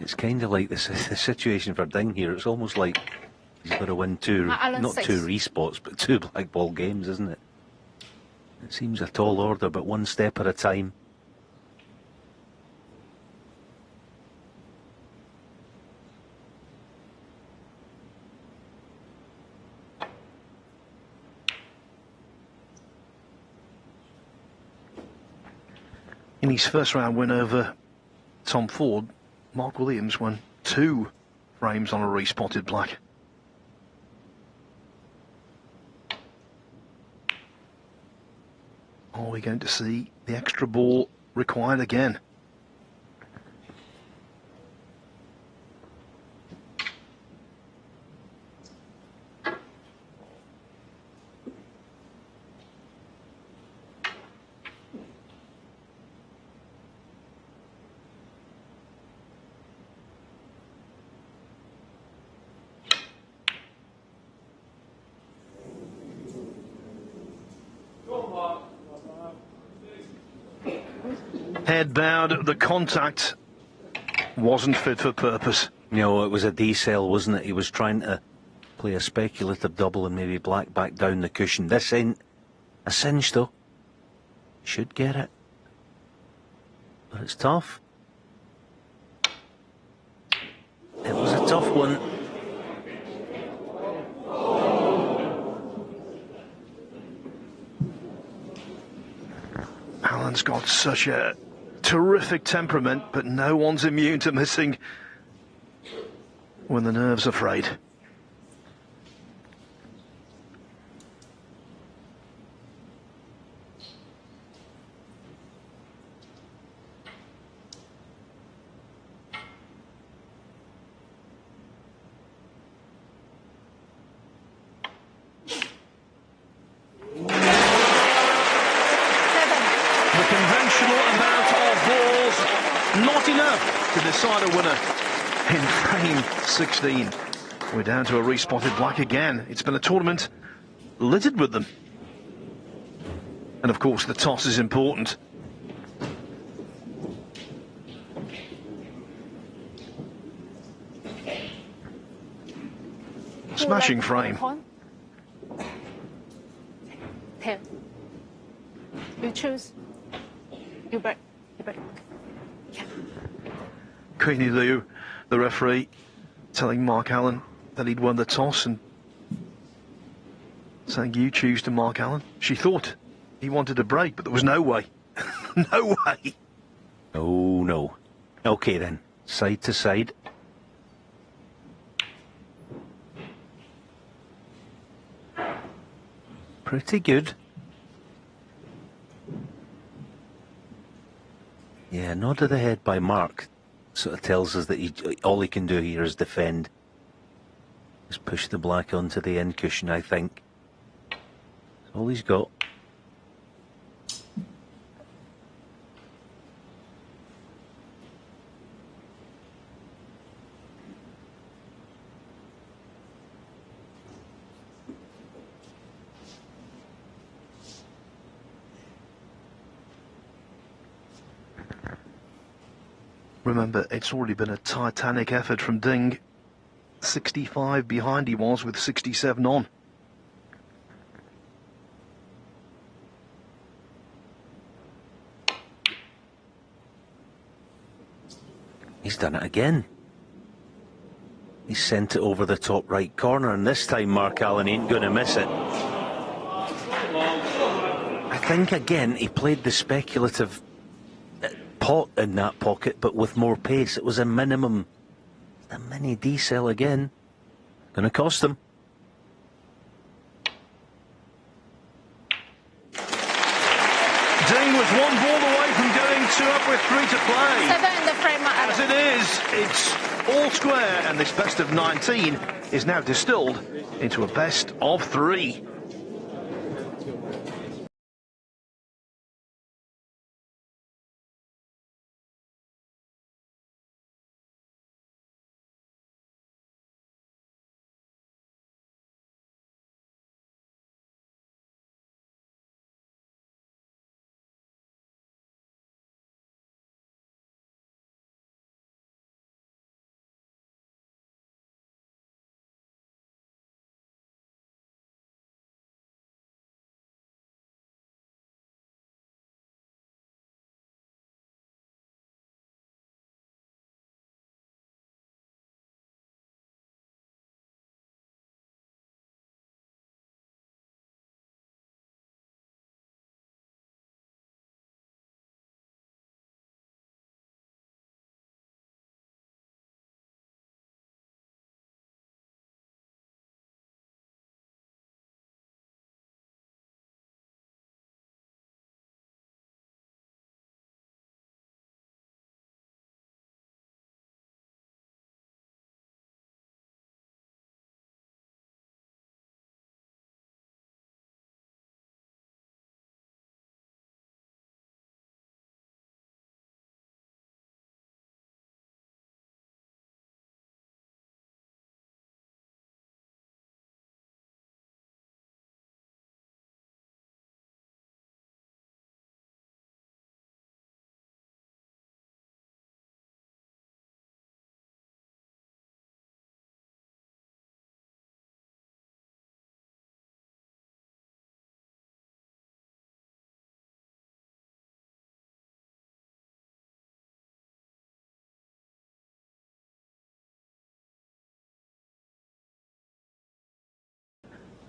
It's kind of like the situation for Ding here. It's almost like he's got to win not 2 respots, but 2 black ball games, isn't it? It seems a tall order, but one step at a time. In his first round win over Tom Ford, Mark Williams won 2 frames on a respotted black. Are we going to see the extra ball required again? Head bowed, the contact wasn't fit for purpose. No, it was a decel, wasn't it? He was trying to play a speculative double and maybe black back down the cushion. This ain't a cinch though. Should get it. But it's tough. It was a tough one. Alan's got such a terrific temperament, but no one's immune to missing when the nerves are frayed. To decide a winner in frame 16. We're down to a respotted black again. It's been a tournament littered with them. And of course the toss is important. Smashing frame. Tail. You choose. You break. You break. Yeah. Queenie Liu, the referee, telling Mark Allen that he'd won the toss and saying you choose to Mark Allen. She thought he wanted a break, but there was no way. No way. Oh no. Okay then, side to side. Pretty good. Yeah, nod of the head by Mark sort of tells us that all he can do here is defend. Just push the black onto the end cushion, I think. That's all he's got. Remember, it's already been a titanic effort from Ding. 65 behind he was with 67 on. He's done it again. He's sent it over the top right corner, and this time Mark Allen ain't going to miss it. I think again he played the speculative pot in that pocket, but with more pace. It was a minimum. A mini decel again. Gonna cost them. Ding was one ball away from going 2 up with 3 to play. So they're in the frame. As it is, it's all square, and this best of 19 is now distilled into a best of 3.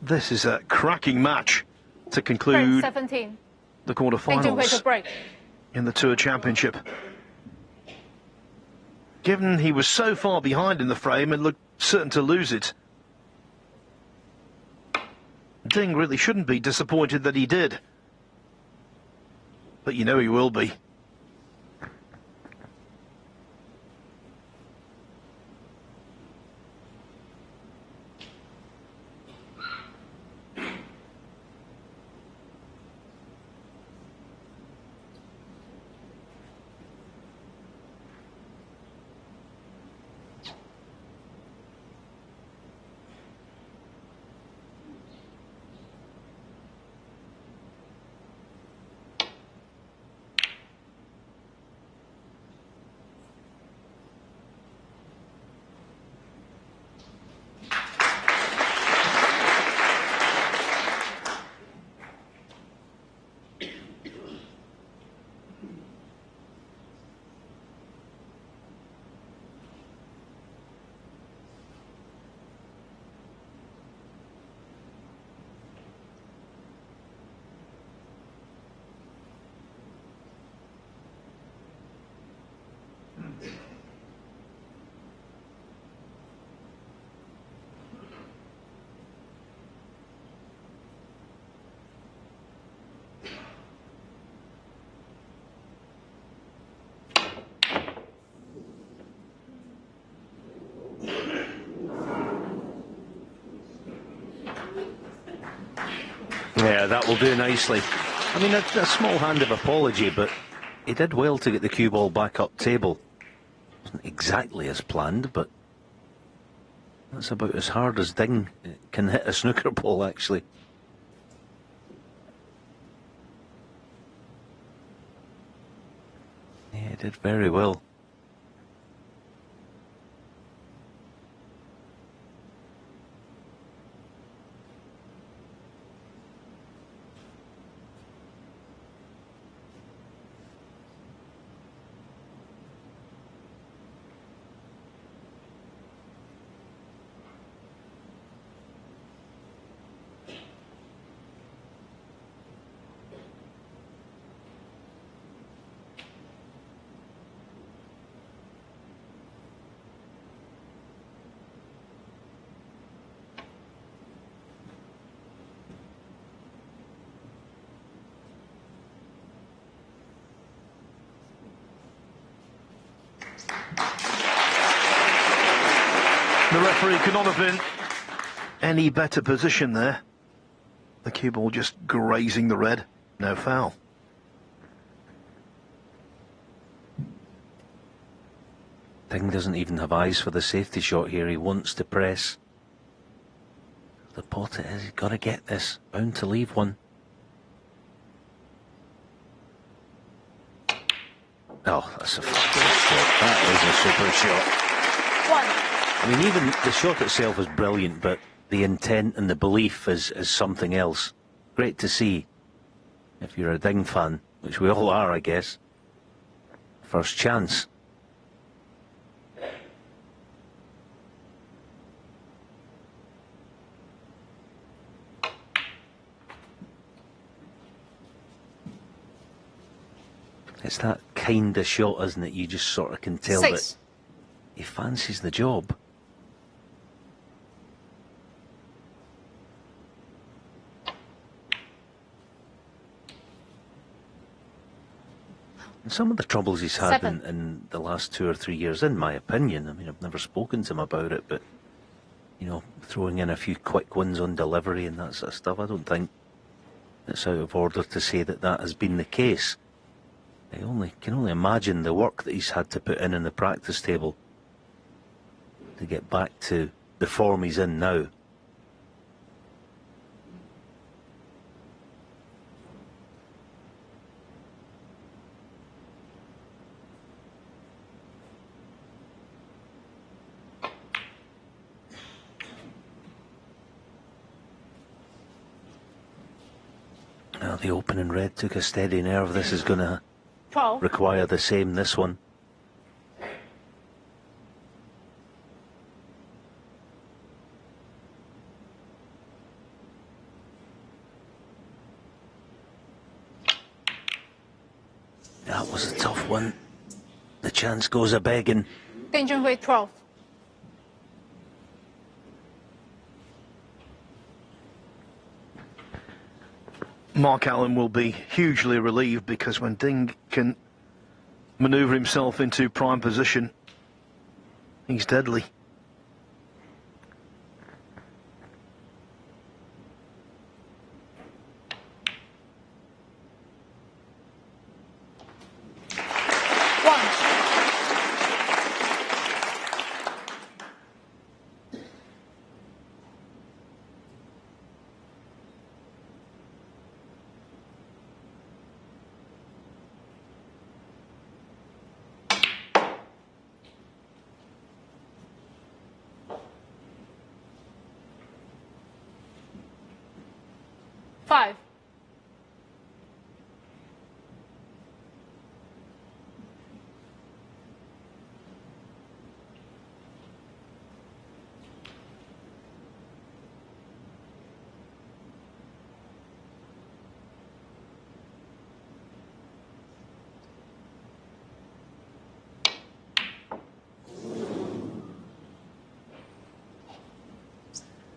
This is a cracking match to conclude 17. the Take Junhui quarterfinals to break. in the Tour Championship. Given he was so far behind in the frame and looked certain to lose it, Ding really shouldn't be disappointed that he did. But you know he will be. Yeah, that will do nicely. I mean, a small hand of apology, but he did well to get the cue ball back up table. Wasn't exactly as planned, but that's about as hard as Ding can hit a snooker ball, actually. Yeah, he did very well. The referee could not have been any better position there. The cue ball just grazing the red. No foul. Ding doesn't even have eyes for the safety shot here. He wants to press. The pot it is. He's got to get this. Bound to leave one. Oh, that's a fabulous shot. That is a super shot. I mean, even the shot itself is brilliant, but the intent and the belief is something else. Great to see. If you're a Ding fan, which we all are, I guess. First chance. It's that kind of shot, isn't it? You just sort of can tell that he fancies the job. And some of the troubles he's had in the last 2 or 3 years, in my opinion, I mean, I've never spoken to him about it, but, you know, throwing in a few quick wins on delivery and that sort of stuff, I don't think it's out of order to say that that has been the case. I can only imagine the work that he's had to put in the practice table to get back to the form he's in now. Now the opening red took a steady nerve. This is going to require the same, this one. That was a tough one. The chance goes a begging. Junhui 12. Mark Allen will be hugely relieved, because when Ding can manoeuvre himself into prime position, he's deadly. Five.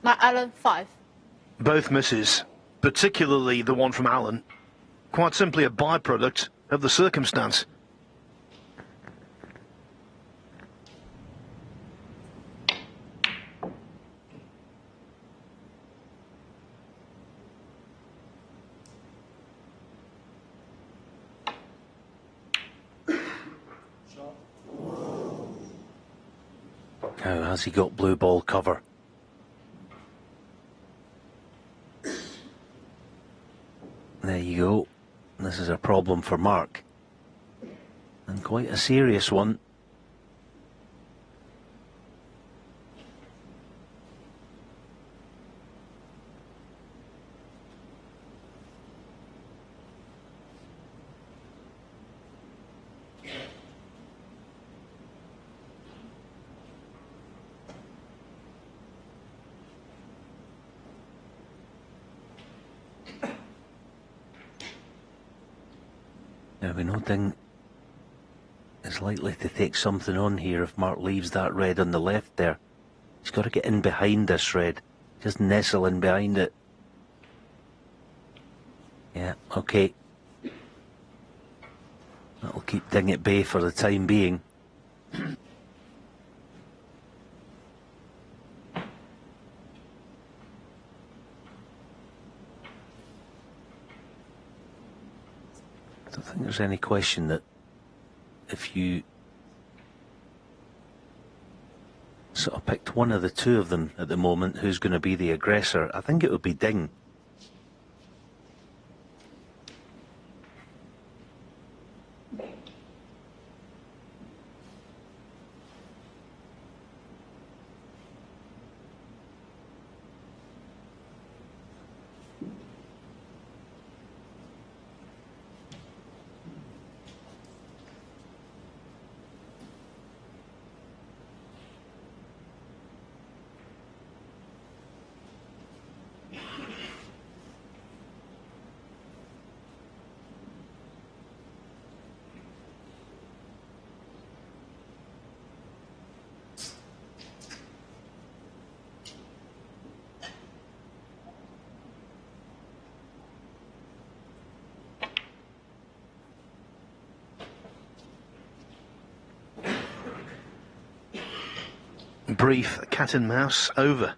Matt Allen, 5. Both misses, particularly the one from Allen, quite simply a byproduct of the circumstance. Now, has he got blue ball cover? There you go. This is a problem for Mark. And quite a serious one. Now we know Ding is likely to take something on here if Mark leaves that red on the left there. He's got to get in behind this red. Just nestle in behind it. Yeah, okay. That'll keep Ding at bay for the time being. think there's any question that if you sort of picked one of the two of them at the moment, who's going to be the aggressor, I think it would be Ding. Brief cat and mouse over.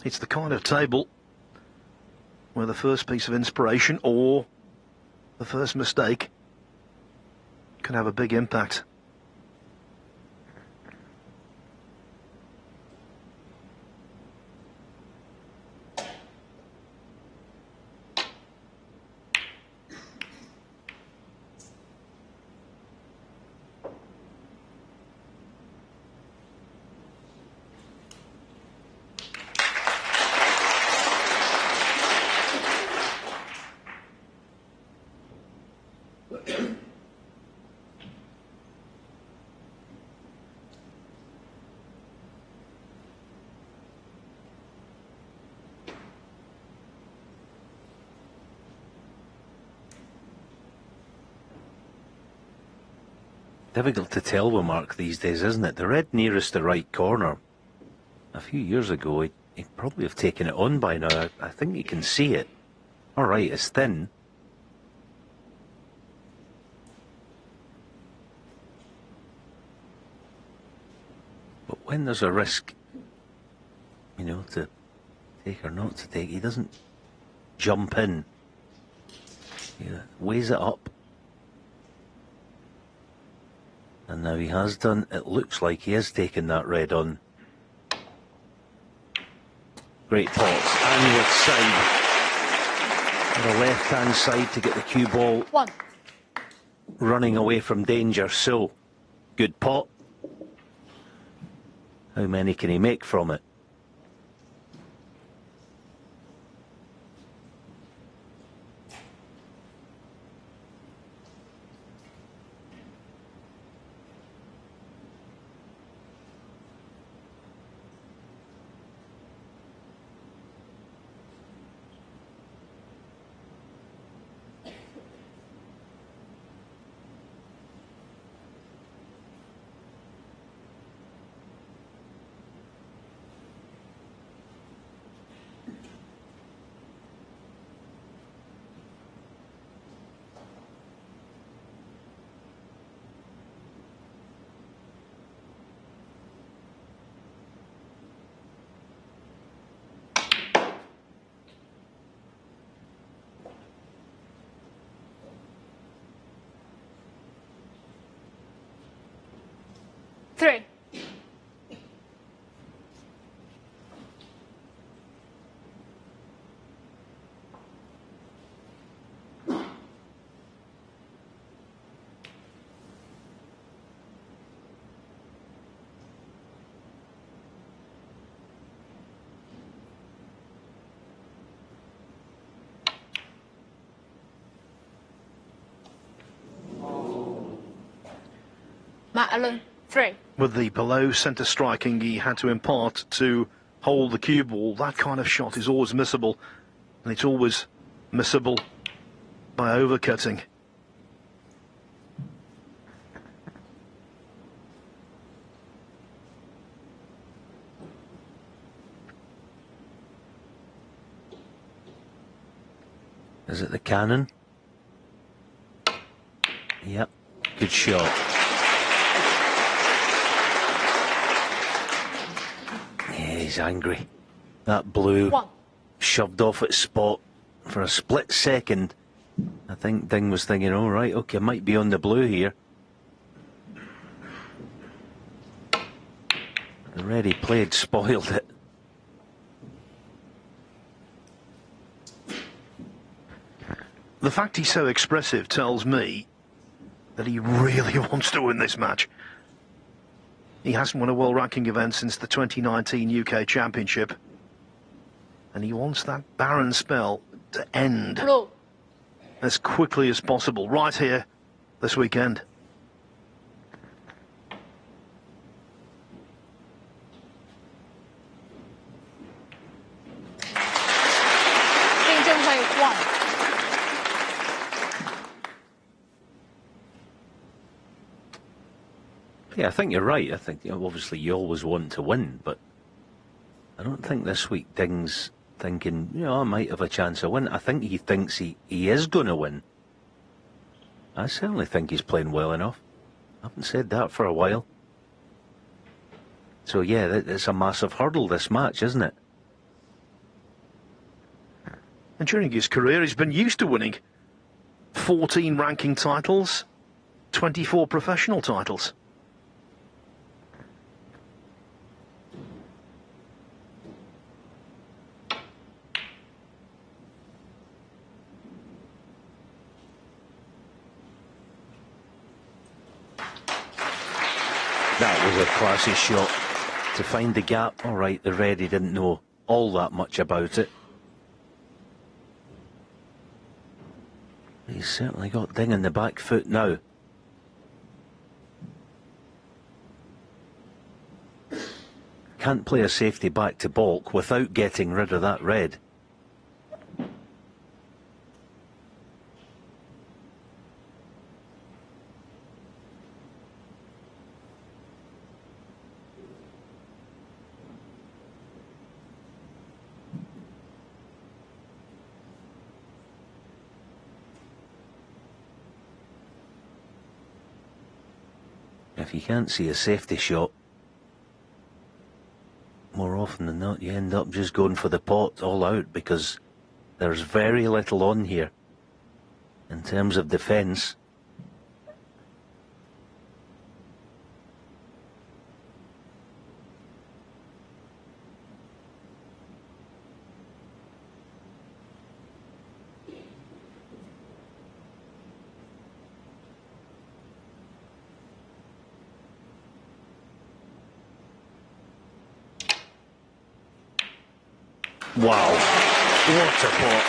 It's the kind of table where the first piece of inspiration or the first mistake can have a big impact. Difficult to tell with Mark these days, isn't it? The red nearest the right corner. A few years ago, he'd probably have taken it on by now. I think you can see it. All right, it's thin. But when there's a risk, you know, to take or not to take, he doesn't jump in. He weighs it up. And now he has done. It looks like he has taken that red on. Great pots. And with side. On the left-hand side to get the cue ball. One. Running away from danger. So, good pot. How many can he make from it? Three. Matt Allen, 3. With the below centre striking he had to impart to hold the cue ball, that kind of shot is always missable, and it's always missable by overcutting. Is it the cannon? Yep, good shot. Yeah, he's angry. That blue One. shoved off its spot for a split second. I think Ding was thinking, all right, okay, might be on the blue here. The red he played spoiled it. The fact he's so expressive tells me that he really wants to win this match. He hasn't won a world ranking event since the 2019 UK Championship. And he wants that barren spell to end as quickly as possible, right here this weekend. Junhui, 1. Yeah, I think you're right. I think, you know, obviously you always want to win, but I don't think this week Ding's thinking, you know, I might have a chance of win. I think he thinks he is going to win. I certainly think he's playing well enough. I haven't said that for a while. So yeah, it's a massive hurdle, this match, isn't it? And during his career, he's been used to winning 14 ranking titles, 24 professional titles. That was a classy shot to find the gap. All right, the red, he didn't know all that much about it. He's certainly got Ding in the back foot now. Can't play a safety back to balk without getting rid of that red. If you can't see a safety shot, more often than not, you end up just going for the pot all out because there's very little on here in terms of defence. Wow, what a pot.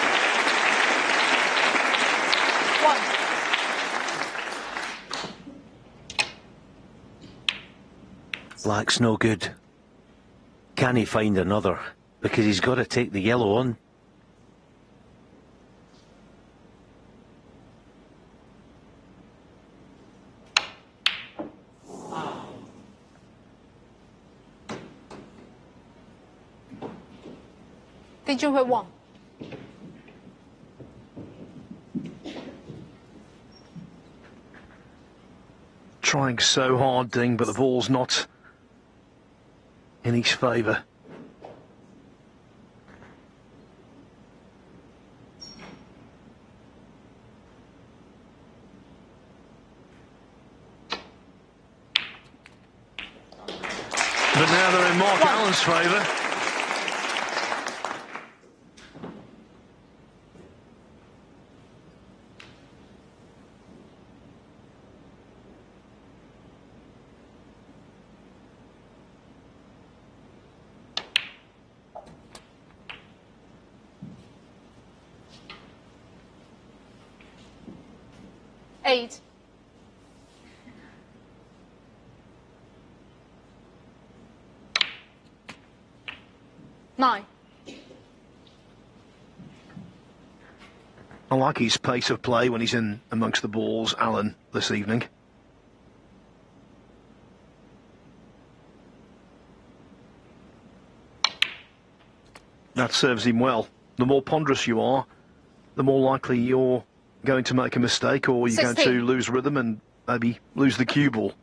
1. Black's no good. Can he find another? Because he's got to take the yellow on. Junhui, 1. Trying so hard, Ding, but the ball's not in his favour. But now they're in Mark Allen's favour. Eight. 9. I like his pace of play when he's in amongst the balls, Allen, this evening. That serves him well. The more ponderous you are, the more likely you're going to make a mistake, or you're 16. going to lose rhythm and maybe lose the cue ball.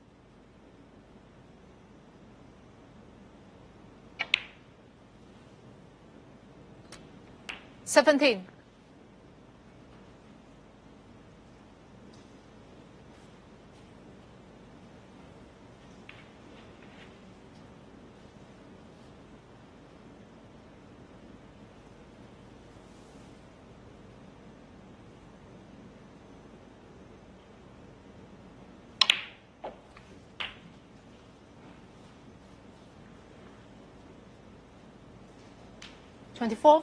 24.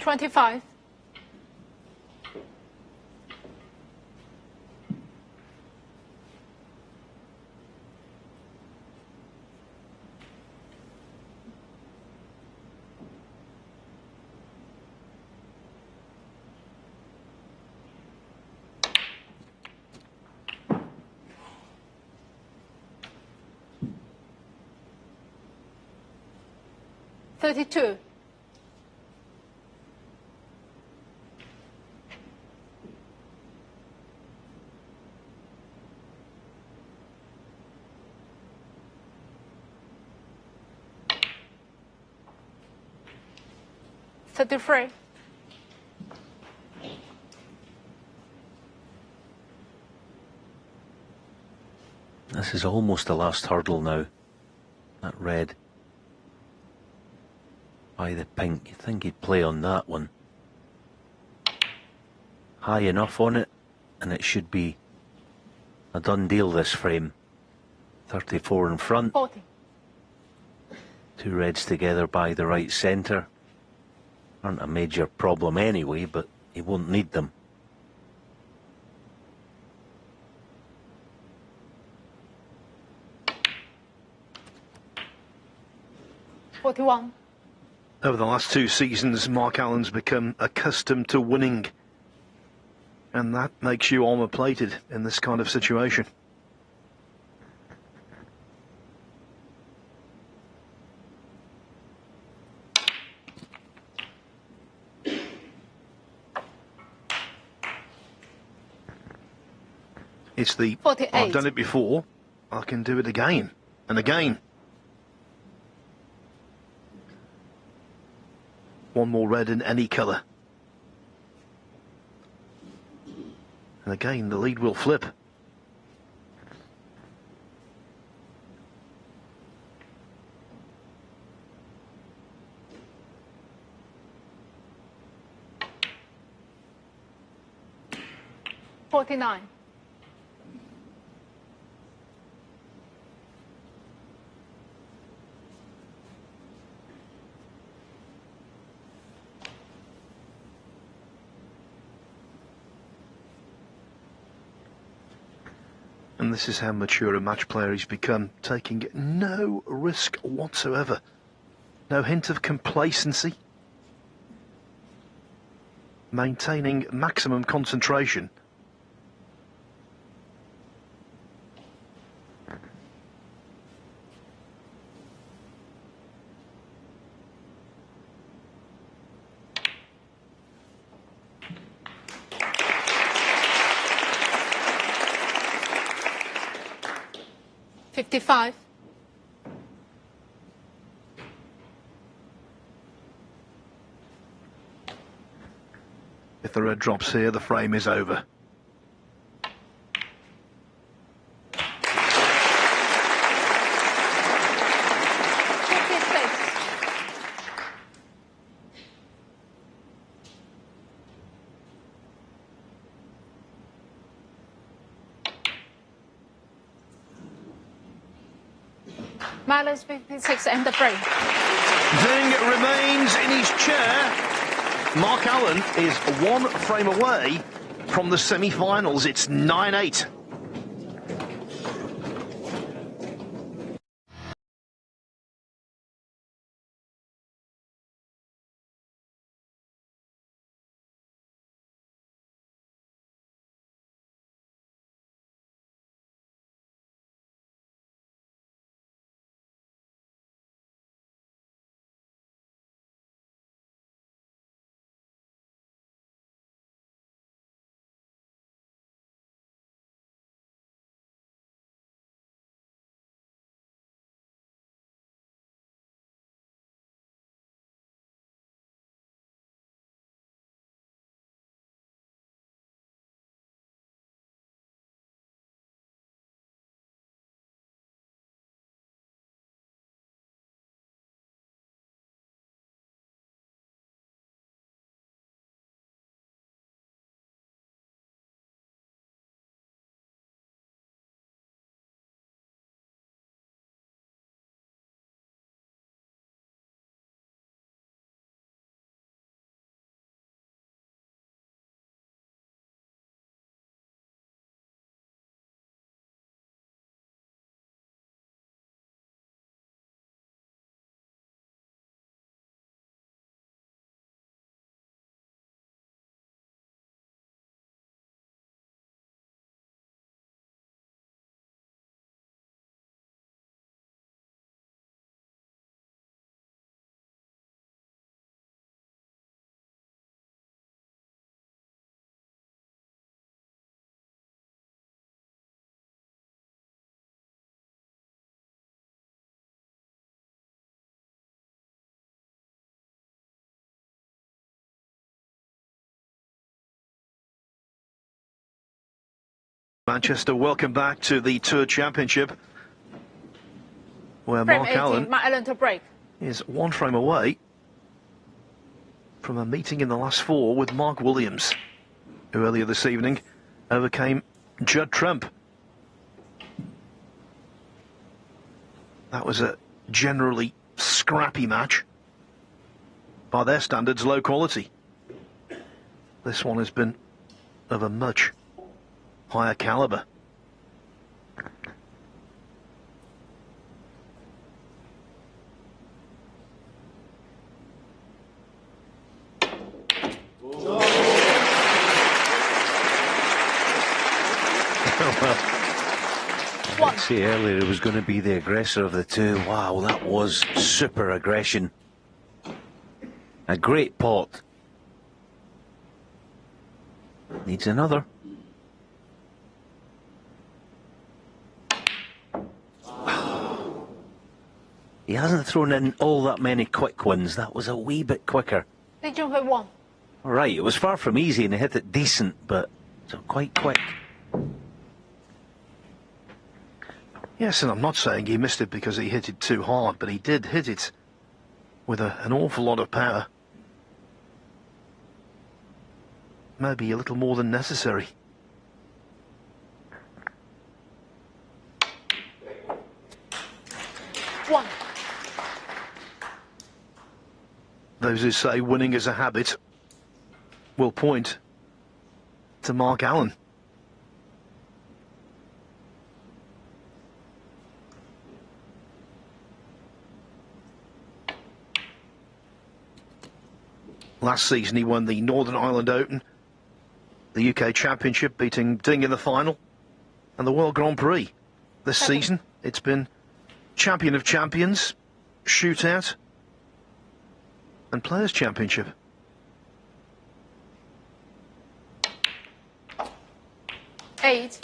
25. 32. 33. 'This is almost the last hurdle now. That red by the pink. You'd think he'd play on that one. High enough on it, and it should be a done deal this frame. 34 in front. 40. Two reds together by the right centre. Aren't a major problem anyway, but he won't need them. $41. Over the last 2 seasons, Mark Allen's become accustomed to winning. And that makes you armour-plated in this kind of situation. It's the 48. I've done it before, I can do it again and again. One more red in any colour. And again, the lead will flip. $49. And this is how mature a match player he's become, taking no risk whatsoever. No hint of complacency. Maintaining maximum concentration. $55. If the red drops here, the frame is over. Minus 56 and the frame. Ding remains in his chair. Mark Allen is 1 frame away from the semi-finals. It's 9-8. Manchester, welcome back to the Tour Championship, where Frame Mark 18, Allen Mark Allen to break. is one frame away from a meeting in the last four with Mark Williams, who earlier this evening overcame Judd Trump. That was a generally scrappy match. By their standards, low quality. This one has been of a much higher caliber. I'd say earlier it was going to be the aggressor of the two. Wow, that was super aggression. A great pot. Needs another. He hasn't thrown in all that many quick ones. That was a wee bit quicker. Did Junhui won? Right, it was far from easy and he hit it decent, but quite quick. Yes, and I'm not saying he missed it because he hit it too hard, but he did hit it with an awful lot of power. Maybe a little more than necessary. One. Those who say winning is a habit will point to Mark Allen. Last season he won the Northern Ireland Open, the UK Championship, beating Ding in the final, and the World Grand Prix. This season it's been Champion of Champions, Shootout, and Players' Championship. Eight.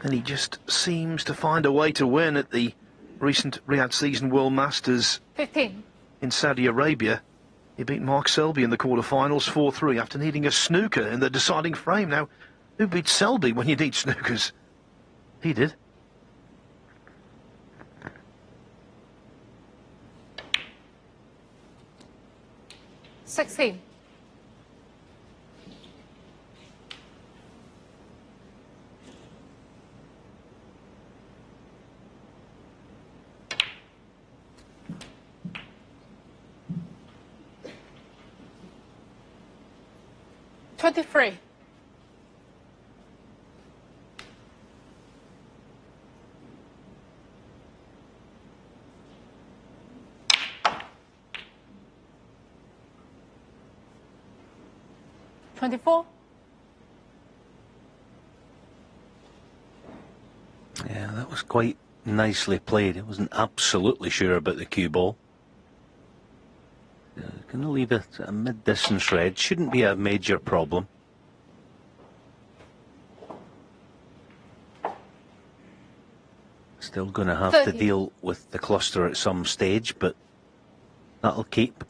And he just seems to find a way to win at the recent Riyadh Season World Masters 15. in Saudi Arabia. He beat Mark Selby in the quarterfinals 4-3 after needing a snooker in the deciding frame. Now, who beats Selby when you need snookers? He did. $16. $23. $24. Yeah, that was quite nicely played. I wasn't absolutely sure about the cue ball. Going to leave it a mid-distance red. Shouldn't be a major problem. Still going to have 30. to deal with the cluster at some stage, but that'll keep.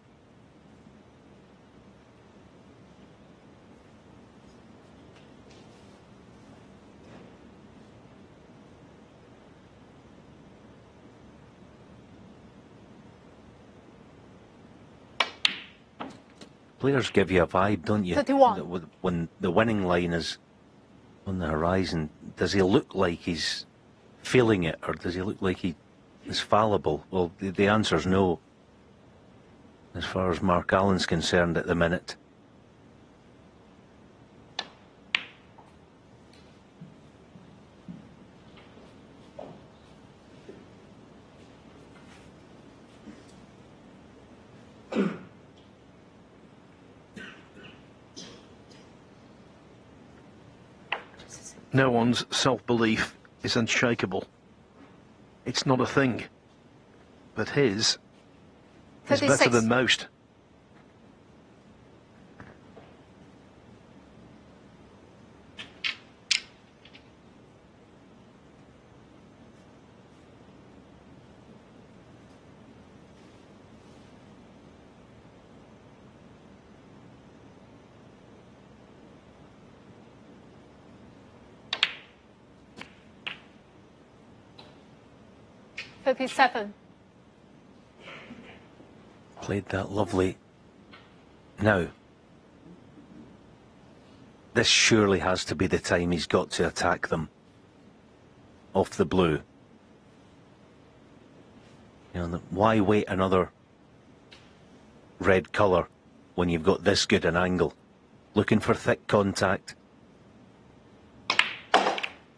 Players give you a vibe, don't you? 31. When the winning line is on the horizon, does he look like he's feeling it, or does he look like he is fallible? Well, the answer's no, as far as Mark Allen's concerned at the minute. No one's self-belief is unshakable. It's not a thing. But his is 36. better than most. 57. Played that lovely. Now, this surely has to be the time he's got to attack them. Off the blue. You know, why wait another red colour when you've got this good an angle? Looking for thick contact.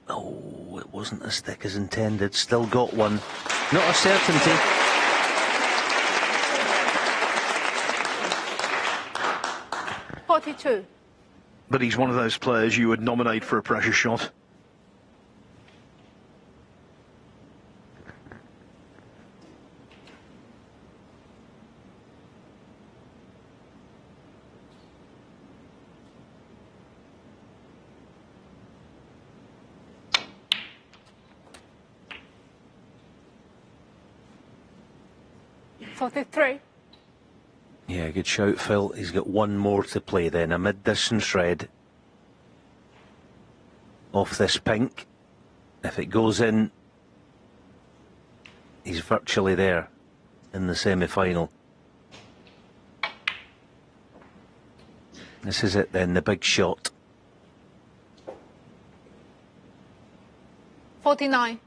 Oh, it wasn't as thick as intended. Still got one. Not a certainty. .42. But he's one of those players you would nominate for a pressure shot. .43. Yeah, good shout, Phil. He's got one more to play then. A mid-distance red. Off this pink. If it goes in, he's virtually there in the semi-final. This is it then, the big shot. 49.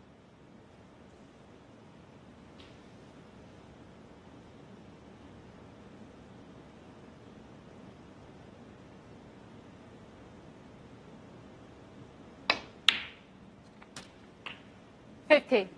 .50.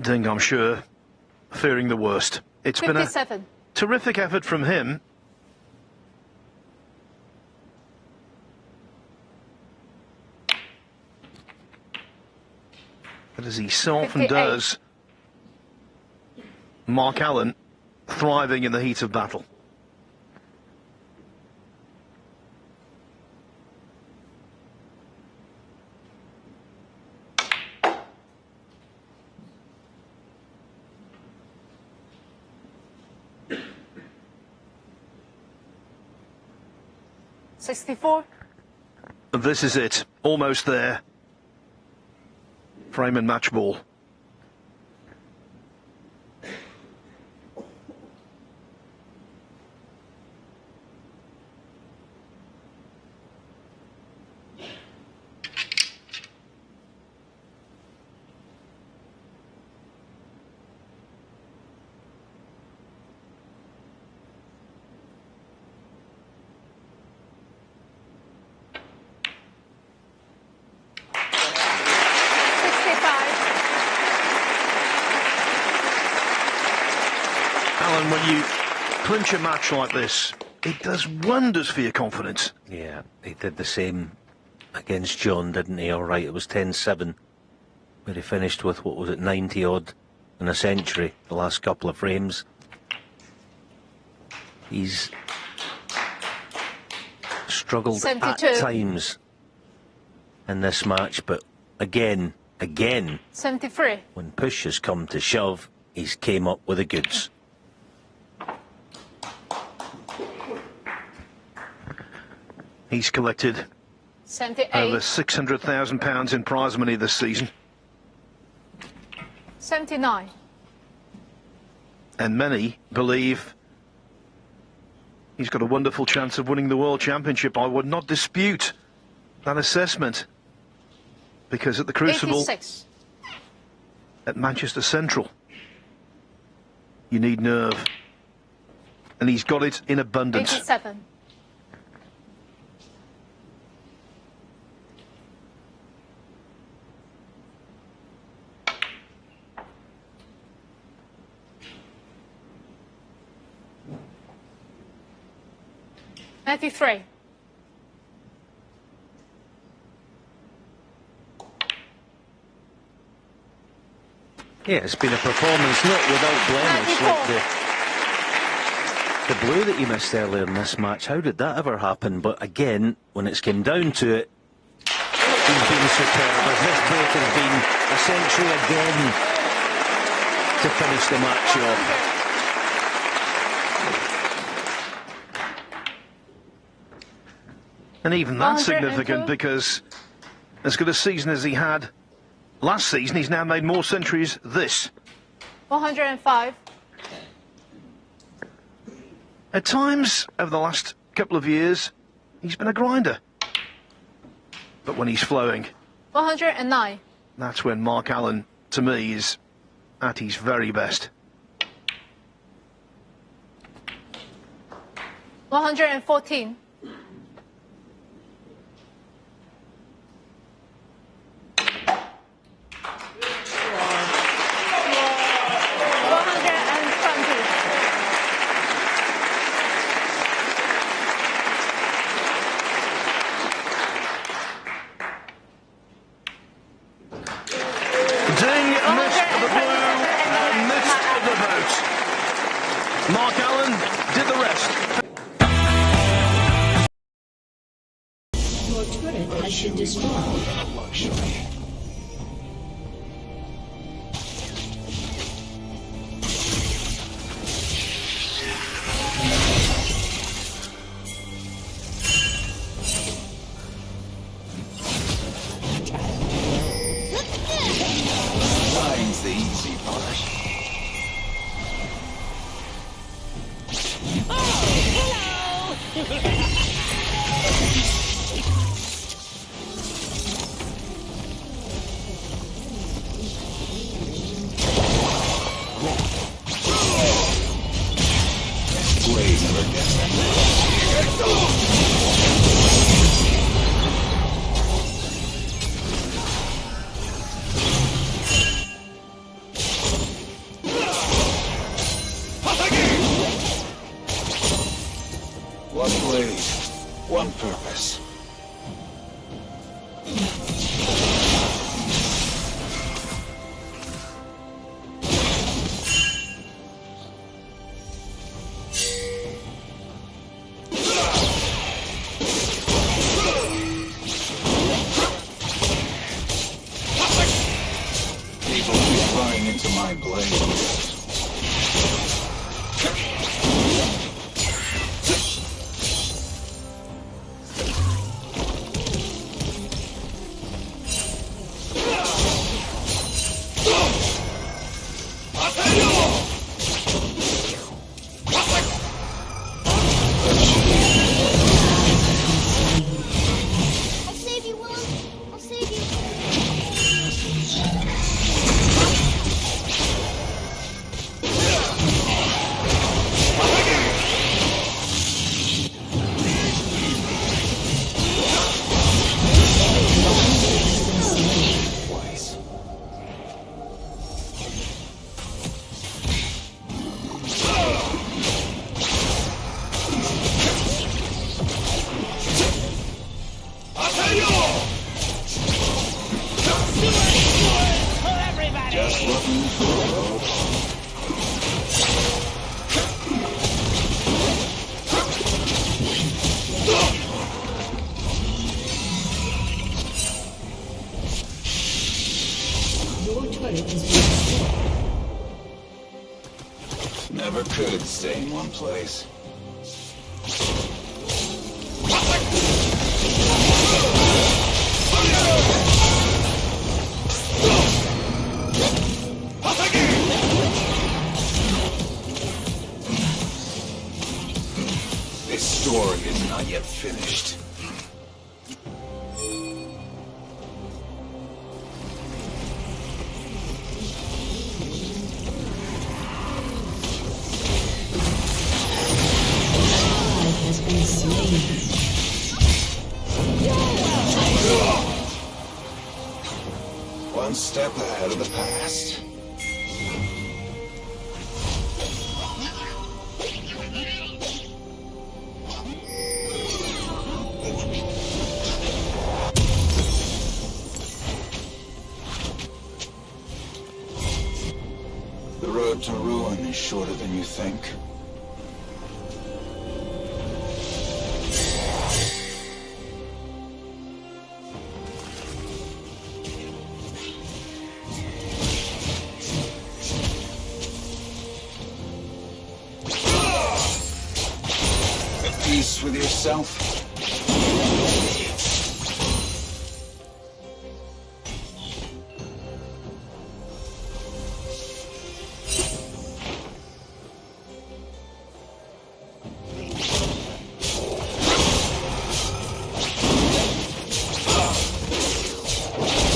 Ding, I'm sure, fearing the worst. It's 57. been a terrific effort from him. But as he so often 58. does, Mark Allen thriving in the heat of battle. .64. This is it, almost there. Frame and match ball. Alan, when you clinch a match like this, it does wonders for your confidence. Yeah, he did the same against John, didn't he? All right, it was 10-7, where he finished with, what was it, 90 odd in a century, the last couple of frames. He's struggled 72. at times in this match, but again, 73. when push has come to shove, he's came up with the goods. He's collected 78. over £600,000 in prize money this season. 79. And many believe he's got a wonderful chance of winning the World Championship. I would not dispute that assessment, because at the Crucible 86. at Manchester Central, you need nerve, and he's got it in abundance. 87. .93. Yeah, it's been a performance not without blemish. Like the blue that he missed earlier in this match, how did that ever happen? But again, when it's came down to it, he's been superb, as this boat has been a century again to finish the match off. And even that's significant because as good a season as he had last season, he's now made more centuries this. 105. At times, over the last couple of years, he's been a grinder. But when he's flowing, 109. that's when Mark Allen, to me, is at his very best. 114. 120. Mark Allen did the rest. Your turret has been destroyed. Luxury. Mine's the easy part. Blade never gets that. One blade, one purpose. People keep running into my blade. I'll save you, Willem. I'll save you. Twice. Just looking for a rope. Your turret has been destroyed. Never could stay in one place. This story is not yet finished. Ally has been slain. One step ahead of the past. The road to ruin is shorter than you think. honest with yourself?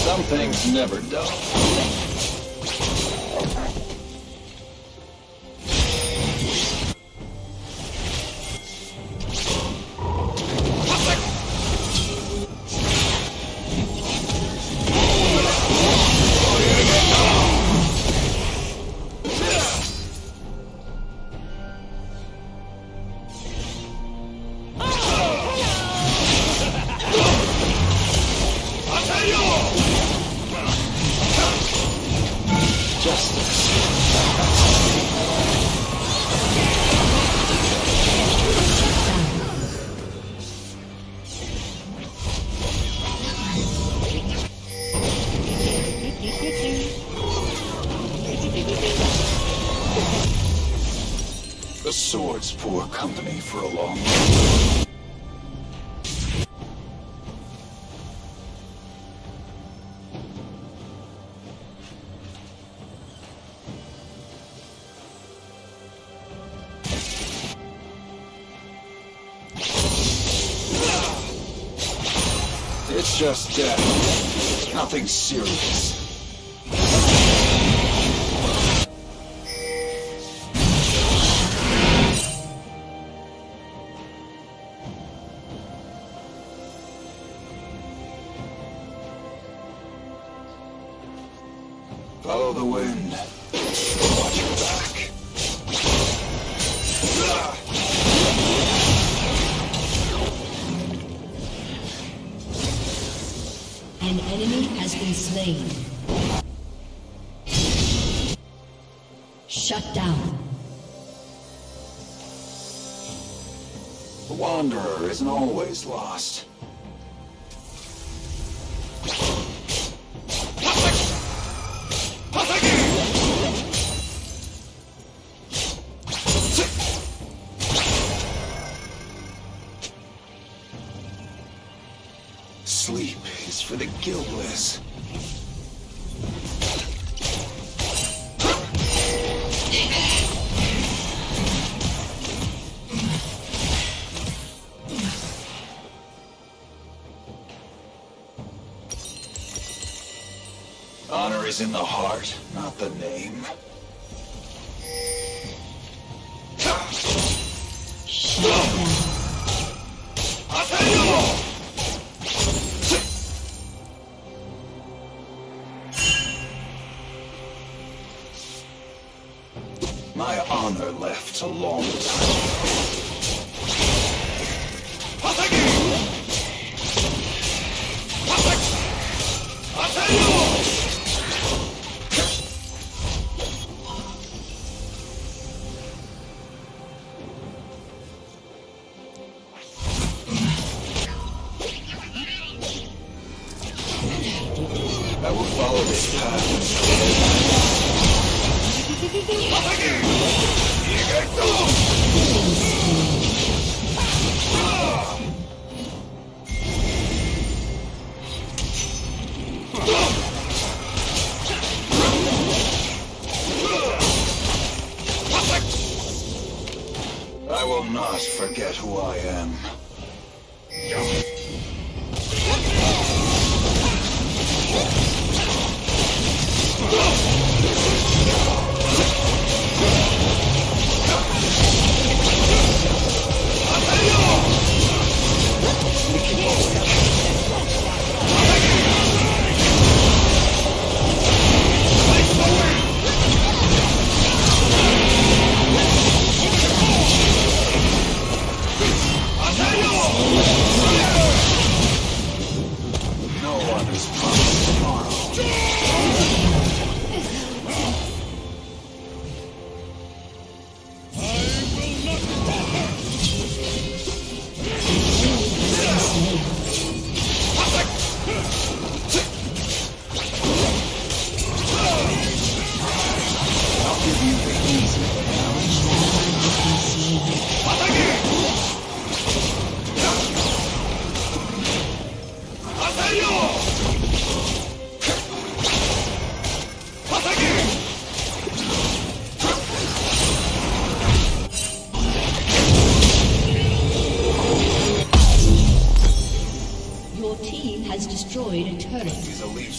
Some things never dull. The sword's poor company for a long time. It's just death. Nothing serious. Follow the wind. Watch your back. An enemy has been slain. Shut down. The Wanderer isn't always lost. Sleep is for the guiltless. Honor is in the heart, not the name. My honor left a long time. I will follow this path. I will not forget who I am. Attack!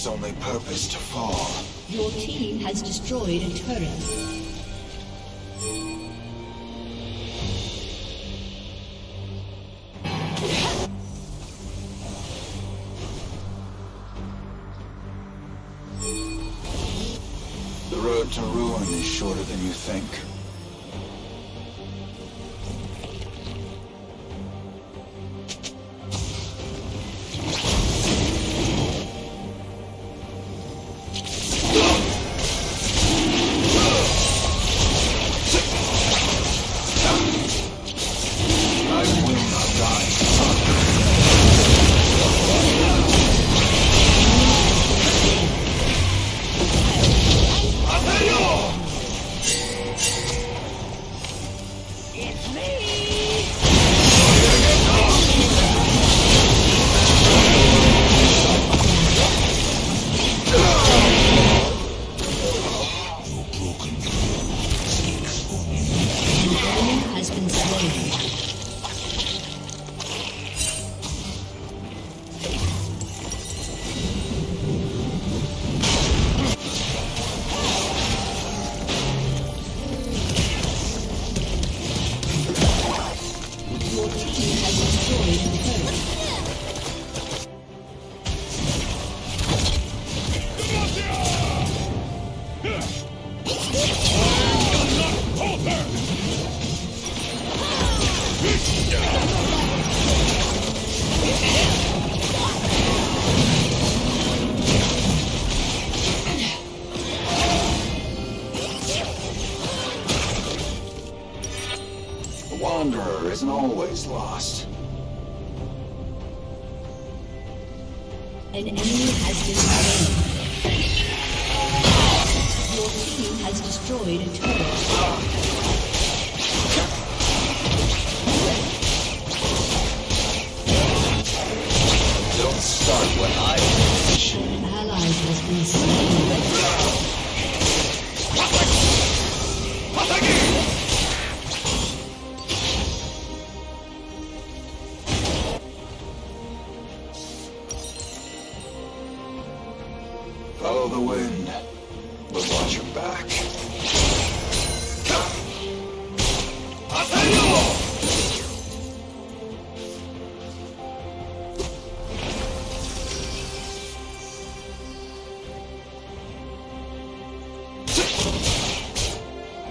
its only purpose to fall. Your team has destroyed a turret. The road to ruin is shorter than you think. The Wanderer isn't always lost. An enemy has been slain. Your team has destroyed a turret. Don't start when I finish. An ally has been slain. Follow the wind, but watch your back.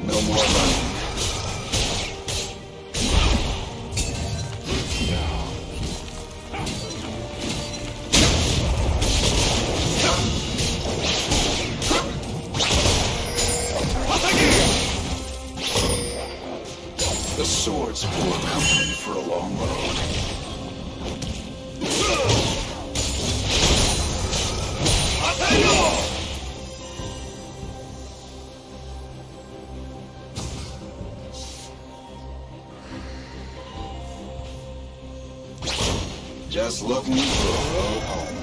No more running. The sword's poor company for a long road. Just looking for a road home.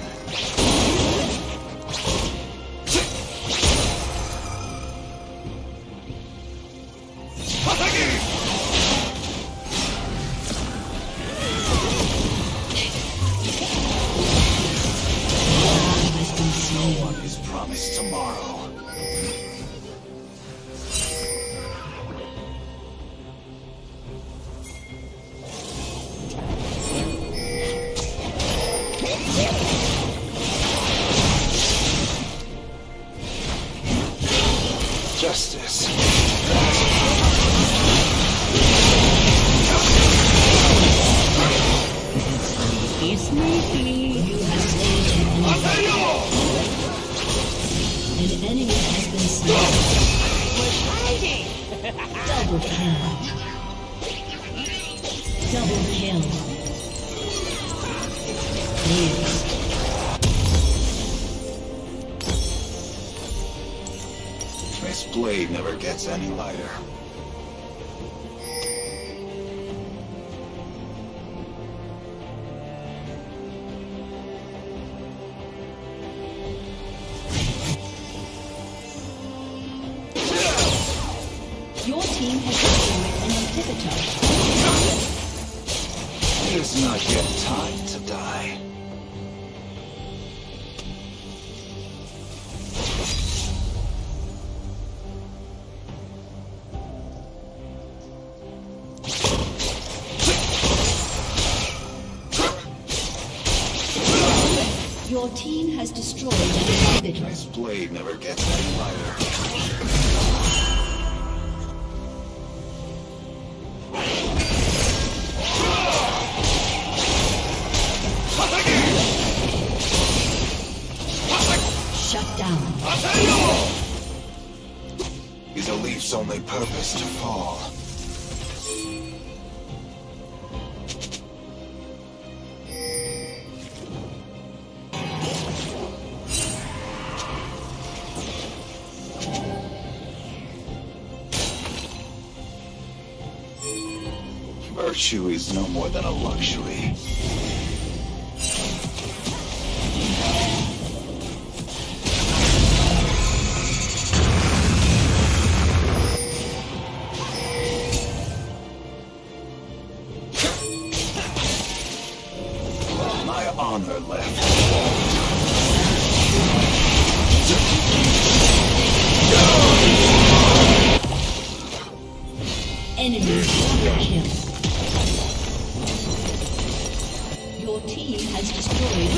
No one is promised tomorrow. Justice. It's me. You have slain an enemy has been slain. Double kill. Double kill. Please. This blade never gets any lighter. Your team has destroyed an inhibitor. It is not yet time to die. Your team has destroyed an inhibitor. This blade never gets any lighter. Shut down. Is a leaf's only purpose to fall. Virtue is no more than a luxury. My honor left. Enemy double kill. Your team has destroyed.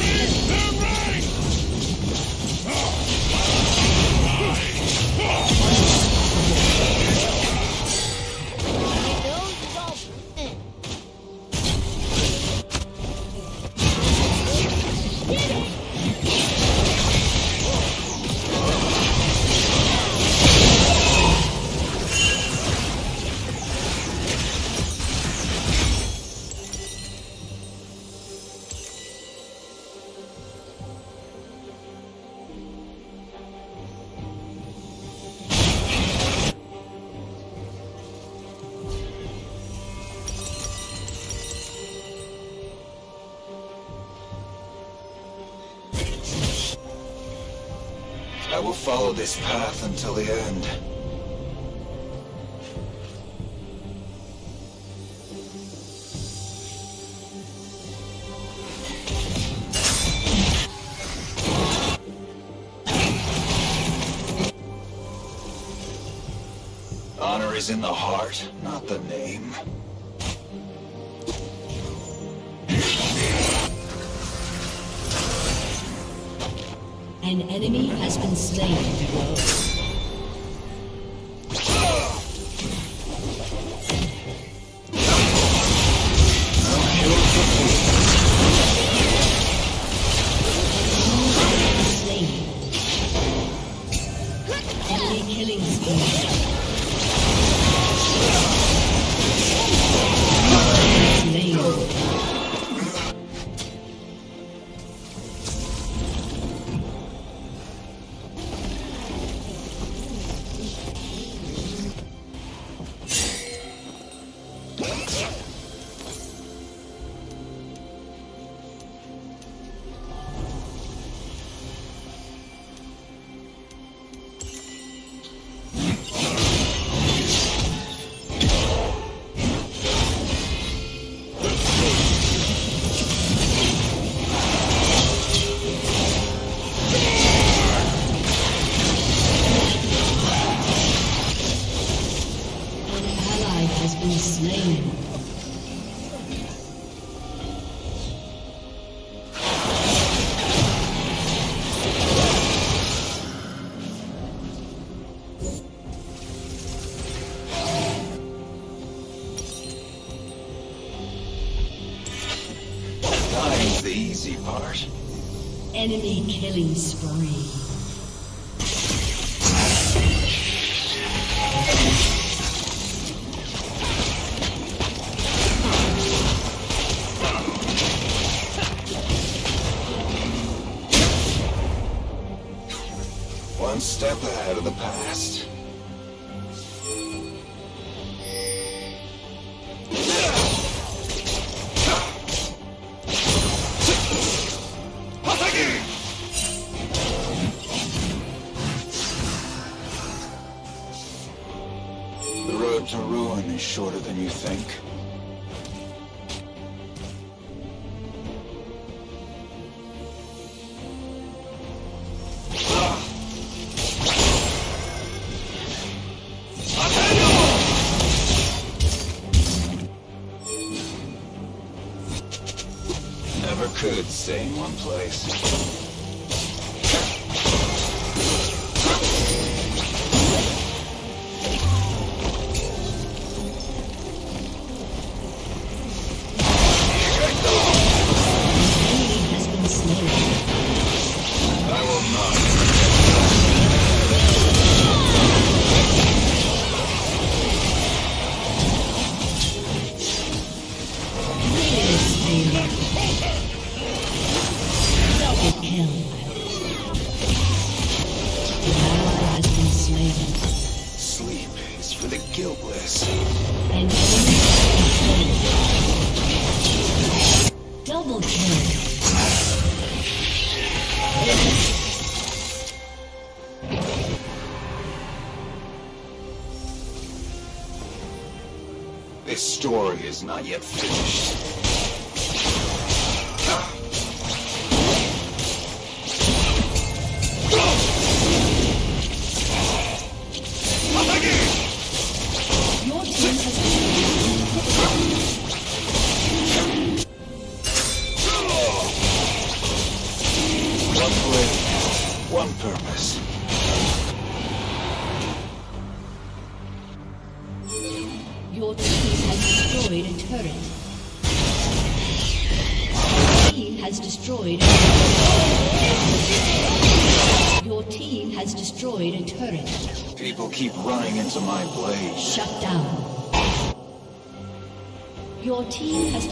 I will follow this path until the end. Honor is in the heart, not the name. An enemy has been slain. Enemy killing spree. Has been slain. Dying's the easy part. Enemy killing spree. One step ahead of the past. The road to ruin is shorter than you think. Never could stay in one place. guiltless. An enemy double kill. This story is not yet finished. Your team has One blade, one purpose. Your team has destroyed a turret. Your team has destroyed a turret. Your team has destroyed a turret. People keep running into my blade. Shut down. Your team has